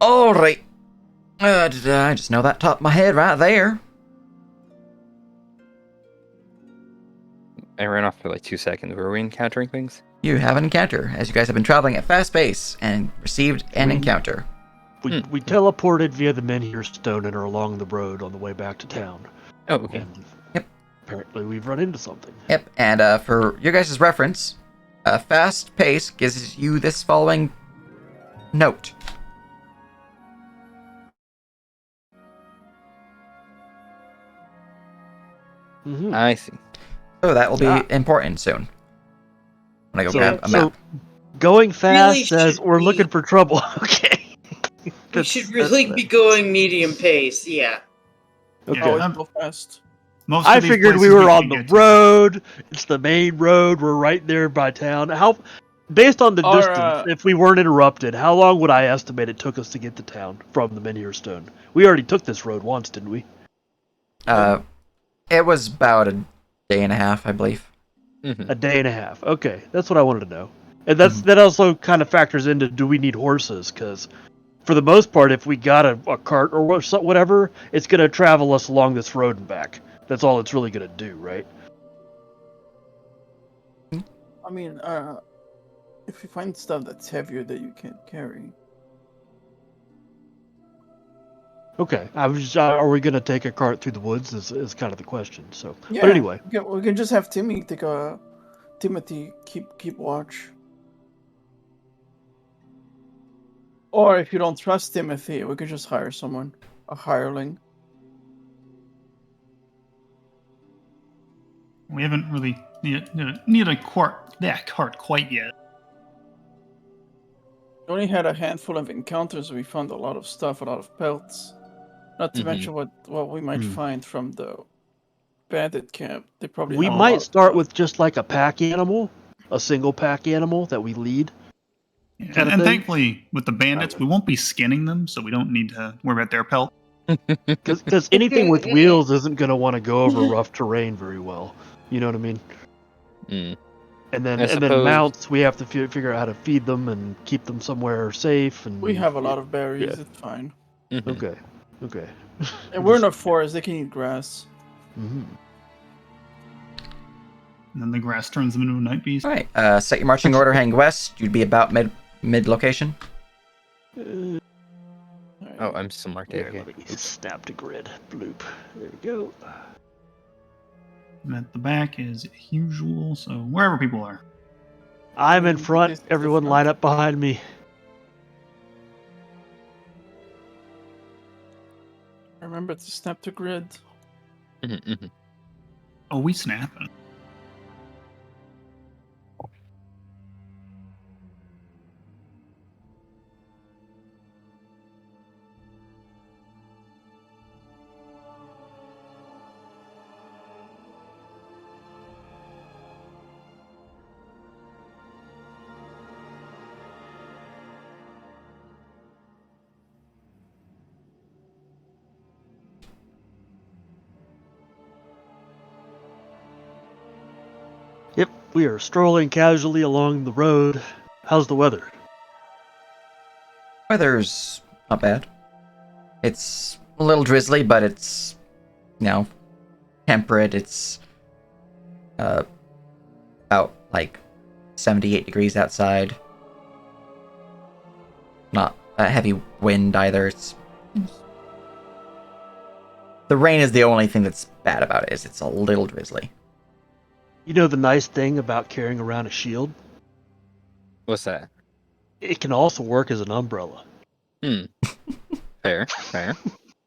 Alright. I just know that top of my head right there. I ran off for like 2 seconds. Were we encountering things? You have an encounter, as you guys have been traveling at fast pace and received an encounter. We teleported via the Menhir Stone and are along the road on the way back to town. Oh, okay. And Yep. apparently we've run into something. Yep, and for your guys' reference, fast pace gives you this following note. Mm-hmm. I see. So that will be important soon. When I go grab a map. Going fast Really says should we're be- looking for trouble. Okay. We should really be going medium pace, yeah. Okay. Yeah, Always go fast. Most I of these figured we places were can on the get to. road. It's the main road. We're right there by town. How, based on the Our, distance, if we weren't interrupted, how long would I estimate it took us to get to town from the Menhir Stone? We already took this road once, didn't we? It was about a day and a half, I believe. Mm-hmm. A day and a half. Okay, that's what I wanted to know. And that also kind of factors into, do we need horses? Because for the most part, if we got a cart or whatever, it's going to travel us along this road and back. That's all it's really going to do, right? I mean, if you find stuff that's heavier that you can't carry. Okay. I was just, are we going to take a cart through the woods is kind of the question. So, Yeah, but anyway. we can just have Timothy keep watch. Or if you don't trust Timothy, we could just hire someone, a hireling. We haven't really need a cart quite yet. We only had a handful of encounters. We found a lot of stuff, a lot of pelts. Not to mention what we might find from the bandit camp. They probably We have a might lot of start stuff. with just like a pack animal, a single pack animal that we lead. And, Kinda and thing. thankfully, with the bandits, we won't be skinning them, so we don't need to worry about their pelt. Because anything with wheels isn't going to want to go over rough terrain very well. You know what I mean? Mm. And then I then suppose- mounts, we have to figure out how to feed them and keep them somewhere safe. And We have a lot of berries. Yeah. It's fine. Mhm. Okay. And we're in a forest. They can eat grass. Mm-hmm. And then the grass turns them into a night beast. Alright, set your marching order heading west. You'd be about mid location. Alright. Oh, I'm still marked Here, AFK. let me snap to grid. Bloop. There we go. And at the back is usual, so wherever people are. I'm in This front. is the Everyone front. line up behind me. Remember to snap to grid. Mhm, mhm. Oh, we snapping. Yep, we are strolling casually along the road. How's the weather? Weather's not bad. It's a little drizzly, but it's, temperate. It's about like 78 degrees outside. Not a heavy wind either. It's The rain is the only thing that's bad about it. Is it's a little drizzly. You know the nice thing about carrying around a shield? What's that? It can also work as an umbrella. Fair.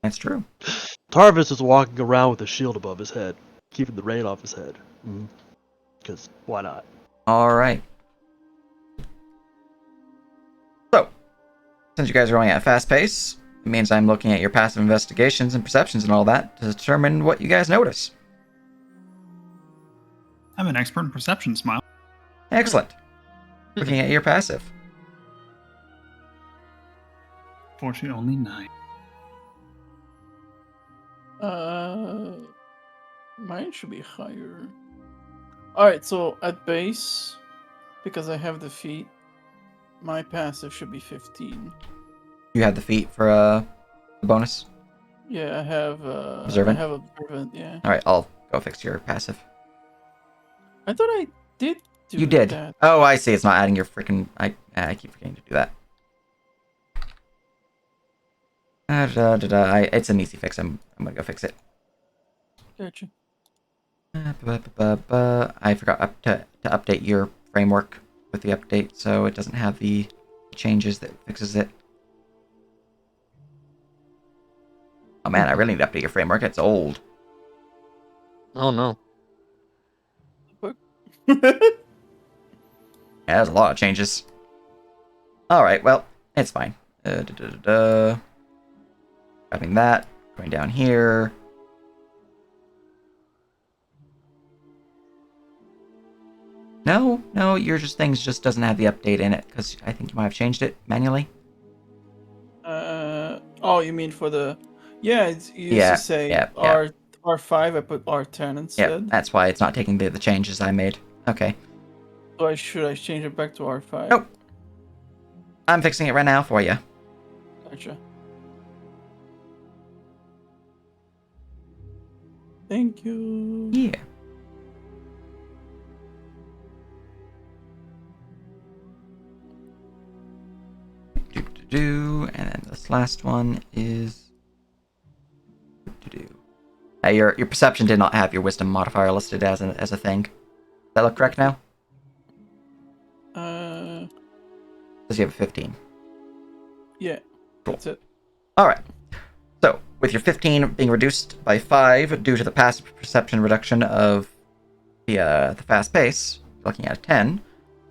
That's true. Tarvis is walking around with a shield above his head, keeping the rain off his head. Because why not? All right. So, since you guys are going at a fast pace, it means I'm looking at your passive investigations and perceptions and all that to determine what you guys notice. I'm an expert in perception, Smile. Excellent. Looking at your passive. Fortunately, only 9. Mine should be higher. Alright, so at base, because I have the feat, my passive should be 15. You have the feat for the bonus. Yeah, I have Observant? I have observant, yeah. All right, I'll go fix your passive. I thought I did do You did. that. Oh, I see. It's not adding your freaking. I keep forgetting to do that. It's an easy fix. I'm gonna go fix it. Gotcha. I forgot to update your framework with the update, so it doesn't have the changes that fixes it. Oh man, I really need to update your framework. It's old. Oh no. Yeah, there's a lot of changes. Alright, well, it's fine. Grabbing that, going down here. No, your things just doesn't have the update in it, because I think you might have changed it manually. Oh, you mean for the... Yeah, it used Yeah, to say yeah. R5, I put R10 instead. Yeah, that's why it's not taking the changes I made. Okay. So should I change it back to R5? Nope. I'm fixing it right now for you. Gotcha. Thank you. Yeah. And then this last one is your perception did not have your wisdom modifier listed as a thing. Does that look correct now? Does you have a 15? Yeah. Cool. That's it. All right. So with your 15 being reduced by 5 due to the passive perception reduction of the fast pace, looking at a 10,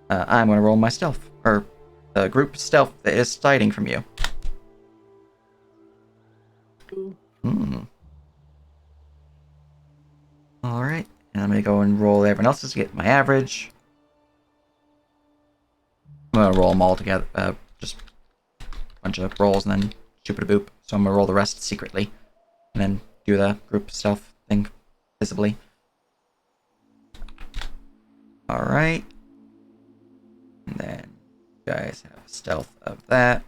I'm going to roll my stealth, or the group stealth that is sliding from you. Alright, and I'm going to go and roll everyone else's to get my average. I'm going to roll them all together, just a bunch of rolls and then shoop it a boop. So I'm going to roll the rest secretly, and then do the group stealth thing visibly. Alright. And then you guys have stealth of that.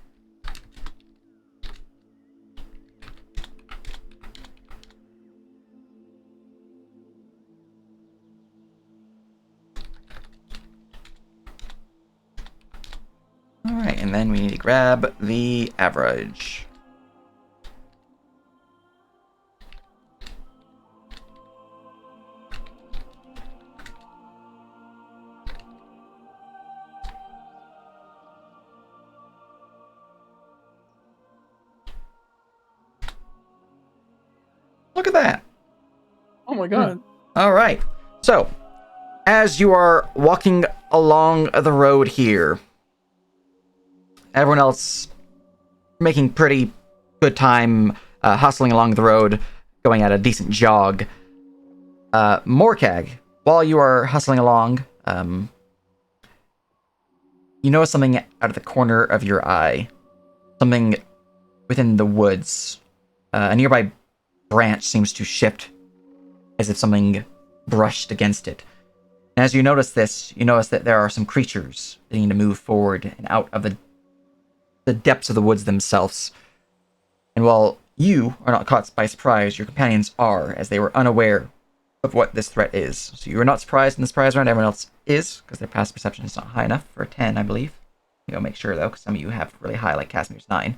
Alright, and then we need to grab the average. Look at that! Oh my god. Alright, so, as you are walking along the road here, everyone else making pretty good time hustling along the road, going at a decent jog. Morkag, while you are hustling along, you notice something out of the corner of your eye. Something within the woods. A nearby branch seems to shift as if something brushed against it. And as you notice this, you notice that there are some creatures beginning to move forward and out of the depths of the woods themselves. And while you are not caught by surprise, your companions are, as they were unaware of what this threat is. So you are not surprised in this surprise round. Everyone else is, because their past perception is not high enough for a 10, I believe. Make sure, though, because some of you have really high, like Casimir's 9.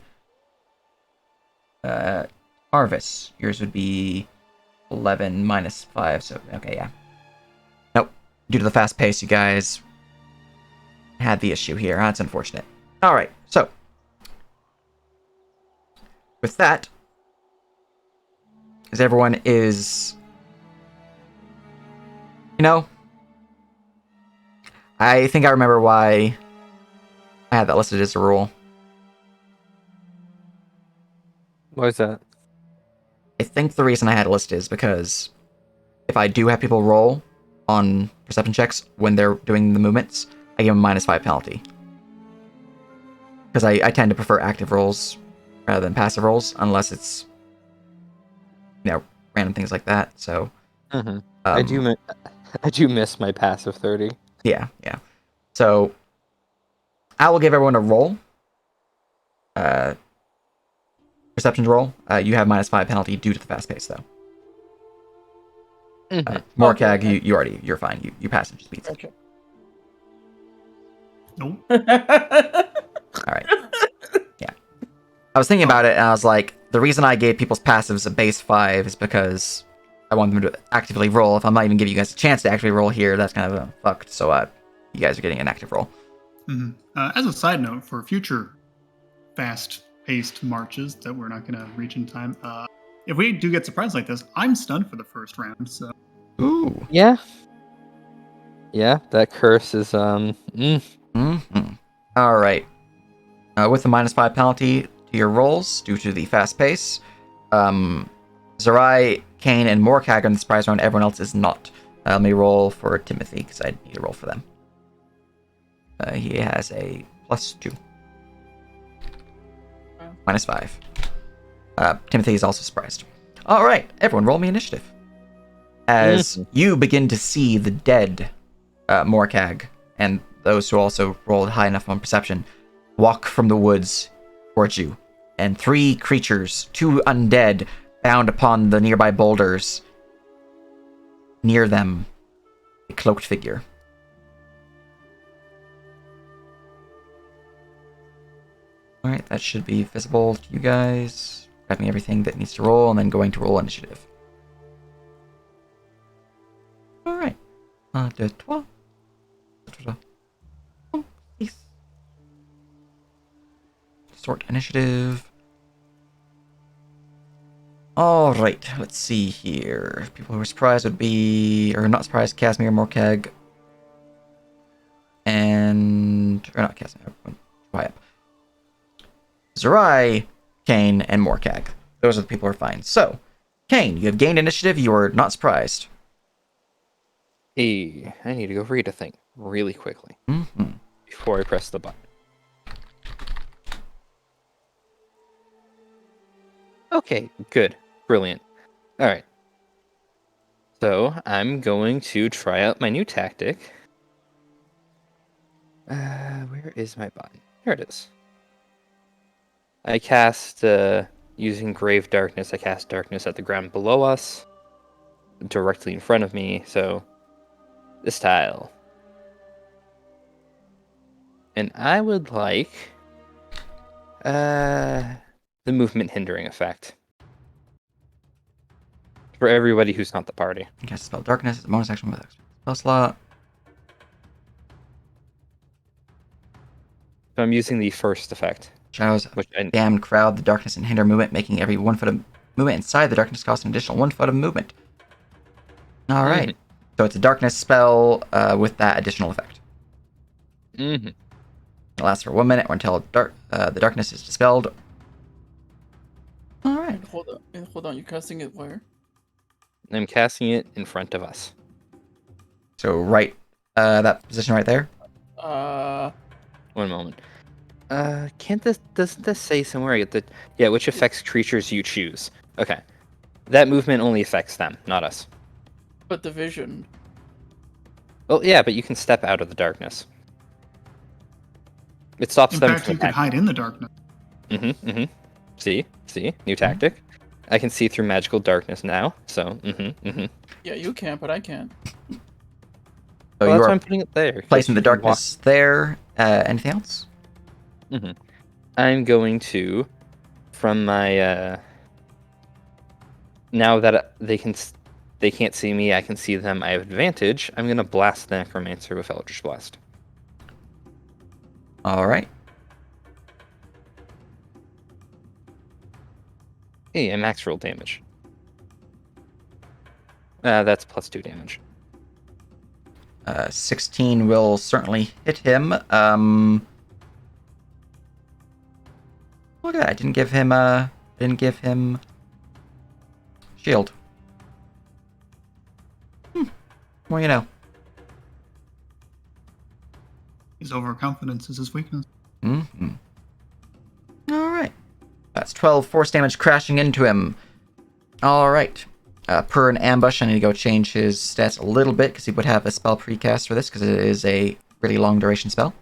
Arvis, yours would be 11 minus 5, so okay, yeah. Nope. Due to the fast pace, you guys had the issue here. That's unfortunate. Alright, so. With that, as everyone is... You know, I think I remember why I had that listed as a rule. Why is that? I think the reason I had it listed is because if I do have people roll on perception checks when they're doing the movements, I give them a -5 penalty. Because I tend to prefer active rolls rather than passive rolls, unless it's, you know, random things like that. So, I do miss my passive 30. Yeah. So, I will give everyone a roll. Perception roll. You have -5 penalty due to the fast pace, though. Morcag, Okay. you're fine. You pass and just beats it. Gotcha. Nope. All right. Yeah. I was thinking about it, and I was like, the reason I gave people's passives a base 5 is because I want them to actively roll. If I'm not even giving you guys a chance to actually roll here, that's kind of fucked. So, you guys are getting an active roll. Mhm. As a side note, for future fast-paced marches that we're not going to reach in time, if we do get surprised like this, I'm stunned for the first round. So Ooh. Yeah. Yeah, that curse is All right. With the -5 penalty to your rolls due to the fast pace, Zerai, Kane, and Morcag are in the surprise round. Everyone else is not. Let me roll for Timothy because I need to roll for them. He has a +2. -5. Timothy is also surprised. All right, everyone, roll me initiative. As you begin to see the dead Morcag and those who also rolled high enough on perception walk from the woods towards you, and 3 creatures, 2 undead, bound upon the nearby boulders. Near them, a cloaked figure. Alright, that should be visible to you guys. Grabbing everything that needs to roll, and then going to roll initiative. Alright. De trois. Sort initiative. Alright, let's see here. People who are surprised would be... Or not surprised, Casimir, Morcag. And... Or not Casimir, high up. Zerai, Kane, and Morcag. Those are the people who are fine. So, Kane, you have gained initiative. You are not surprised. Hey, I need to go read a thing really quickly before I press the button. Okay, good. Brilliant. Alright. So, I'm going to try out my new tactic. Where is my button? Here it is. I cast, using Grave Darkness, I cast Darkness at the ground below us, directly in front of me, so this tile. And I would like, the movement hindering effect. For everybody who's not the party. You cast spell darkness. It's a bonus action with extra spell slot. So I'm using the first effect. Shadows Which I, damned crowd the darkness and hinder movement, making every 1 foot of movement inside the darkness cost an additional 1 foot of movement. Alright. So it's a darkness spell with that additional effect. It lasts for 1 minute or until the darkness is dispelled. Alright. And hold on, you're casting it where? I'm casting it in front of us. So right, that position right there. One moment. Doesn't this say somewhere? I get the which affects creatures you choose. Okay, that movement only affects them, not us. But the vision. Well, yeah, but you can step out of the darkness. It stops in them fact, from you can hide in the darkness. See, new tactic. I can see through magical darkness now. So, Yeah, you can't, but I can. So Well, you that's why are I'm putting it there. placing the You can walk- darkness there. Anything else? I'm going to, from my Now that they can't see me, I can see them. I have advantage. I'm gonna blast the Necromancer with Eldridge Blast. All right. Hey, and max roll damage. That's +2 damage. 16 will certainly hit him. Look at that. I didn't give him shield. Well, you know. His overconfidence is his weakness. Mm-hmm. All right. That's 12 force damage crashing into him. All right. Per an ambush, I need to go change his stats a little bit because he would have a spell precast for this because it is a really long duration spell.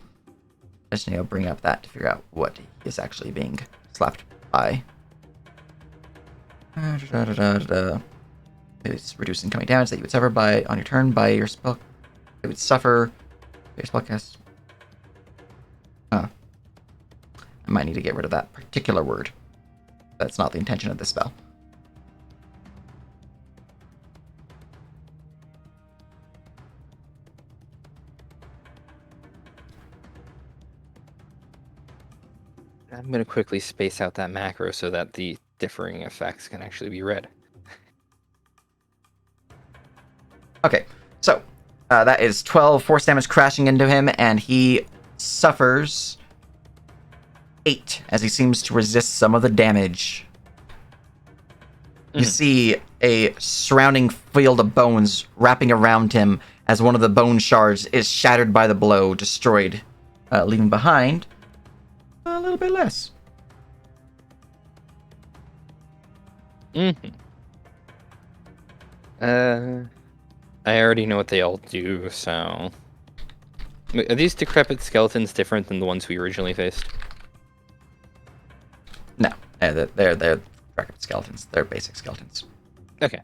I just need to bring up that to figure out what he is actually being slapped by. It's reduced incoming damage that you would suffer on your turn by your spell. It would suffer your spellcast. I might need to get rid of that particular word. That's not the intention of this spell. I'm going to quickly space out that macro so that the differing effects can actually be read. Okay, so that is 12 force damage crashing into him, and he suffers 8 as he seems to resist some of the damage. You see a surrounding field of bones wrapping around him as one of the bone shards is shattered by the blow, destroyed, leaving behind a little bit less. I already know what they all do, so... Are these decrepit skeletons different than the ones we originally faced? No, they're decrepit skeletons. They're basic skeletons. Okay.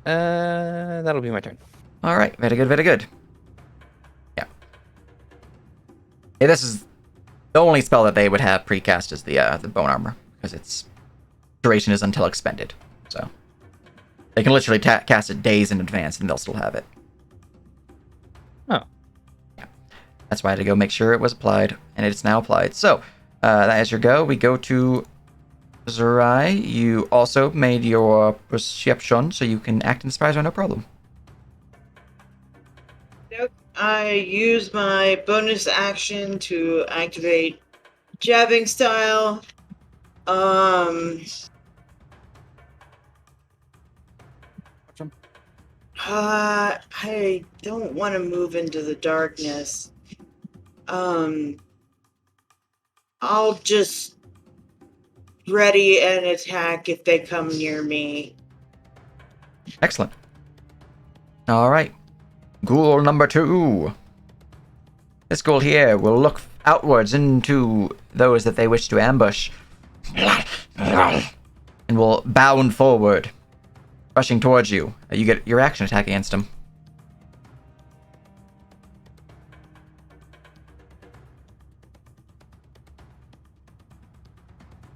That'll be my turn. All right, very good, very good. Yeah. Hey, this is the only spell that they would have precast is the bone armor because its duration is until expended. So they can literally cast it days in advance and they'll still have it. Oh. Yeah. That's why I had to go make sure it was applied, and it's now applied. So that is your go. We go to Zerai. You also made your perception, so you can act in surprise or no problem. Nope. I use my bonus action to activate jabbing style. I don't want to move into the darkness. I'll just ready an attack if they come near me. Excellent. All right. Ghoul number 2. This ghoul here will look outwards into those that they wish to ambush and will bound forward, rushing towards you. You get your action attack against him.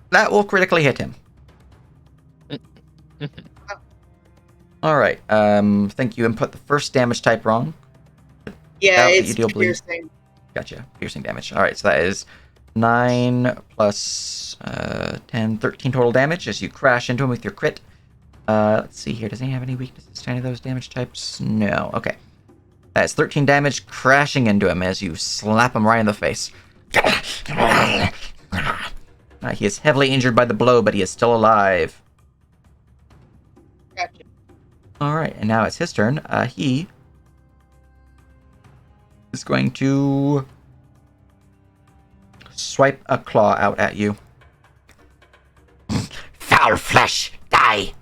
That will critically hit him. All right. Think you input the first damage type wrong. Yeah, But it's you deal bleed. piercing. Gotcha. Piercing damage. All right, so that is 9 plus 10, 13 total damage as you crash into him with your crit. Let's see here. Does he have any weaknesses to any of those damage types? No. Okay. That's 13 damage crashing into him as you slap him right in the face. He is heavily injured by the blow, but he is still alive. Gotcha. All right, and now it's his turn. He is going to swipe a claw out at you. Foul flesh, die!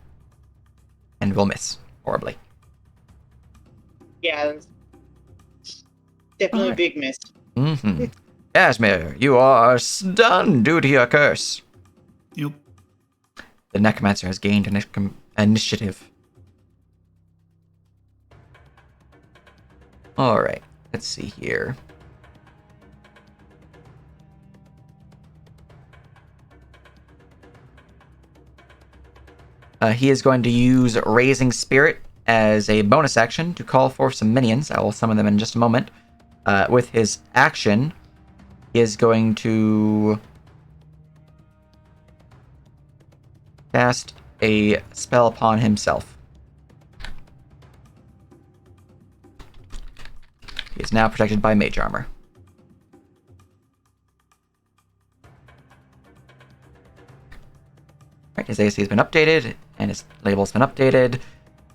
And will miss horribly. Yeah, that's definitely a big miss. Mm-hmm. Asmir, you are stunned due to your curse. Yep. The Necromancer has gained initiative. Alright, let's see here. He is going to use Raising Spirit as a bonus action to call for some minions. I will summon them in just a moment. With his action, he is going to cast a spell upon himself. He is now protected by mage armor. Right, his AC has been updated, and his label's been updated,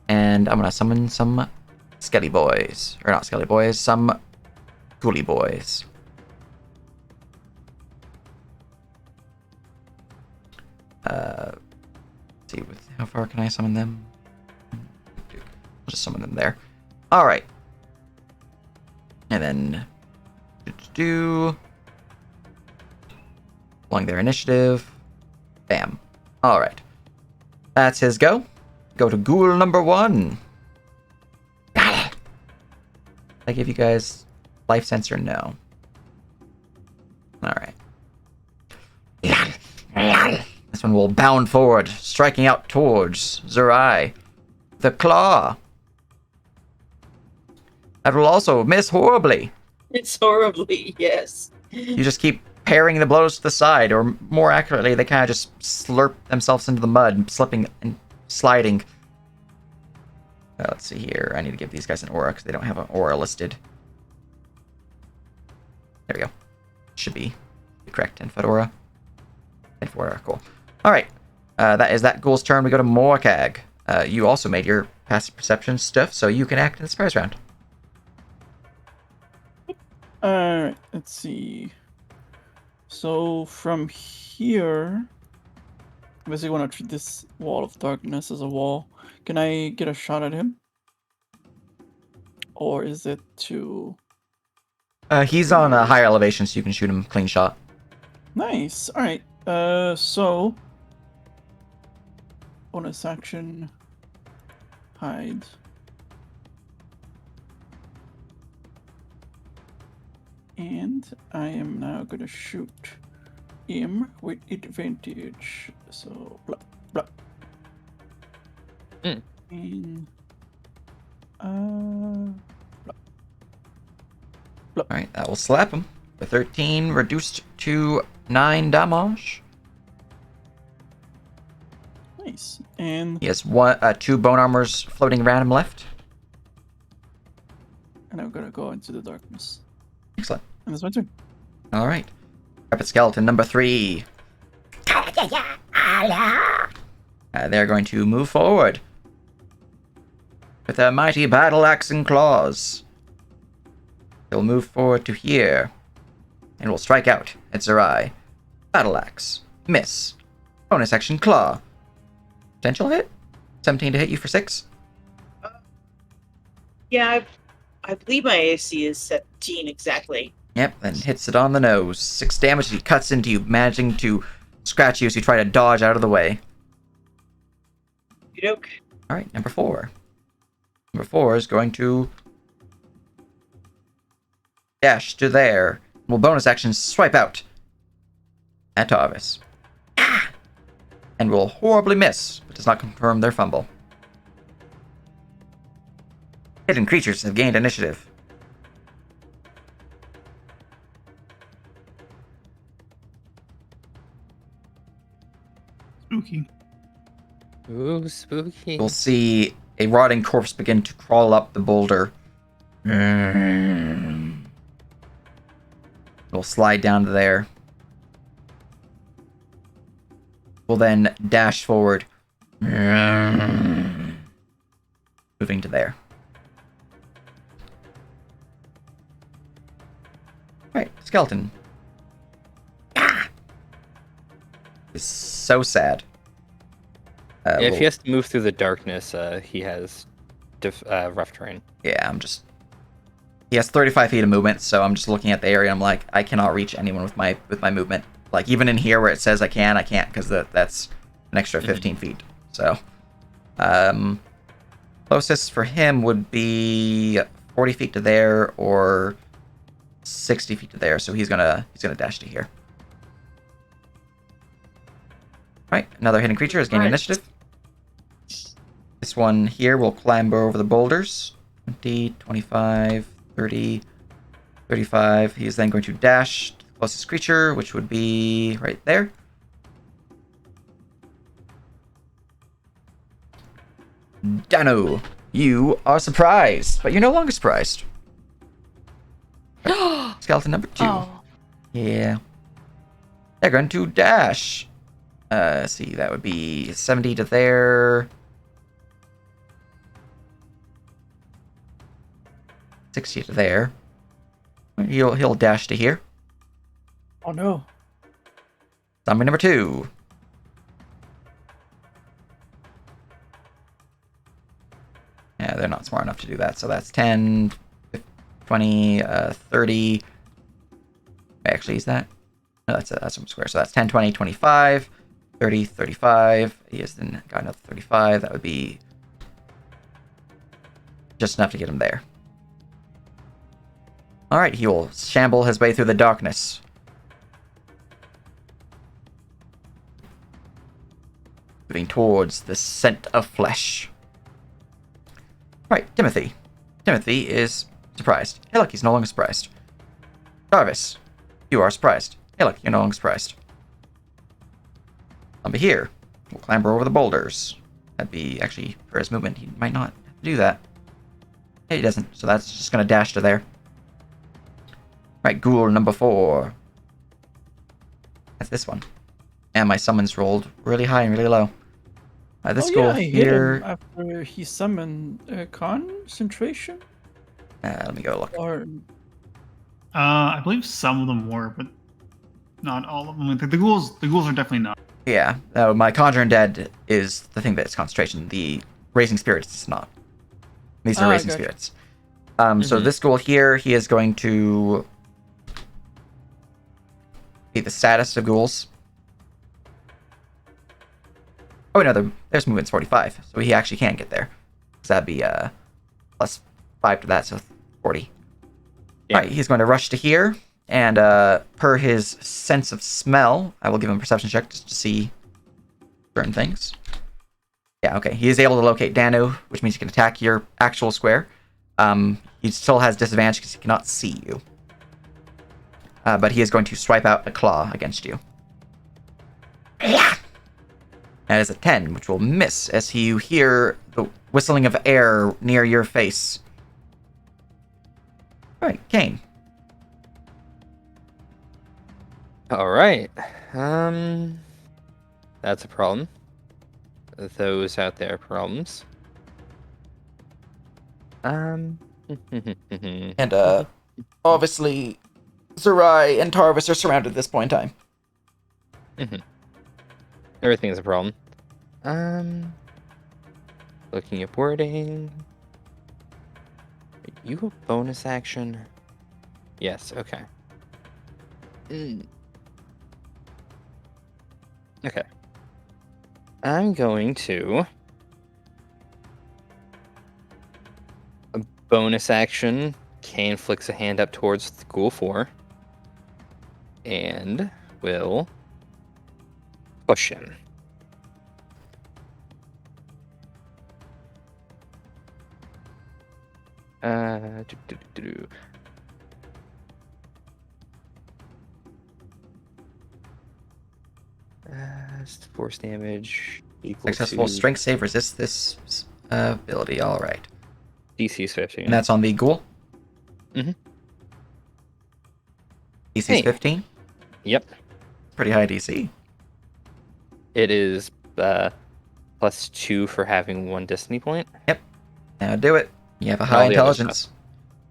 and I'm gonna summon some Skelly Boys. Or not Skelly Boys, some Ghoulie Boys. Let's see, how far can I summon them? I'll just summon them there. Alright. And then along their initiative. Bam. Alright. That's his go. Go to ghoul number 1. I give you guys life sensor? No. Alright. This one will bound forward, striking out towards Zerai. The claw. That will also miss horribly. It's horribly, yes. You just keep parrying the blows to the side, or more accurately, they kind of just slurp themselves into the mud, slipping and sliding. Let's see here. I need to give these guys an aura because they don't have an aura listed. There we go. Should be correct. Infedora. Infedora, cool. Alright. That is that ghoul's turn. We go to Morkag. You also made your passive perception stuff, so you can act in the surprise round. Alright, let's see. So from here, I basically want to treat this wall of darkness as a wall. Can I get a shot at him? Or is it too... He's on a higher elevation, so you can shoot him clean shot. Nice. Alright. So bonus action. Hide. And I am now gonna shoot him with advantage. So blah blah. And blah. Blah. Alright, that will slap him. The 13 reduced to 9 damage. Nice. And He has 2 bone armors floating around him left. I'm gonna go into the darkness. Excellent. And that's my turn. Alright. Rapid Skeleton number 3. They're going to move forward with their mighty battle axe and claws. They'll move forward to here and will strike out at Zerai. Battle axe. Miss. Bonus action claw. Potential hit? 17 to hit you for 6? Yeah, I believe my AC is 17 exactly. Yep, then hits it on the nose. 6 damage as he cuts into you, managing to scratch you as you try to dodge out of the way. Doke. Alright, number 4. Number 4 is going to dash to there. Will bonus action swipe out at Tarvis. And will horribly miss, but does not confirm their fumble. Hidden creatures have gained initiative. Spooky. Ooh, spooky. You'll see a rotting corpse begin to crawl up the boulder. It'll slide down to there. Will then dash forward. Moving to there. Right, skeleton. Is so sad. If he has to move through the darkness, he has rough terrain. Yeah, he has 35 feet of movement, so I'm just looking at the area. I'm like, I cannot reach anyone with my movement. Like even in here where it says I can't because that's an extra 15 feet. So, closest for him would be 40 feet to there or 60 feet to there. So he's gonna dash to here. Right, another hidden creature is gaining initiative. This one here will clamber over the boulders. 20, 25, 30, 35. He is then going to dash to the closest creature, which would be right there. Dano, you are surprised, but you're no longer surprised. Skeleton number 2. Oh. Yeah. They're going to dash. See, that would be 70 to there. 60 to there. He'll dash to here. Oh no. Zombie number 2. Yeah, they're not smart enough to do that. So that's 10, 20, 30. Actually, is that? No, that's from square. So that's 10, 20, 25, 30, 35. He has then got another 35. That would be just enough to get him there. Alright, he will shamble his way through the darkness. Moving towards the scent of flesh. Right, Timothy. Timothy is surprised. Hey look, he's no longer surprised. Jarvis, you are surprised. Hey look, you're no longer surprised. Zombie here. We'll clamber over the boulders. That'd be, actually, for his movement, he might not have to do that. Hey, he doesn't, so that's just gonna dash to there. Right, ghoul number 4. That's this one. And my summons rolled really high and really low. This ghoul I hit here. him after he summoned concentration. Let me go look. Or I believe some of them were, but not all of them. The ghouls are definitely not. Yeah, my Conjure Undead is the thing that's concentration. The Raising Spirits is not. These are Raising gotcha. Spirits. So this ghoul here, he is going to be the saddest of ghouls. Oh, no, there's movement's 45, so he actually can get there. So that'd be plus 5 to that, so 40. Yeah. Alright, he's going to rush to here, and per his sense of smell, I will give him a perception check just to see certain things. Yeah, okay, he is able to locate Danu, which means he can attack your actual square. He still has disadvantage because he cannot see you. But he is going to swipe out a claw against you. That is a 10, which will miss as you hear the whistling of air near your face. Alright, Kane. Alright. That's a problem. Those out there are problems. And, obviously, Zerai and Tarvis are surrounded at this point in time. Everything is a problem. Looking at wording. Are you a bonus action? Yes, okay. Okay. I'm going to... A bonus action. Kane flicks a hand up towards the Ghoul 4. And will... push him. Force damage equal Successful to strength save resists this ability. Alright. DC 15. And that's on the ghoul? Mhm. DC's Hey. 15? Yep. Pretty high DC. It is +2 for having 1 destiny point. Now do it. You have a And high all the other intelligence.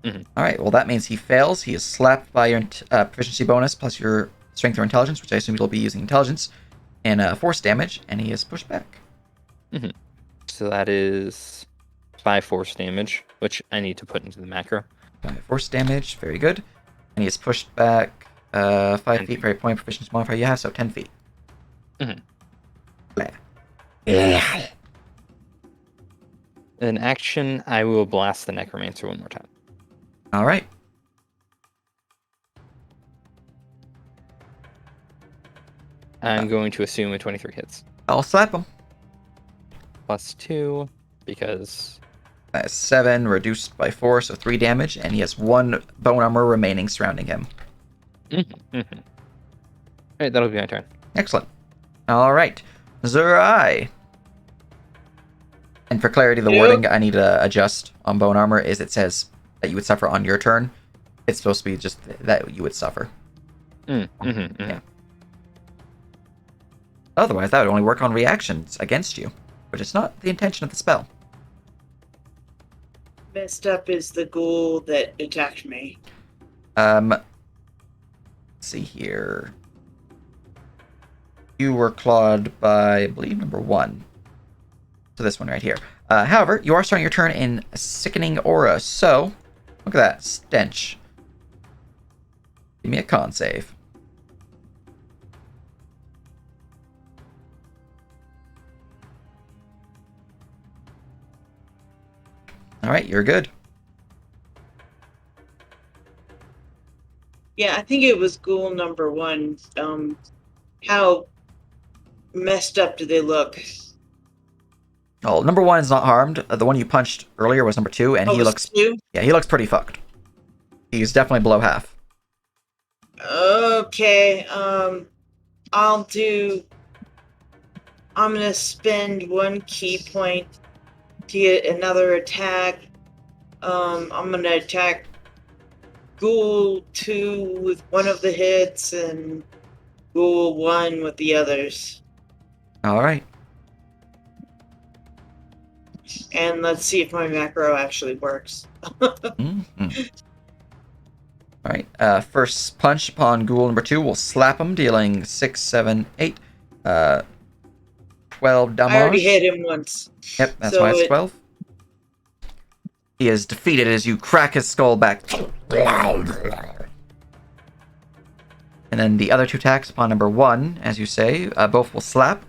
Mhm. Alright, well that means he fails. He is slapped by your proficiency bonus plus your strength or intelligence, which I assume you'll be using intelligence, and force damage, and he is pushed back. So that is 5 force damage, which I need to put into the macro. Force damage, very good. And he is pushed back 5 10 feet for a point proficiency modifier you have, so 10 feet. Mhm. Blah. In action, I will blast the Necromancer one more time. Alright. I'm going to assume a 23 hits. I'll slap him. +2, because That's 7 reduced by 4, so 3 damage, and he has 1 bone armor remaining surrounding him. Alright, that'll be my turn. Excellent. Alright. Zurai. And for clarity, the wording I need to adjust on bone armor is it says that you would suffer on your turn. It's supposed to be just that you would suffer. Yeah. Otherwise, that would only work on reactions against you, which is not the intention of the spell. Messed up is the ghoul that attacked me. Let's see here. You were clawed by, I believe, number 1. So this one right here. However, you are starting your turn in a sickening aura, so look at that stench. Give me a con save. Alright, you're good. Yeah, I think it was ghoul number 1. How messed up do they look? Oh, number 1 is not harmed. The one you punched earlier was number 2, and he looks... 2? Yeah, he looks pretty fucked. He's definitely below half. Okay, I'm gonna spend 1 key point to get another attack. I'm gonna attack Ghoul 2 with one of the hits and Ghoul 1 with the others. Alright. And let's see if my macro actually works. Alright, first punch upon ghoul number 2 will slap him, dealing 6, 7, 8, 12 damage. I already hit him once. Yep, that's So why it's 12. He is defeated as you crack his skull back. And then the other 2 attacks upon number 1, as you say, both will slap.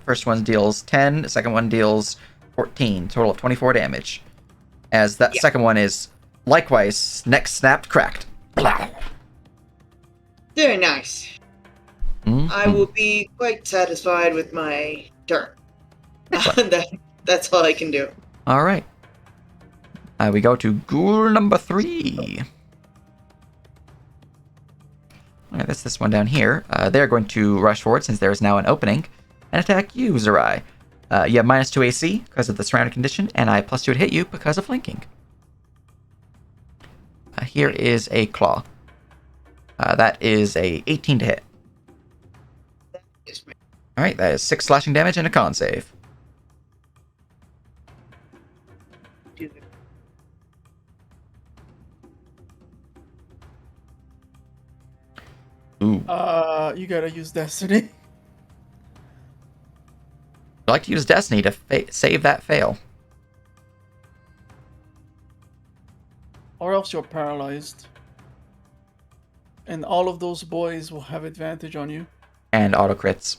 First one deals 10, the second one deals 14, total of 24 damage. As that second one is likewise neck snapped, cracked. Very nice. I will be quite satisfied with my turn. That's all I can do. Alright. We go to ghoul number 3. Alright, that's this one down here. They're going to rush forward since there is now an opening and attack you, Zurai. You have -2 AC because of the surrounding condition, and I +2 to hit you because of flanking. Here is a claw. That is a 18 to hit. Alright, that is 6 slashing damage and a con save. Ooh. You gotta use Destiny. I'd like to use Destiny to save that fail. Or else you're paralyzed. And all of those boys will have advantage on you. And auto crits.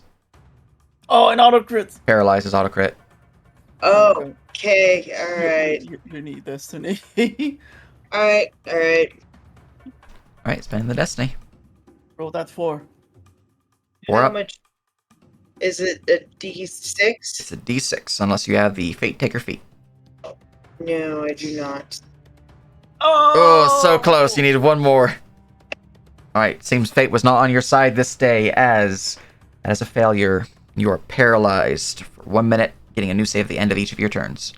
Oh, an auto crit! Paralyzes auto crit. Okay, alright. You need Destiny. Alright. Alright, spending the Destiny. Roll that 4. 4 How up. much? Is it a D6? It's a D6, unless you have the Fate Taker feat. No, I do not. Oh, so close. You needed 1 more. Alright, seems fate was not on your side this day, as a failure, you are paralyzed for 1 minute, getting a new save at the end of each of your turns.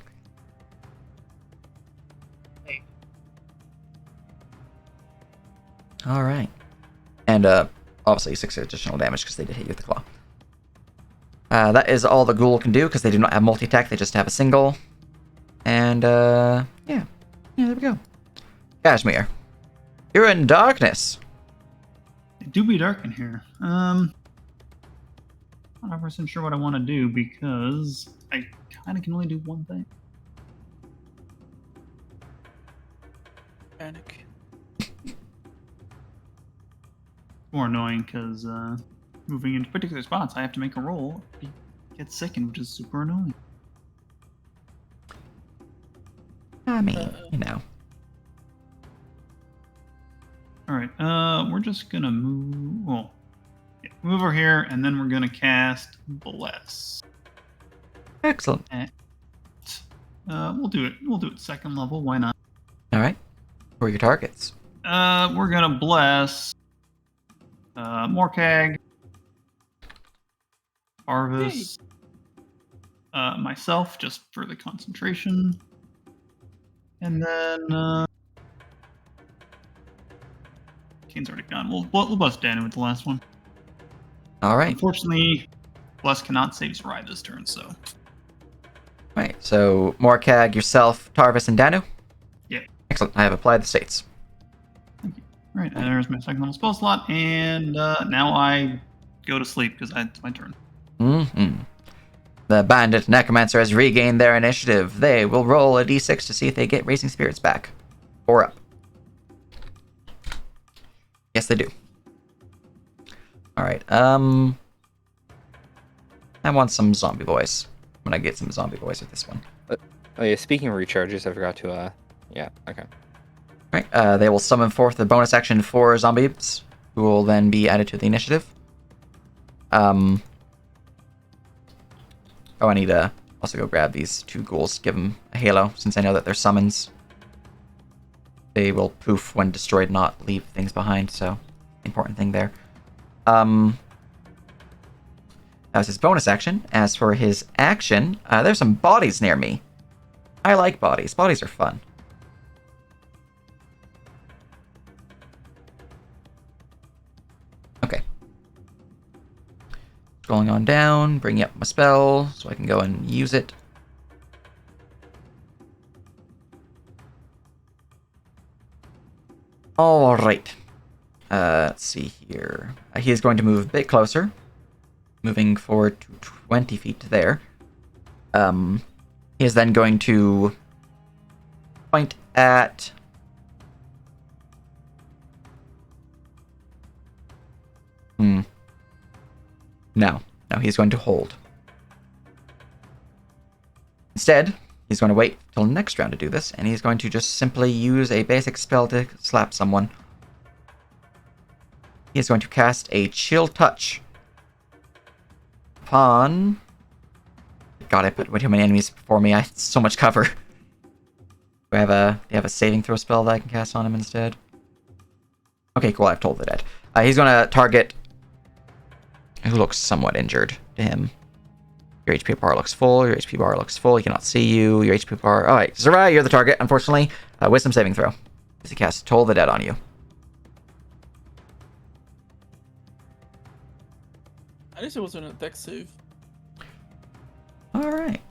Alright. And, obviously 6 additional damage because they did hit you with the claw. That is all the ghoul can do because they do not have multi-attack, they just have a single. And, yeah, there we go. Kashmir, you're in darkness. It do be dark in here. Not 100% sure what I want to do because I kind of can only do one thing. Panic. More annoying because moving into particular spots, I have to make a roll. Get sickened, which is super annoying. I mean, you know. Alright, we're just gonna move. Well, yeah, move over here, and then we're gonna cast Bless. Excellent. We'll do it. We'll do it second level. Why not? All right. Who are your targets? We're gonna bless Morkag, Arvis, myself, just for the concentration, and then Kane's already gone. We'll bless Danu with the last one. All right. Unfortunately, Bless cannot save Sarai this turn, so. Right. So Morkag, yourself, Tarvis, and Danu. Yeah. Excellent. I have applied the states. Right, and there's my second level spell slot, and now I go to sleep because it's my turn. Mm-hmm. The bandit necromancer has regained their initiative. They will roll a d6 to see if they get raising spirits back. Or up. Yes, they do. Alright, I want some zombie boys. I'm gonna get some zombie boys with this one. Oh yeah, speaking of recharges, I forgot to, yeah, okay. Alright, they will summon forth the bonus action for zombies, who will then be added to the initiative. Oh, I need to also go grab these 2 ghouls, give them a halo, since I know that they're summons. They will poof when destroyed, not leave things behind, so important thing there. That was his bonus action. As for his action, there's some bodies near me. I like bodies. Bodies are fun. Okay. Scrolling on down, bringing up my spell so I can go and use it. Alright. Let's see here. He is going to move a bit closer. Moving forward to 20 feet to there. He is then going to point at... No, he's going to hold. Instead, he's going to wait till next round to do this, and he's going to just simply use a basic spell to slap someone. He is going to cast a Chill Touch upon... God, I put way too many enemies before me. I had so much cover. Do I have a saving throw spell that I can cast on him instead? Okay, cool. I've told the dead. He's going to target who looks somewhat injured to him. Your HP bar looks full. Your HP bar looks full. He cannot see you. Your HP bar... Alright, Sarai, you're the target, unfortunately. Wisdom saving throw. As he casts Toll the Dead on you. At least it wasn't a dex save. Alright.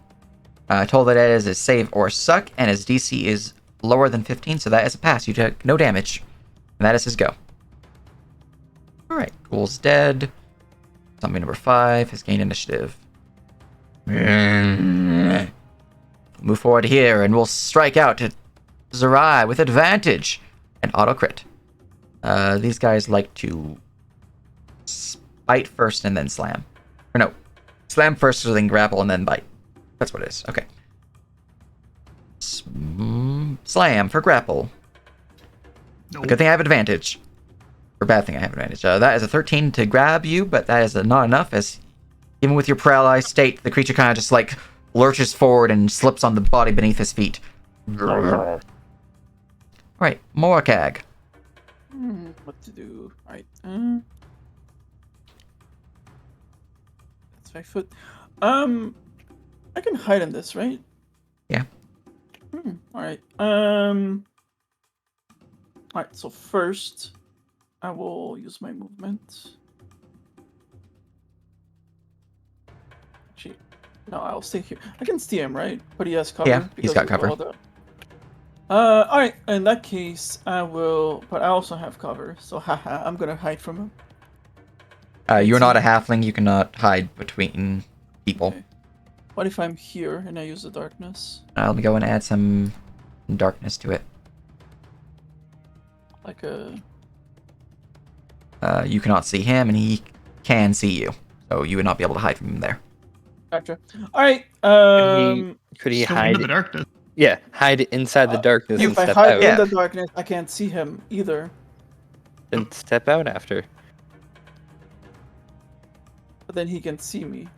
Toll the Dead is his save or suck, and his DC is lower than 15, so that is a pass. You took no damage. And that is his go. Alright, Ghoul's dead. Zombie number 5 has gained initiative. Move forward here, and we'll strike out to Sarai with advantage. And auto crit. These guys like to bite first and then slam. Or no. Slam first, so then grapple, and then bite. That's what it is. Okay. Slam for grapple. Nope. Good thing I have advantage. Or bad thing I have advantage. That is a 13 to grab you, but that is not enough, as even with your paralyzed state, the creature kind of just like lurches forward and slips on the body beneath his feet. Alright, Morkag. What to do? Alright. That's 5 foot. I can hide in this, right? Yeah. Alright. Alright, so first I will use my movement. Actually, no, I'll stay here. I can see him, right? But he has cover. Yeah, he's because got of cover. all the- alright, in that case, I will, but I also have cover, so haha, I'm gonna hide from him. You're not a halfling, you cannot hide between people. Okay. What if I'm here and I use the darkness? Let me go and add some darkness to it. Like a... You cannot see him, and he can see you. So you would not be able to hide from him there. Gotcha. Alright, Could he Still hide? into the darkness. Yeah, hide inside the darkness and if I step hide out. Yeah. in the darkness, I can't see him either. Then step out after. But then he can see me.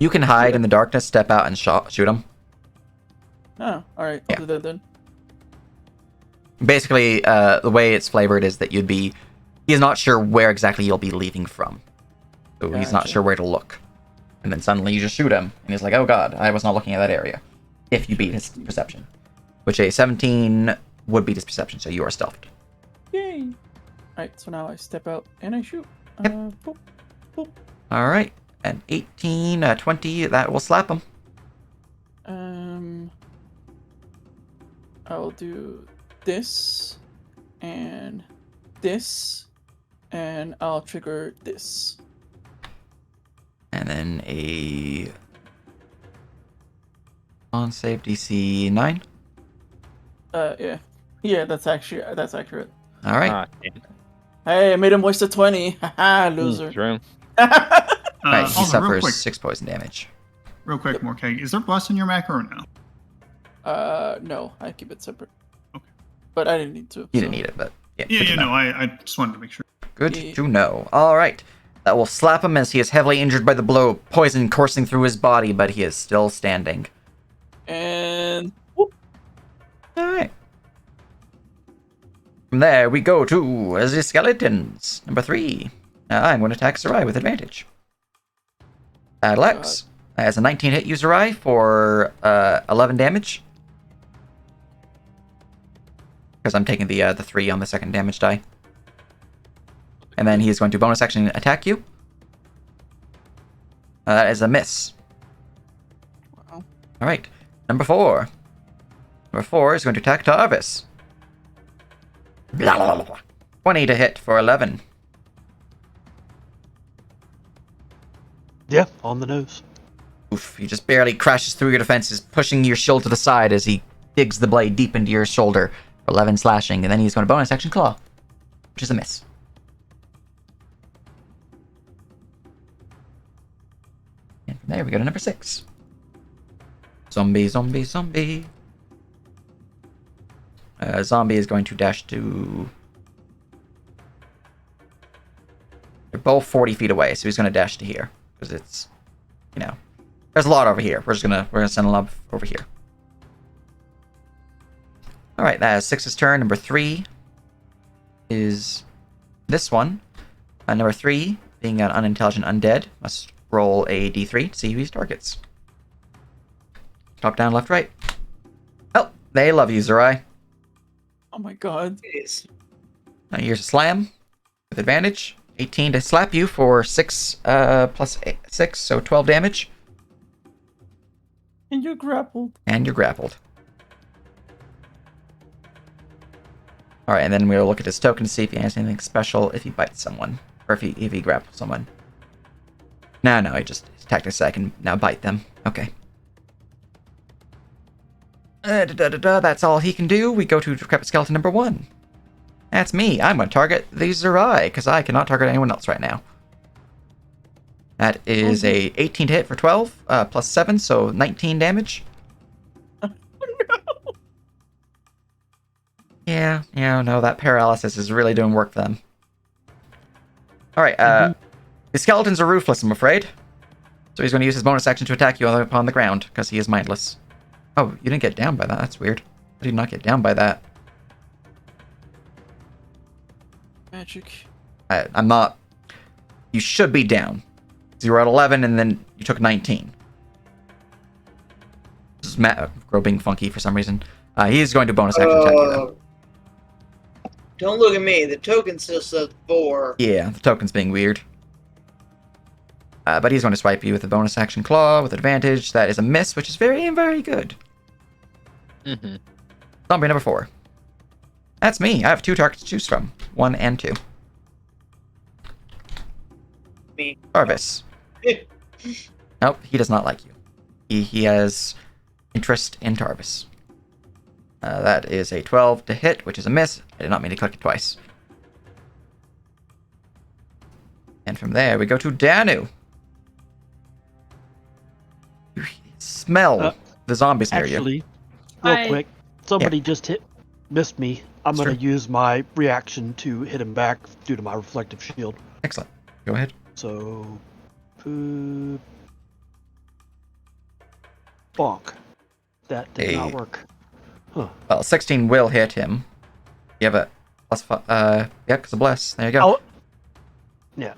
You can hide in the darkness, step out, and shoot him. Oh, alright, I'll do that then. Basically, the way it's flavored is that he's not sure where exactly you'll be leaving from. So he's not Gotcha. sure where to look. And then suddenly you just shoot him, and he's like, oh god, I was not looking at that area. If you beat his perception. Which a 17 would beat his perception, so you are stealthed. Yay! Alright, so now I step out and I shoot. Yep. Boop, boop. Alright, an 18, 20, that will slap him. I'll do this, and I'll trigger this. And then a on save DC 9. Yeah. Yeah, that's accurate. Alright. Ah, damn. Hey, I made him waste a 20. Haha, loser. True. Alright, he Also, suffers real 6 poison damage. quick, Morkeg. Is there Bless in your macro or no? No, I keep it separate. Okay. But I didn't need to. You didn't need it, but yeah. good to know. No, I just wanted to make sure. Good Yeah. to know. Alright. That will slap him as he is heavily injured by the blow, poison coursing through his body, but he is still standing. And whoop. Alright. From there, we go to the skeletons. Number 3. I'm going to attack Sarai with advantage. Lex has a 19 hit you, Sarai, for 11 damage. Because I'm taking the 3 on the second damage die. And then he is going to bonus action attack you. That is a miss. Wow. Alright. Number 4. Number 4 is going to attack Tarvis. 20 to hit for 11. Yeah, on the nose. Oof, he just barely crashes through your defenses, pushing your shield to the side as he digs the blade deep into your shoulder for 11 slashing, and then he's going to bonus action claw, which is a miss. And from there we go to number 6. Zombie, zombie, zombie. Zombie is going to dash to... They're both 40 feet away, so he's going to dash to here. Because it's, you know, there's a lot over here. We're gonna send a lot over here. Alright, that is 6's turn. Number 3 is this one. Number 3, being an unintelligent undead, must roll a d3 to see who he targets. Top, down, left, right. Oh, they love you, Zerai. Oh my god. Jeez. Now here's a slam with advantage. 18 to slap you for 6 plus 6, so 12 damage. And you're grappled. And you're grappled. Alright, and then we'll look at his token to see if he has anything special if he bites someone. Or if he grapples someone. No, he just attacked a second, now bite them. Okay. That's all he can do. We go to Decrepit Skeleton number 1. That's me. I'm going to target the Zerai, because I cannot target anyone else right now. That is a 18 to hit for 12, plus 7, so 19 damage. Oh no. Yeah, no, that paralysis is really doing work for them. Alright, the skeletons are ruthless, I'm afraid. So he's going to use his bonus action to attack you upon the ground, because he is mindless. Oh, you didn't get down by that. That's weird. I did not get down by that. Magic. I'm not... You should be down. You were at 11, and then you took 19. This is Grow being funky for some reason. He is going to bonus action attack you, though. Don't look at me. The token still says 4. Yeah, the token's being weird. But he's going to swipe you with a bonus action claw with advantage. That is a miss, which is very, very good. Mm-hmm. Zombie number 4. That's me. I have 2 targets to choose from. 1 and 2. Me. Jarvis. Nope, he does not like you. He has interest in Tarvis. That is a 12 to hit, which is a miss. I did not mean to click it twice. And from there, we go to Danu. You smell the zombies near you. Actually, real Hi. quick, somebody just missed me. I'm Sure. going to use my reaction to hit him back due to my reflective shield. Excellent. Go ahead. So, boop. Bonk. That did not Hey. work. Well, 16 will hit him. You have a +5. Yeah, because of bless. There you go. Oh, yeah.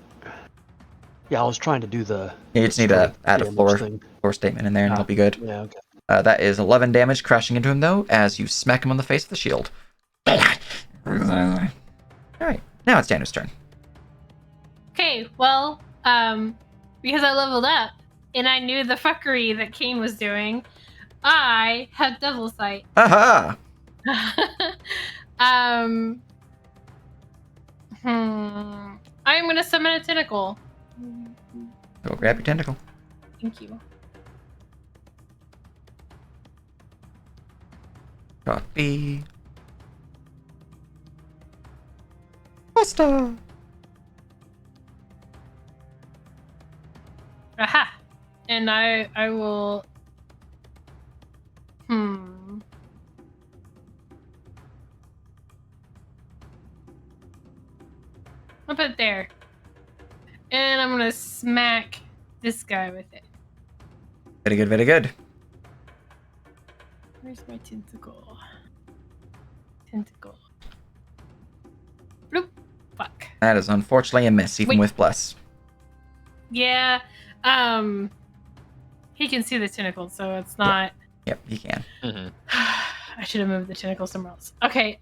Yeah, I was trying to do the. You just need to strength add a damage floor thing. statement in there, and Ah, he'll be good. Yeah, okay. That is 11 damage crashing into him, though, as you smack him on the face with the shield. Alright, now it's Daniel's turn. Okay, well, because I leveled up and I knew the fuckery that Kane was doing, I have double sight. Aha! I'm gonna summon a tentacle. Go grab your tentacle. Thank you. Copy. Pasta! Aha! And I will. I'll put it there. And I'm gonna smack this guy with it. Very good, very good. Where's my tentacle? Tentacle. Bloop. Fuck. That is unfortunately a miss, even Wait. with bless. Yeah. He can see the tentacle, so it's not. Yep, he can. Mm-hmm. I should have moved the tentacle somewhere else. Okay.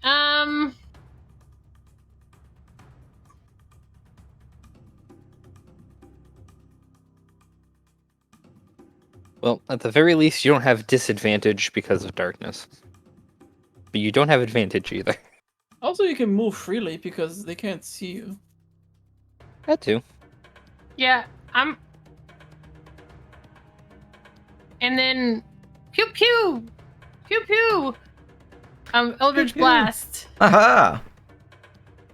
Well, at the very least, you don't have disadvantage because of darkness. But you don't have advantage either. Also, you can move freely because they can't see you. That too. Yeah. I'm. And then, pew pew, pew pew. Eldridge Pew, pew. Blast. Aha!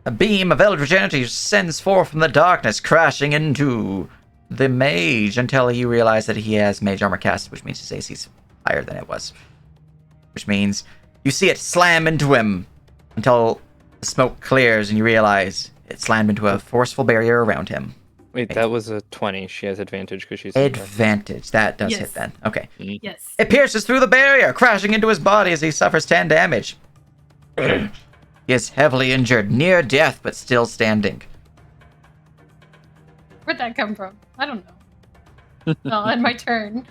A beam of Eldritch energy sends forth from the darkness, crashing into the mage until he realizes that he has mage armor cast, which means his AC's higher than it was. Which means you see it slam into him until the smoke clears and you realize it slammed into a forceful barrier around him. Wait, that was a 20. She has advantage because she's... Advantage. That does Yes. hit then. Okay. Yes. It pierces through the barrier, crashing into his body as he suffers 10 damage. He is heavily injured, near death, but still standing. Where'd that come from? I don't know. Well, on my turn.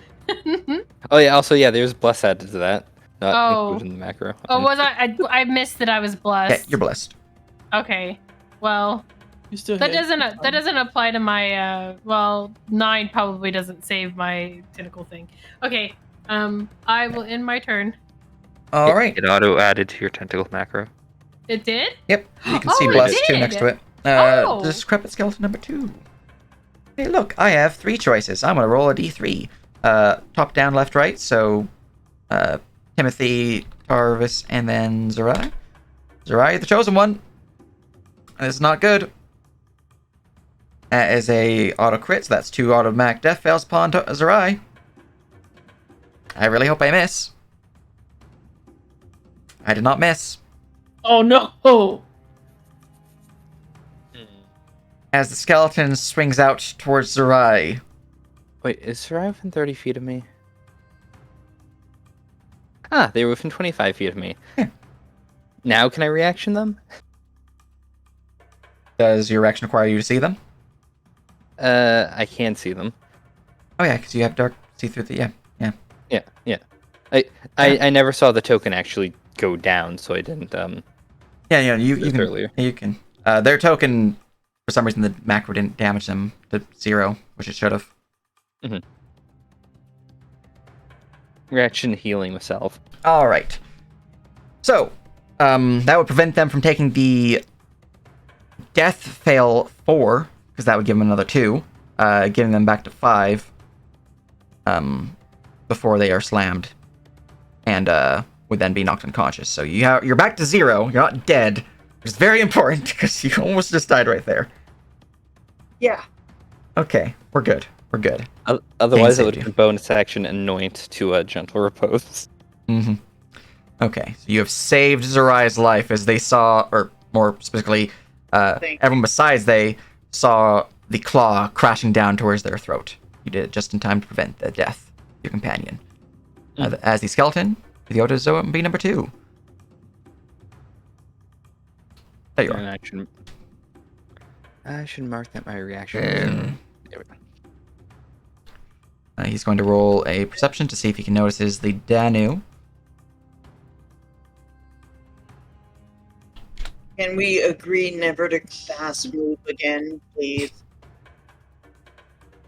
Oh, yeah, also, yeah, there's bless added to that. Not Oh. included in the macro. Oh, was I missed that I was Okay, blessed. you're blessed. Okay. Well, You still that hit. doesn't apply to my 9 probably doesn't save my tentacle thing. Okay. I will end my turn. All right. It auto added to your tentacle macro. It did? Yep, you can Oh, see it blessed too did! next to it. Oh. Discrepant skeleton number 2. Hey, look, I have 3 choices. I'm gonna roll a d3. Top, down, left, right. So, Timothy, Tarvis, and then Zerai. Zerai, the chosen one. This is not good. That is a auto crit, so that's 2 automatic death fails upon Zerai. I really hope I miss. I did not miss. Oh no! As the skeleton swings out towards Zerai. Wait, is Sarai within 30 feet of me? Ah, they were within 25 feet of me. Now can I reaction them? Does your reaction require you to see them? I can see them. Oh yeah, because you have dark see through the Yeah. I never saw the token actually go down, so I didn't you can earlier. you can their token for some reason the macro didn't damage them to 0, which it should have. Reaction healing myself. All right. So, that would prevent them from taking the death fail 4, because that would give them another 2, giving them back to 5 before they are slammed, and would then be knocked unconscious. So you're back to 0. You're not dead, which is very important because you almost just died right there. Yeah. Okay, we're good. We're good. Otherwise, Saved it would you. be bonus action anoint to a gentle repose. Mm-hmm. Okay, so you have saved Zerai's life as they saw, or more specifically, everyone besides they saw the claw crashing down towards their throat. You did it just in time to prevent the death of your companion. As the skeleton, the auto zombie number 2. There you are. And I should mark that my reaction. There we go. He's going to roll a perception to see if he can notice the Danu. Can we agree never to fast move again, please?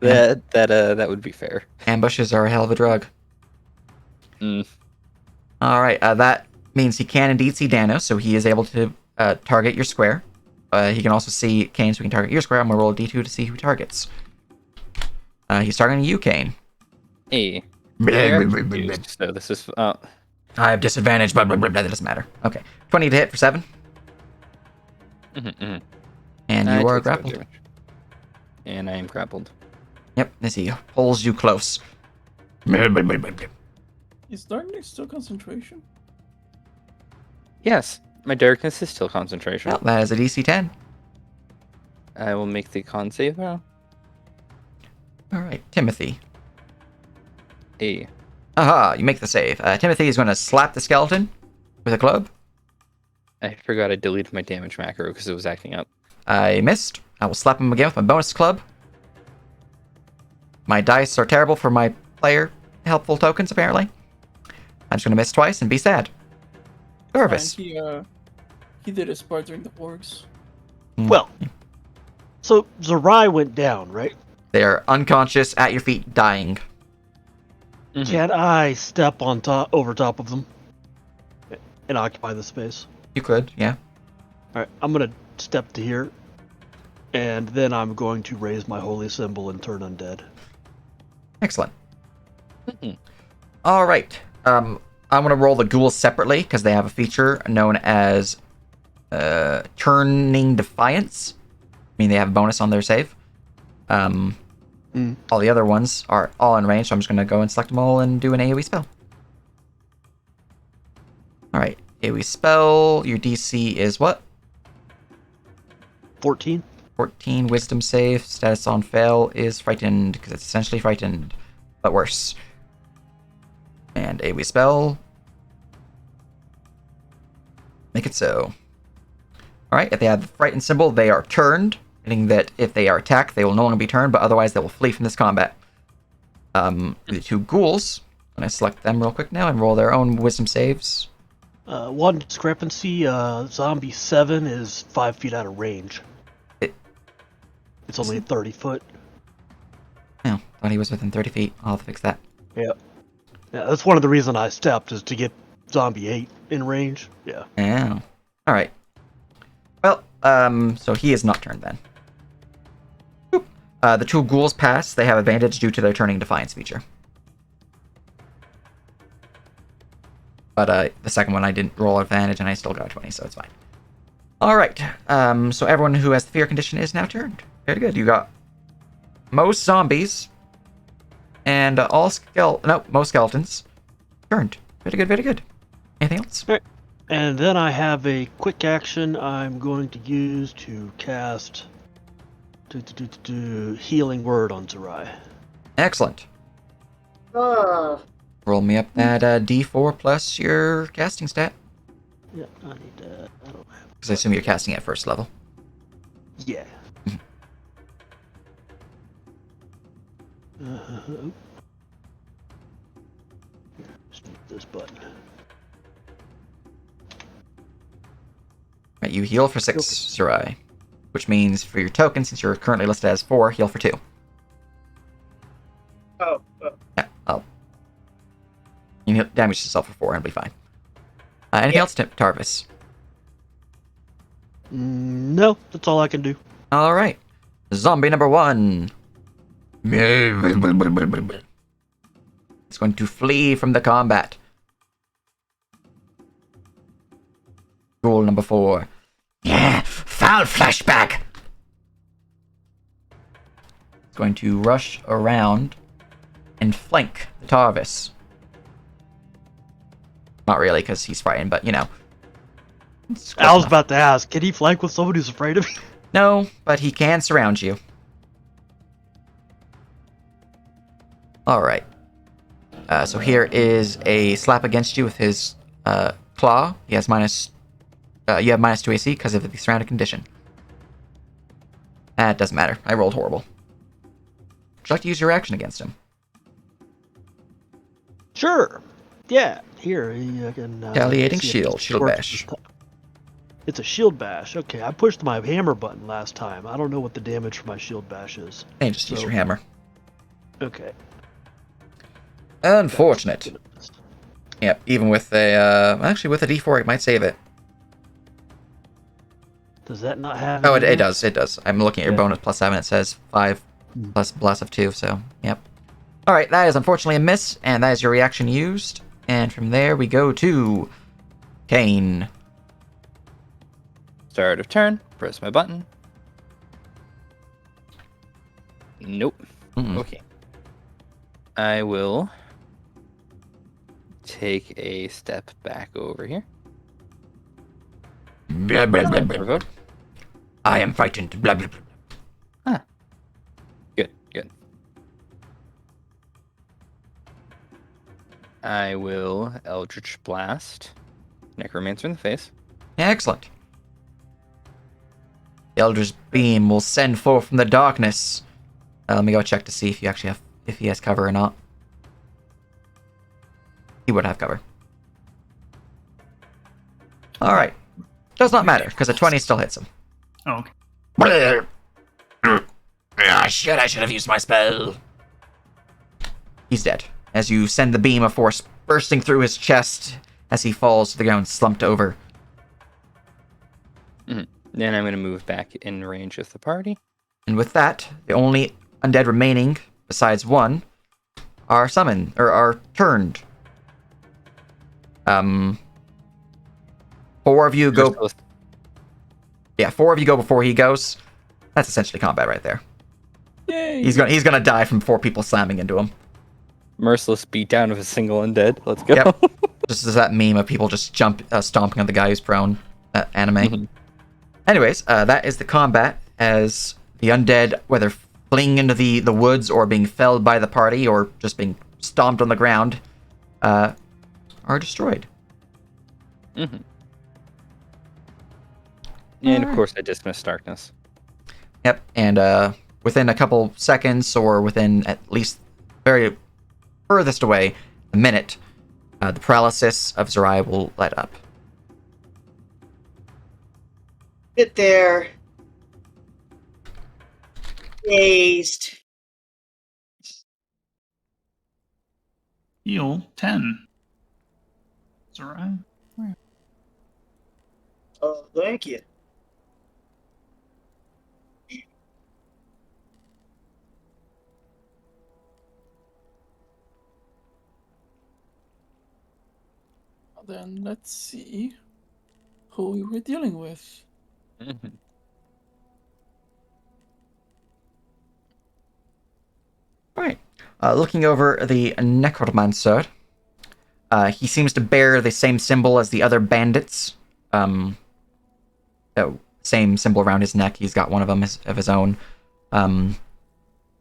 That would be fair. Ambushes are a hell of a drug. Alright, that means he can indeed see Dano, so he is able to target your square. He can also see Kane, so he can target your square. I'm going to roll a d2 to see who he targets. He's targeting you, Kane. Hey. So this is... I have disadvantage, but that doesn't matter. Okay. 20 to hit for 7. And you are grappled. And I am grappled. Yep, as he pulls you close. Is darkness still concentration? Yes, my darkness is still concentration. Well, that is a DC 10. I will make the con save now. Alright, Timothy. A. Aha, you make the save. Timothy is going to slap the skeleton with a club. I forgot I deleted my damage macro because it was acting up. I missed. I will slap him again with my bonus club. My dice are terrible for my player helpful tokens, apparently. I'm just going to miss twice and be sad. Nervous. And he did his part during the orgs. Well, so Zerai went down, right? They are unconscious at your feet, dying. Can I step on over top of them and occupy the space? You could, yeah. All right, I'm gonna step to here, and then I'm going to raise my holy symbol and turn undead. Excellent. All right. I'm going to roll the ghouls separately because they have a feature known as Turning Defiance. I mean, they have a bonus on their save. All the other ones are all in range, so I'm just going to go and select them all and do an AoE spell. All right. AoE spell. Your DC is what? 14. 14 wisdom save. Status on fail is frightened because it's essentially frightened, but worse. And AoE spell. Make it so. Alright, if they have the frightened symbol, they are turned, meaning that if they are attacked, they will no longer be turned, but otherwise they will flee from this combat. The 2 ghouls, I'm going to select them real quick now and roll their own wisdom saves. One discrepancy, zombie 7 is 5 feet out of range. It's only 30 foot. Oh, thought he was within 30 feet. I'll have to fix that. Yeah. Yeah, that's one of the reasons I stepped, is to get zombie 8 in range. Yeah. Oh. Alright. Well, so he is not turned then. Boop. The 2 ghouls pass. They have advantage due to their Turning Defiance feature. But the second one I didn't roll advantage and I still got a 20, so it's fine. Alright. So everyone who has the fear condition is now turned. Very good. You got most zombies and most skeletons turned. Very good, very good. Anything else? All right. And then I have a quick action I'm going to use to cast Healing Word on Zerai. Excellent. Roll me up that D4 plus your casting stat. Yeah, I need that. I don't have. Because I assume you're casting at first level. Yeah. Just need this button. Right, you heal for 6, Zerai. Which means for your token, since you're currently listed as 4, heal for 2. Oh. Yeah, you can damage yourself for 4 and it'll be fine. Anything else, Tarvis? No, that's all I can do. Alright. Zombie number 1. It's going to flee from the combat. Ghoul number 4. Yeah, foul flashback! It's going to rush around and flank the Tarvis. Not really, because he's frightened, but you know. I was about to ask, can he flank with someone who's afraid of me? No, but he can surround you. Alright. So here is a slap against you with his claw. He has you have -2 AC because of the surrounding condition. That doesn't matter. I rolled horrible. Would you like to use your action against him? Sure. Yeah. Here, I can. Retaliating see if shield. this Shield works bash. this time. It's a shield bash. Okay, I pushed my hammer button last time. I don't know what the damage for my shield bash is. And just use So- your hammer. Okay. Unfortunate. Yep, even with actually with a D4 it might save it. Does that not have? Oh, any it damage? does, it does. I'm looking at your Yeah. bonus +7, it says 5 plus blast of 2, so, yep. Alright, that is unfortunately a miss, and that is your reaction used. And from there we go to Kane. Start of turn. Press my button. Nope. Mm-mm. Okay. I will take a step back over here. Blah, blah, blah, blah. Vote. I am frightened. Blah, blah, blah. Good, good. I will Eldritch Blast Necromancer in the face. Excellent. The Eldridge Beam will send forth from the darkness. Let me go check to see if he has cover or not. He would have cover. Alright. Does not matter, because a 20 still hits him. Oh, okay. I should have used my spell. He's dead. As you send the beam of force bursting through his chest as he falls to the ground, slumped over. Then I'm going to move back in range of the party. And with that, the only undead remaining, besides one, are summoned, or are turned. 4 of you go... Yeah, 4 of you go before he goes. That's essentially combat right there. Yay! He's gonna die from 4 people slamming into him. Merciless beatdown of a single undead. Let's go. Yep. Just as that meme of people just stomping on the guy who's prone. That anime. Mhm. Anyways, that is the combat, as the undead, whether fleeing into the woods or being felled by the party or just being stomped on the ground, are destroyed. Mhm. And of course, I dismiss darkness. Yep, and within a couple seconds, or within at least very furthest away, a minute, the paralysis of Zerai will let up. Sit there. Dazed. Heal 10. Is that right? Oh, thank you. Then let's see who we were dealing with. Mhm. Right. Looking over the necromancer, he seems to bear the same symbol as the other bandits. Same symbol around his neck. He's got one of them of his own.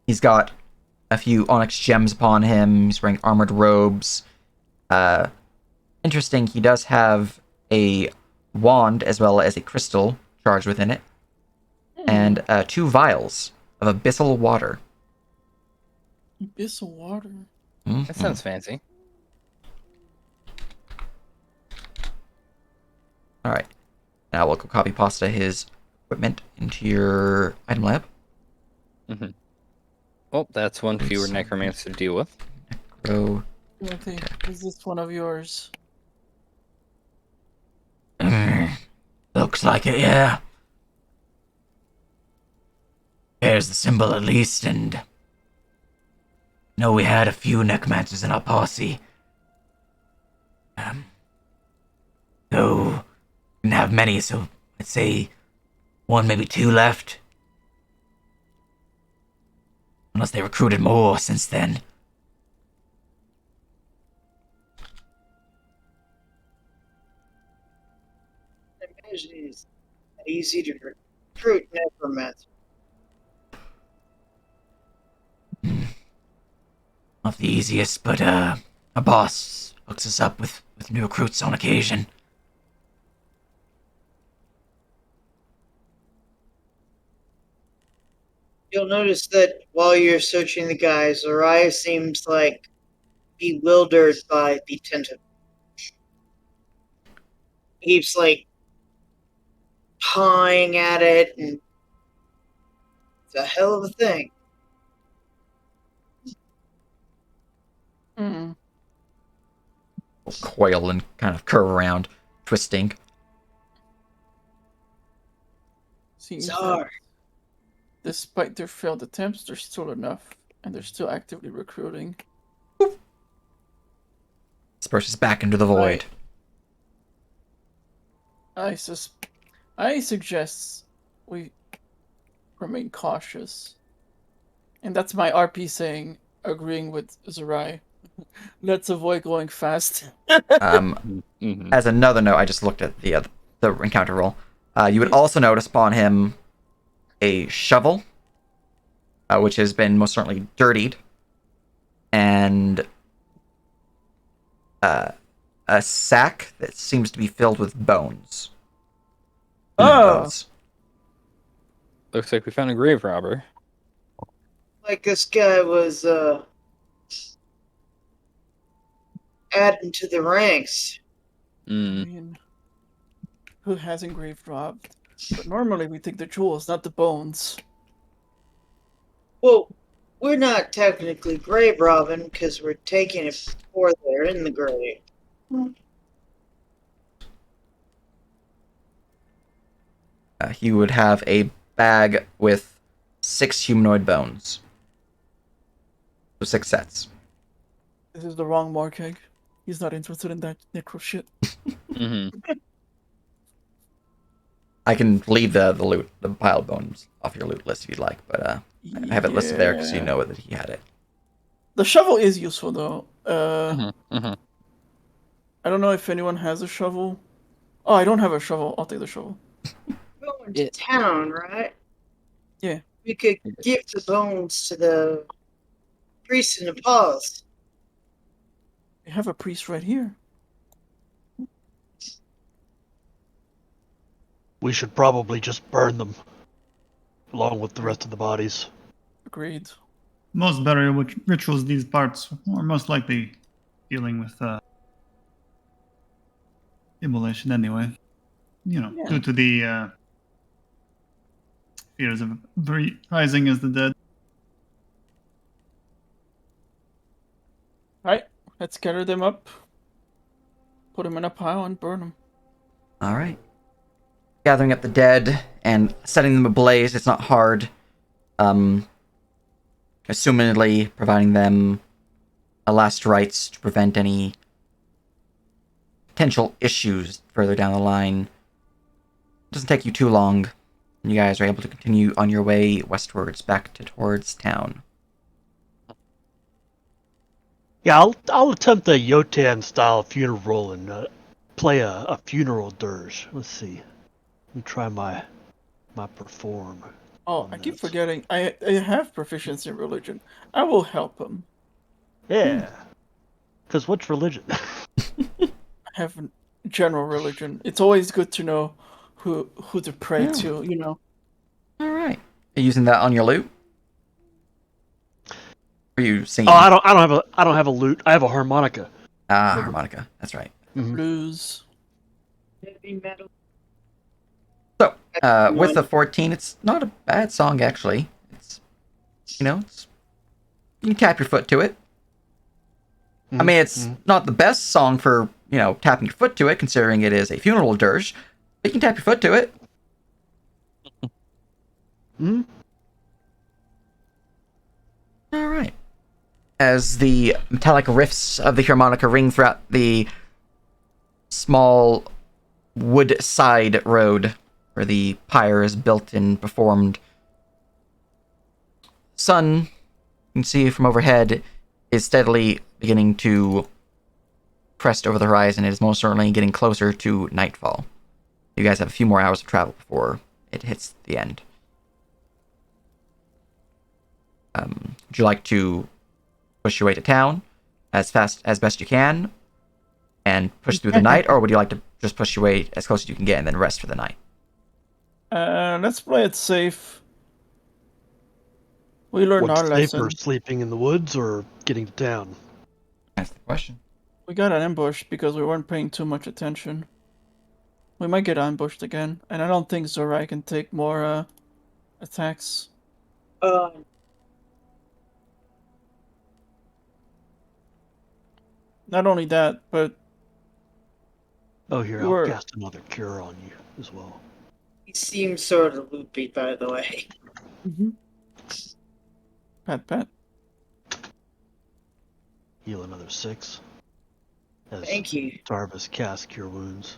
He's got a few onyx gems upon him. He's wearing armored robes. Interesting, he does have a wand as well as a crystal charged within it. And 2 vials of abyssal water. Abyssal water. That sounds fancy. Alright. Now we'll go copy pasta his equipment into your item lab. Mm-hmm. Well, that's one fewer necromancer to deal with. Go. Okay, is this one of yours? Looks like it, yeah. There's the symbol at least, and... know we had a few necromancers in our posse. Though, didn't have many, so I'd say 1, maybe 2 left. Unless they recruited more since then. I imagine it's not easy to recruit necromancer. Not the easiest, but Our boss hooks us up with new recruits on occasion. You'll notice that while you're searching the guy, Zariah seems like bewildered by the tentacle. He keeps like pawing at it, and it's a hell of a thing. Hmm. Coil and kind of curve around, twisting. Seems that Czar. despite their failed attempts, there's still enough, and they're still actively recruiting. Disperses back into the void. I suggest we remain cautious. And that's my RP saying, agreeing with Zerai. Let's avoid going fast. Mhm. As another note, I just looked at the encounter roll. You would also notice upon him a shovel, which has been most certainly dirtied, and a sack that seems to be filled with bones. Oh. Bones. Looks like we found a grave robber. Like this guy was adding to the ranks. I Mm. mean, who has engraved robbed? But normally we take the jewels, not the bones. Well, we're not technically grave robbing because we're taking it before they're in the grave. He would have a bag with 6 humanoid bones. So 6 sets. This is the wrong Markeg. He's not interested in that necro shit. Hmm. I can leave the loot, the pile of bones, off your loot list if you'd like, but I have it listed there because you know that he had it. The shovel is useful though. Hmm. I don't know if anyone has a shovel. Oh, I don't have a shovel. I'll take the shovel. Going to town, right? Yeah. We could give the bones to the priest in the palace. We have a priest right here. We should probably just burn them, along with the rest of the bodies. Agreed. Most burial rituals these parts are most likely dealing with immolation anyway. You know, Yeah. due to the fears of rising as the dead. Right. Let's gather them up. Put them in a pile and burn them. All right. Gathering up the dead and setting them ablaze, it's not hard. Assumedly providing them a last rites to prevent any potential issues further down the line. It doesn't take you too long. You guys are able to continue on your way westwards back towards town. Yeah, I'll attempt a Yotan style funeral and play a funeral dirge. Let's see. Let me try my perform. Oh, I keep forgetting. I have proficiency in religion. I will help him. Yeah. Because what's religion? I have general religion. It's always good to know who to pray Yeah. to, you know. All right. Are you using that on your loot? Are you singing? Oh, I don't have a lute. I have a harmonica. Ah, harmonica. That's right. Blues. Heavy metal. So, with a 14, it's not a bad song actually. It's, you can tap your foot to it. I mean, it's not the best song for, tapping your foot to it, considering it is a funeral dirge, but you can tap your foot to it. All right. As the metallic riffs of the harmonica ring throughout the small wood side road where the pyre is built and performed, sun, you can see from overhead, is steadily beginning to crest over the horizon. It is most certainly getting closer to nightfall. You guys have a few more hours of travel before it hits the end. Would you like to push your way to town? as fast as best you can and push through the night, or would you like to just push your way as close as you can get and then rest for the night? Let's play it safe. We learned our What's lesson. safer, sleeping in the woods or getting to town? That's the question. We got an ambush because we weren't paying too much attention. We might get ambushed again, and I don't think Zorai can take more attacks. Not only that, but Oh, here, You I'll were- cast another cure on you as well. He seems sort of loopy, by the way. Pat. Heal another 6. As Thank you. Tarvis casts Cure Wounds.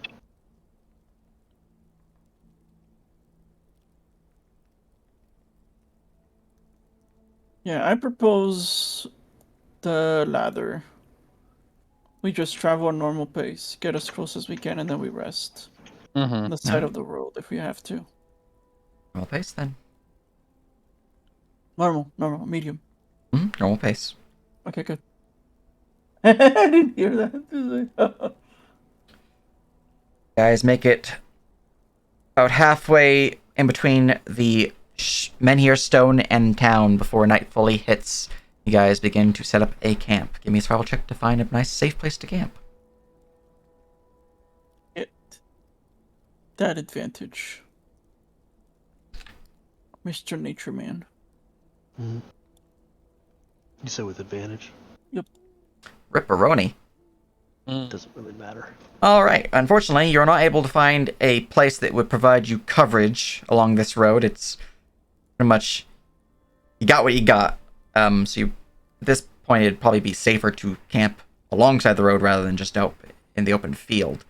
Yeah, I propose the ladder. We just travel at normal pace, get as close as we can, and then we rest on the side of the road if we have to. Normal pace, then. Normal, medium. Normal pace. Okay, good. I didn't hear that. Guys, make it about halfway in between the Menhir Stone and town before night fully hits. You guys begin to set up a camp. Give me a survival check to find a nice, safe place to camp. That advantage. Mr. Nature Man. Mm-hmm. You say with advantage? Ripperoni. Doesn't really matter. Alright, unfortunately, you're not able to find a place that would provide you coverage along this road. It's pretty much, you got what you got. So you, at this point, it'd probably be safer to camp alongside the road rather than just out in the open field.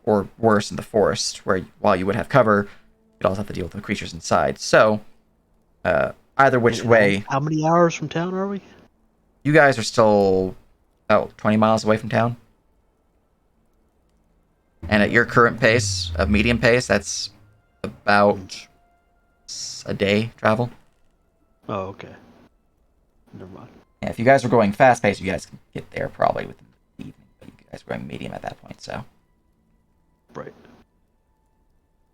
Or worse, in the forest, where while you would have cover, you'd also have to deal with the creatures inside. So, either which And way, How many hours from town are we? you guys are still about 20 miles away from town. And at your current pace, of medium pace, that's about a day travel. Oh, okay. Never mind. Yeah, if you guys were going fast pace, you guys can get there probably within the evening. But you guys were going medium at that point, so. Right.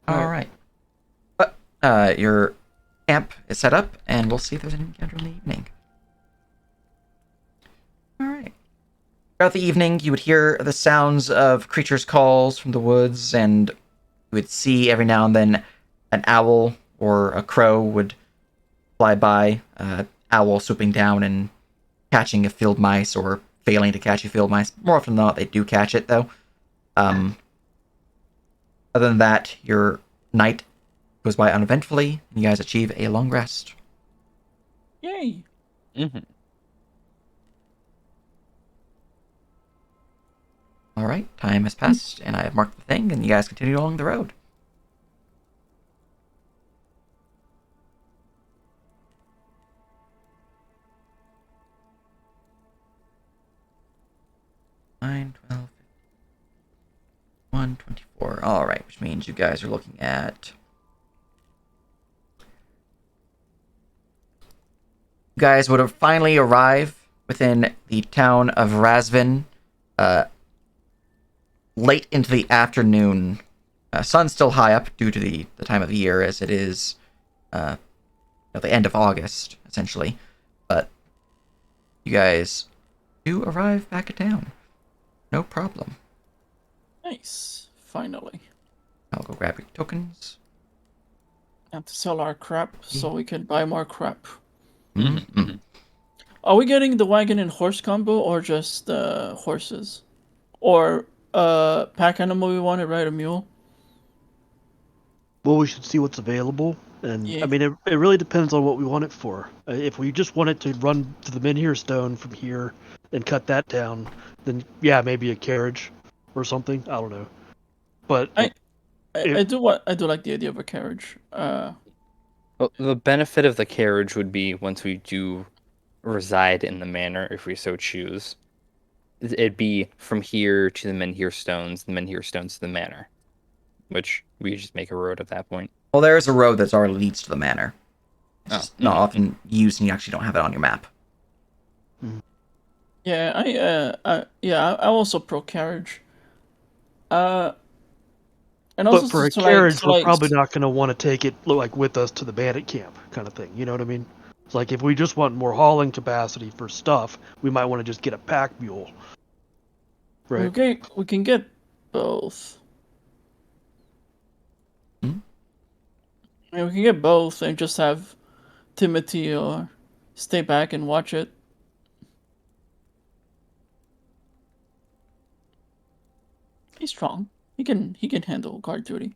Alright. But, your camp is set up, and we'll see if there's an encounter in the evening. Alright. Throughout the evening, you would hear the sounds of creatures' calls from the woods, and you would see every now and then an owl or a crow would fly by, owl swooping down and catching a field mice or failing to catch a field mice. More often than not, they do catch it, though. Other than that, your night goes by uneventfully, and you guys achieve a long rest. Yay! Alright, time has passed, and I have marked the thing, and you guys continue along the road. Nine, 12, 1, 24. Alright, which means you guys are looking at... You guys would have finally arrived within the town of Razvin, late into the afternoon. Sun's still high up due to the time of year, as it is the end of August, essentially. But you guys do arrive back at town. No problem. Nice. Finally. I'll go grab your tokens. Have to sell our crap so we can buy more crap. Mm-hmm. Are we getting the wagon and horse combo or just horses? Or pack animal we wanted, right? A mule? Well, we should see what's available. And, Yeah. I mean, it really depends on what we want it for. If we just want it to run to the Menhir Stone from here and cut that down, then, yeah, maybe a carriage or something. I don't know. But I do like the idea of a carriage. Well, the benefit of the carriage would be once we do reside in the manor, if we so choose, it'd be from here to the Menhir Stones, the Menhir Stones to the manor, which we just make a road at that point. Well, there is a road that's already leads to the manor. It's Oh. just not often used, and you actually don't have it on your map. Yeah, I also pro carriage. And also But for a carriage, we're probably not going to want to take it like with us to the bandit camp, kind of thing. You know what I mean? It's like if we just want more hauling capacity for stuff, we might want to just get a pack mule. Right. Okay, we can get both. Hmm? Yeah, we can get both and just have Timothy or stay back and watch it. He's strong. He can handle guard duty.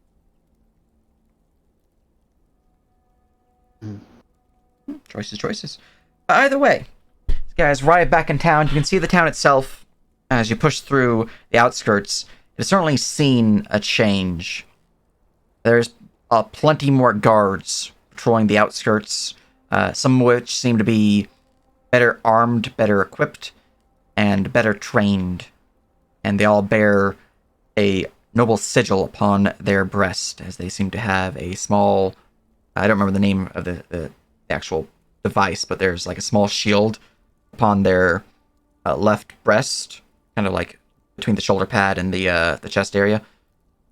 Choices. Either way, these guys arrive back in town. You can see the town itself as you push through the outskirts. It has certainly seen a change. There's plenty more guards patrolling the outskirts, some of which seem to be better armed, better equipped, and better trained. And they all bear a noble sigil upon their breast, as they seem to have a small... I don't remember the name of the actual device, but there's like a small shield upon their left breast, kind of like between the shoulder pad and the chest area,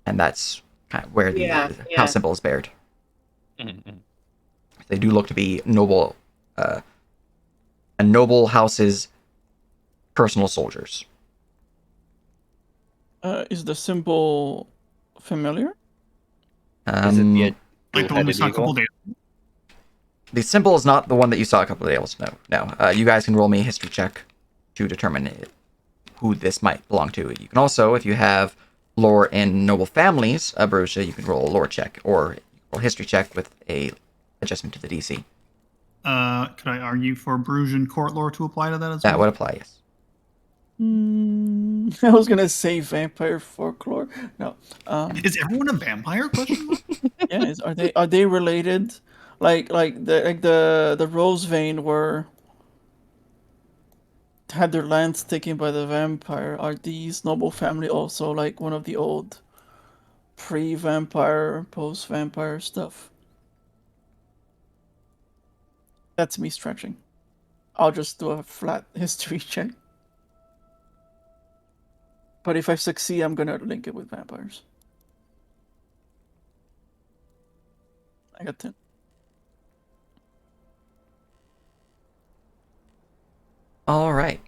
and that's kind of where the house symbol is bared. Mm-hmm. They do look to be noble, a noble house's personal soldiers. Is the symbol familiar? Is it the Like the one we saw a couple days. The symbol is not the one that you saw a couple of days. No. You guys can roll me a history check to determine who this might belong to. You can also, if you have lore in noble families, Borussia, you can roll a lore check or a history check with a adjustment to the DC. Could I argue for Bruges court lore to apply to that as well? That would apply, yes. I was gonna say vampire folklore. No. Is everyone a vampire? Question mark? Yeah. Are they related? Like the Rose Vein had their lands taken by the vampire. Are these noble family also like one of the old pre-vampire, post-vampire stuff? That's me stretching. I'll just do a flat history check. But if I succeed, I'm gonna link it with vampires. I got 10. All right.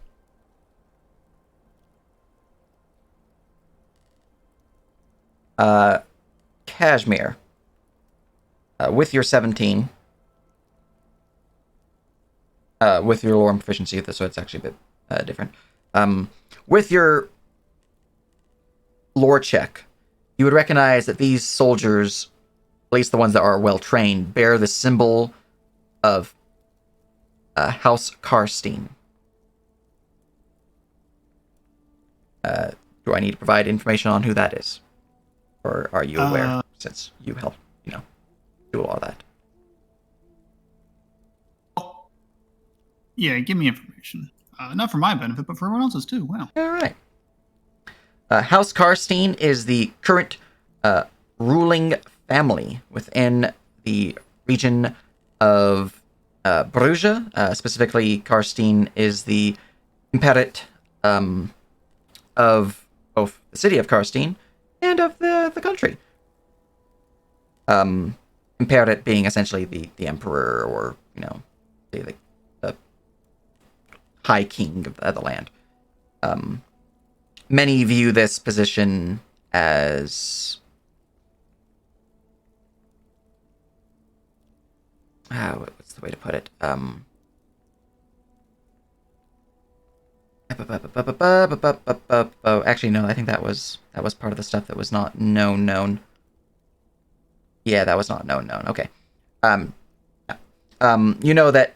Kashmir. With your 17, with your lore and proficiency, so it's actually a bit different. With your lore check, you would recognize that these soldiers, at least the ones that are well trained, bear the symbol of House Karstein. Do I need to provide information on who that is? Or are you aware, since you helped, do all that? Yeah, give me information. Not for my benefit, but for everyone else's too. Wow. All right. House Karstein is the current ruling family within the region of Bruges. Specifically, Karstein is the imperator of both the city of Karstein and of the country. Imperator being essentially the emperor, or the high king of the land. Many view this position as what's the way to put it? Actually, no. I think that was part of the stuff that was not known. Yeah, that was not known. Okay. You know that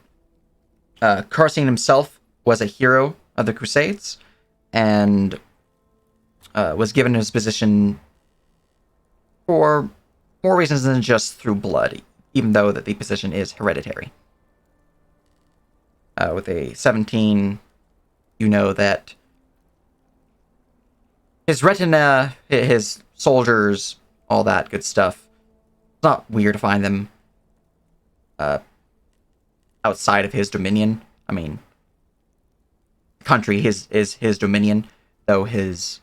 Karstein himself was a hero of the Crusades, and was given his position for more reasons than just through blood, even though that the position is hereditary. With a 17, you know that his retina, his soldiers, all that good stuff, it's not weird to find them outside of his dominion. I mean, country is his dominion, though his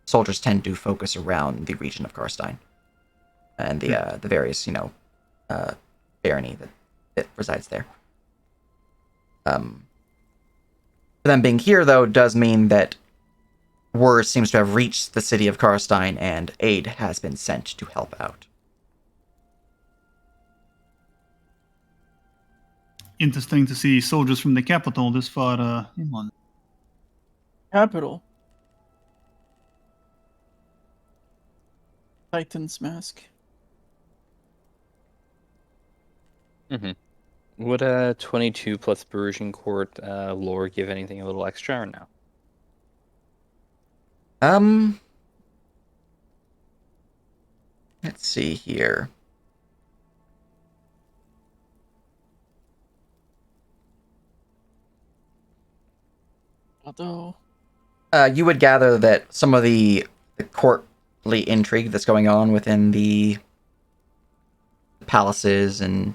soldiers tend to focus around the region of Karstein and the various, barony that resides there. Them being here, though, does mean that word seems to have reached the city of Karstein, and aid has been sent to help out. Interesting to see soldiers from the capital this far inland. Capital. Titan's mask. Would a 22 plus Perusian court lore give anything a little extra or no? Let's see here. Although You would gather that some of the courtly intrigue that's going on within the palaces and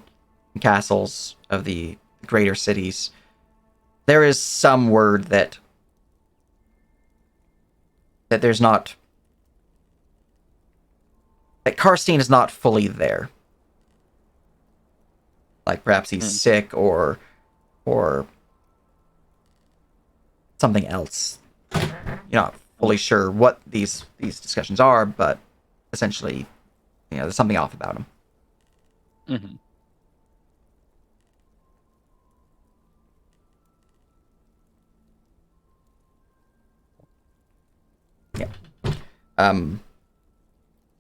castles of the greater cities, there is some word that there's not, that Karstein is not fully there. Like perhaps he's sick or something else. You're not fully sure what these discussions are, but essentially, there's something off about him. Mm-hmm.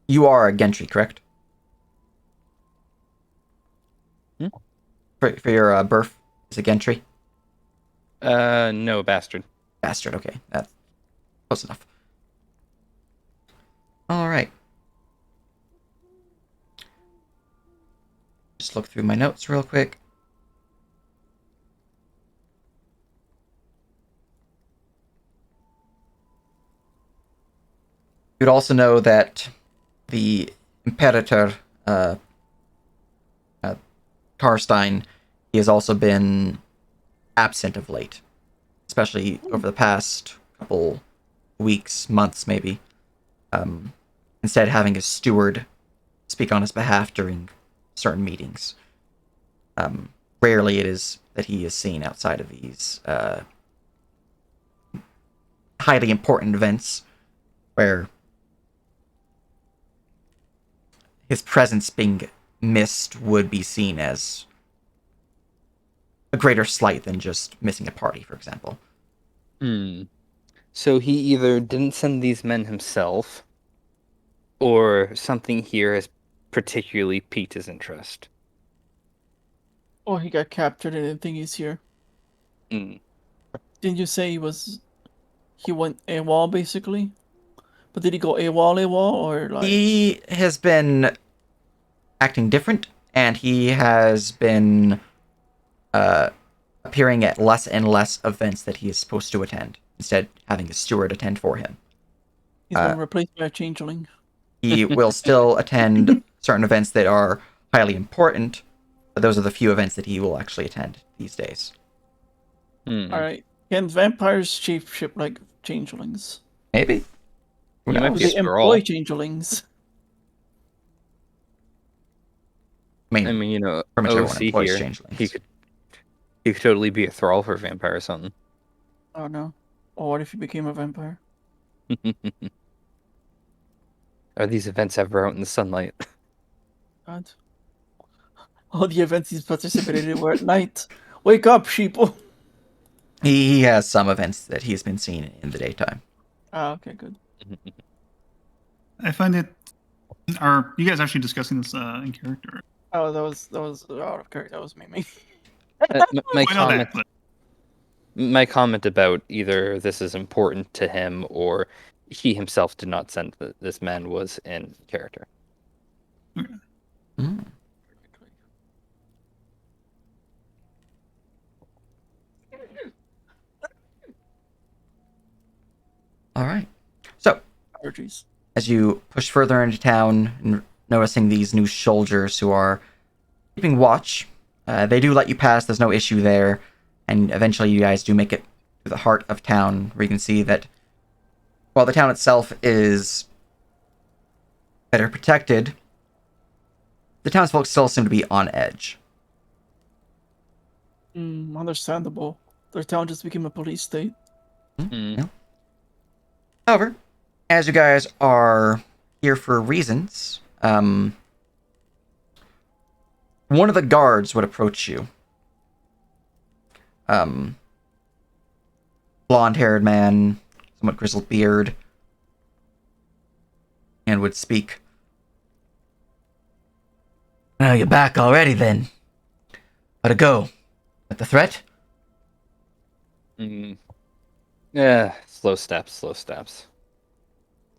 You are a Gentry, correct? For your birth, is it Gentry? No, bastard. Bastard, okay. That's close enough. Alright. Just look through my notes real quick. You'd also know that the Imperator Karstein, he has also been absent of late, especially over the past couple weeks, months maybe. Instead, having a steward speak on his behalf during certain meetings. Rarely it is that he is seen outside of these highly important events where his presence being missed would be seen as a greater slight than just missing a party, for example. So he either didn't send these men himself, or something here has particularly piqued his interest. or he got captured and didn't think he's here. Didn't you say he went AWOL basically? But did he go AWOL or like? He has been acting different, and he has been appearing at less and less events that he is supposed to attend, instead having a steward attend for him. He's been replaced by a changeling. He will still attend certain events that are highly important, but those are the few events that he will actually attend these days. Alright. Can vampires shapeshift like changelings? Maybe. Who He might knows? be a They employ scroll. changelings. I I mean, pretty much everyone OC employs here, changelings. he could totally be a thrall for a vampire or something. Oh no. Or what if he became a vampire? Are these events ever out in the sunlight? God. All the events he's participated in were at night. Wake up, sheeple! He has some events that he's been seen in the daytime. Ah, okay, good. I find it. Are you guys actually discussing this in character? Oh, that was out of character. That was me. My I know comment, that, but my comment about either this is important to him or he himself did not send this man was in character. All right. So, Allergies. as you push further into town and noticing these new soldiers who are keeping watch, they do let you pass. There's no issue there, and eventually you guys do make it to the heart of town, where you can see that while the town itself is better protected, the townsfolk still seem to be on edge. Understandable. Their town just became a police state. Mm. Yeah. However, as you guys are here for reasons, one of the guards would approach you. Blonde-haired man, somewhat grizzled beard, and would speak. "Oh, you're back already, then. How'd it go? With the threat?" Yeah, slow steps, slow steps.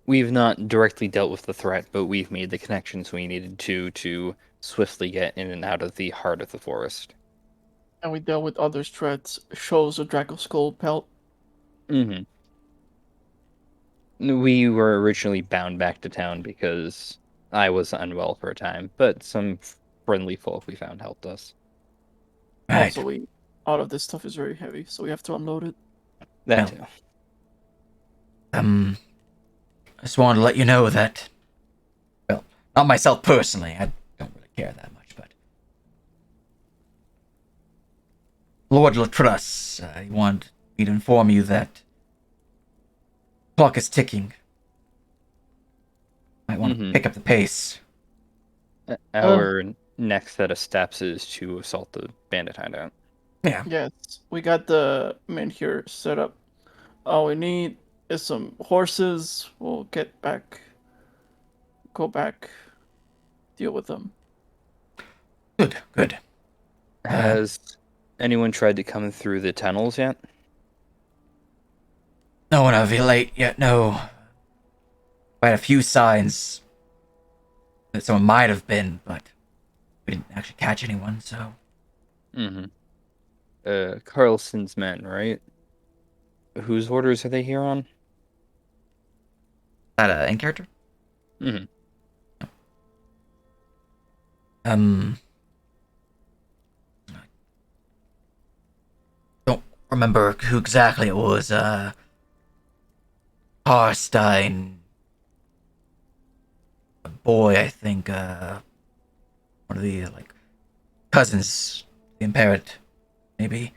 We've not directly dealt with the threat, but we've made the connections we needed to swiftly get in and out of the heart of the forest. And we dealt with other threats. Shows a Draco skull pelt. We were originally bound back to town because I was unwell for a time, but some friendly folk we found helped us. Right. Also, all of this stuff is very heavy, so we have to unload it. That Well. too. I just wanted to let you know that, well, not myself personally, I don't really care that much, but Lord Latruss, he wanted me to inform you that clock is ticking. Might want to pick up the pace. Our next set of steps is to assault the bandit hideout. Yeah. Yes, we got the men here set up. All we need is some horses. We'll go back, deal with them. Good. Has anyone tried to come through the tunnels yet? No one of you late yet, no. I had a few signs that someone might have been, but we didn't actually catch anyone, so. Carlson's men, right? Whose orders are they here on? Is that in character? Don't remember who exactly it was. Harstein. A boy, I think. One of the cousins, the impaired, maybe.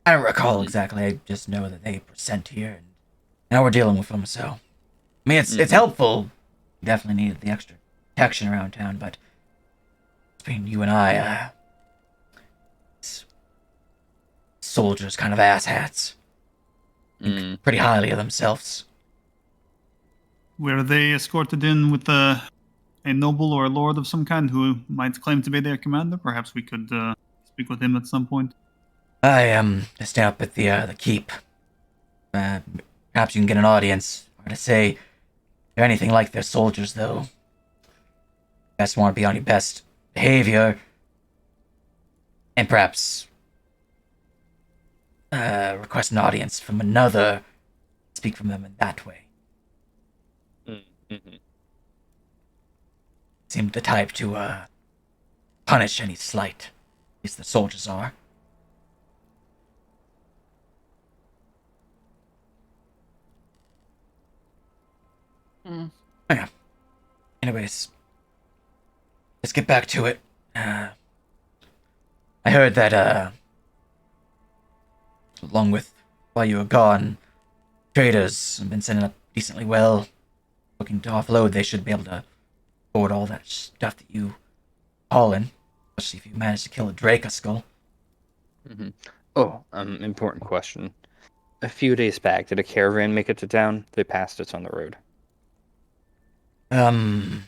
I don't recall exactly. I just know that they were sent here, and now we're dealing with them. So, I mean, it's helpful. We definitely needed the extra protection around town, but between you and I, soldiers kind of asshats. Think pretty highly of themselves. Were they escorted in with a noble or a lord of some kind who might claim to be their commander? Perhaps we could speak with him at some point. I stay up at the keep. Perhaps you can get an audience. Hard to say they're anything like their soldiers, though. You guys want to be on your best behavior, and perhaps request an audience from another. Speak from them in that way. Seem the type to punish any slight. At least the soldiers are. Yeah. Anyways, let's get back to it. I heard that, along with while you were gone, traders have been sending up decently well. Looking to offload, they should be able to afford all that stuff that you haul in. Especially if you manage to kill a Draco skull. Oh, important question. A few days back, did a caravan make it to town? They passed us on the road. Haven't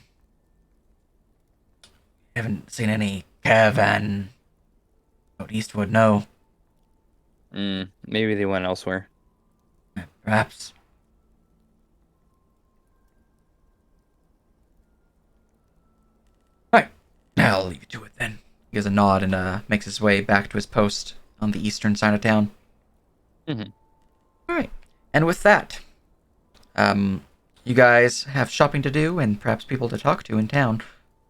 seen any caravan out eastward, no. Maybe they went elsewhere. Perhaps. Right. I'll leave you to it then. He gives a nod and makes his way back to his post on the eastern side of town. Alright. And with that, you guys have shopping to do and perhaps people to talk to in town,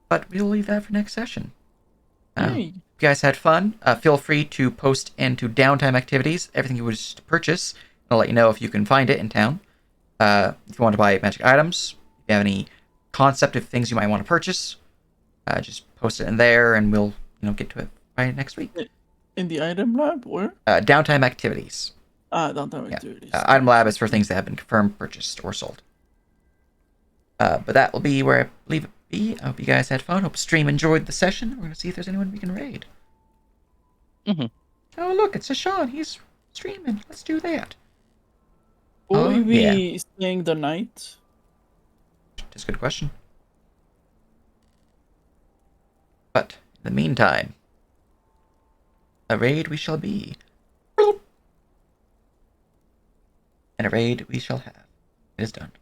but we'll leave that for next session. Hey. you guys had fun. Feel free to post into downtime activities everything you wish to purchase. I'll let you know if you can find it in town. If you want to buy magic items, if you have any concept of things you might want to purchase, just post it in there, and we'll get to it by next week. In the item lab, or Downtime activities. downtime Yeah. activities. Item lab is for things that have been confirmed, purchased, or sold. But that will be where I believe it be. I hope you guys had fun. Hope stream enjoyed the session. We're gonna see if there's anyone we can raid. Mhm. Oh look, it's Sean. He's streaming. Let's do that. Will we be yeah. staying the night? That's a good question. But in the meantime, a raid we shall be. And a raid we shall have. It is done.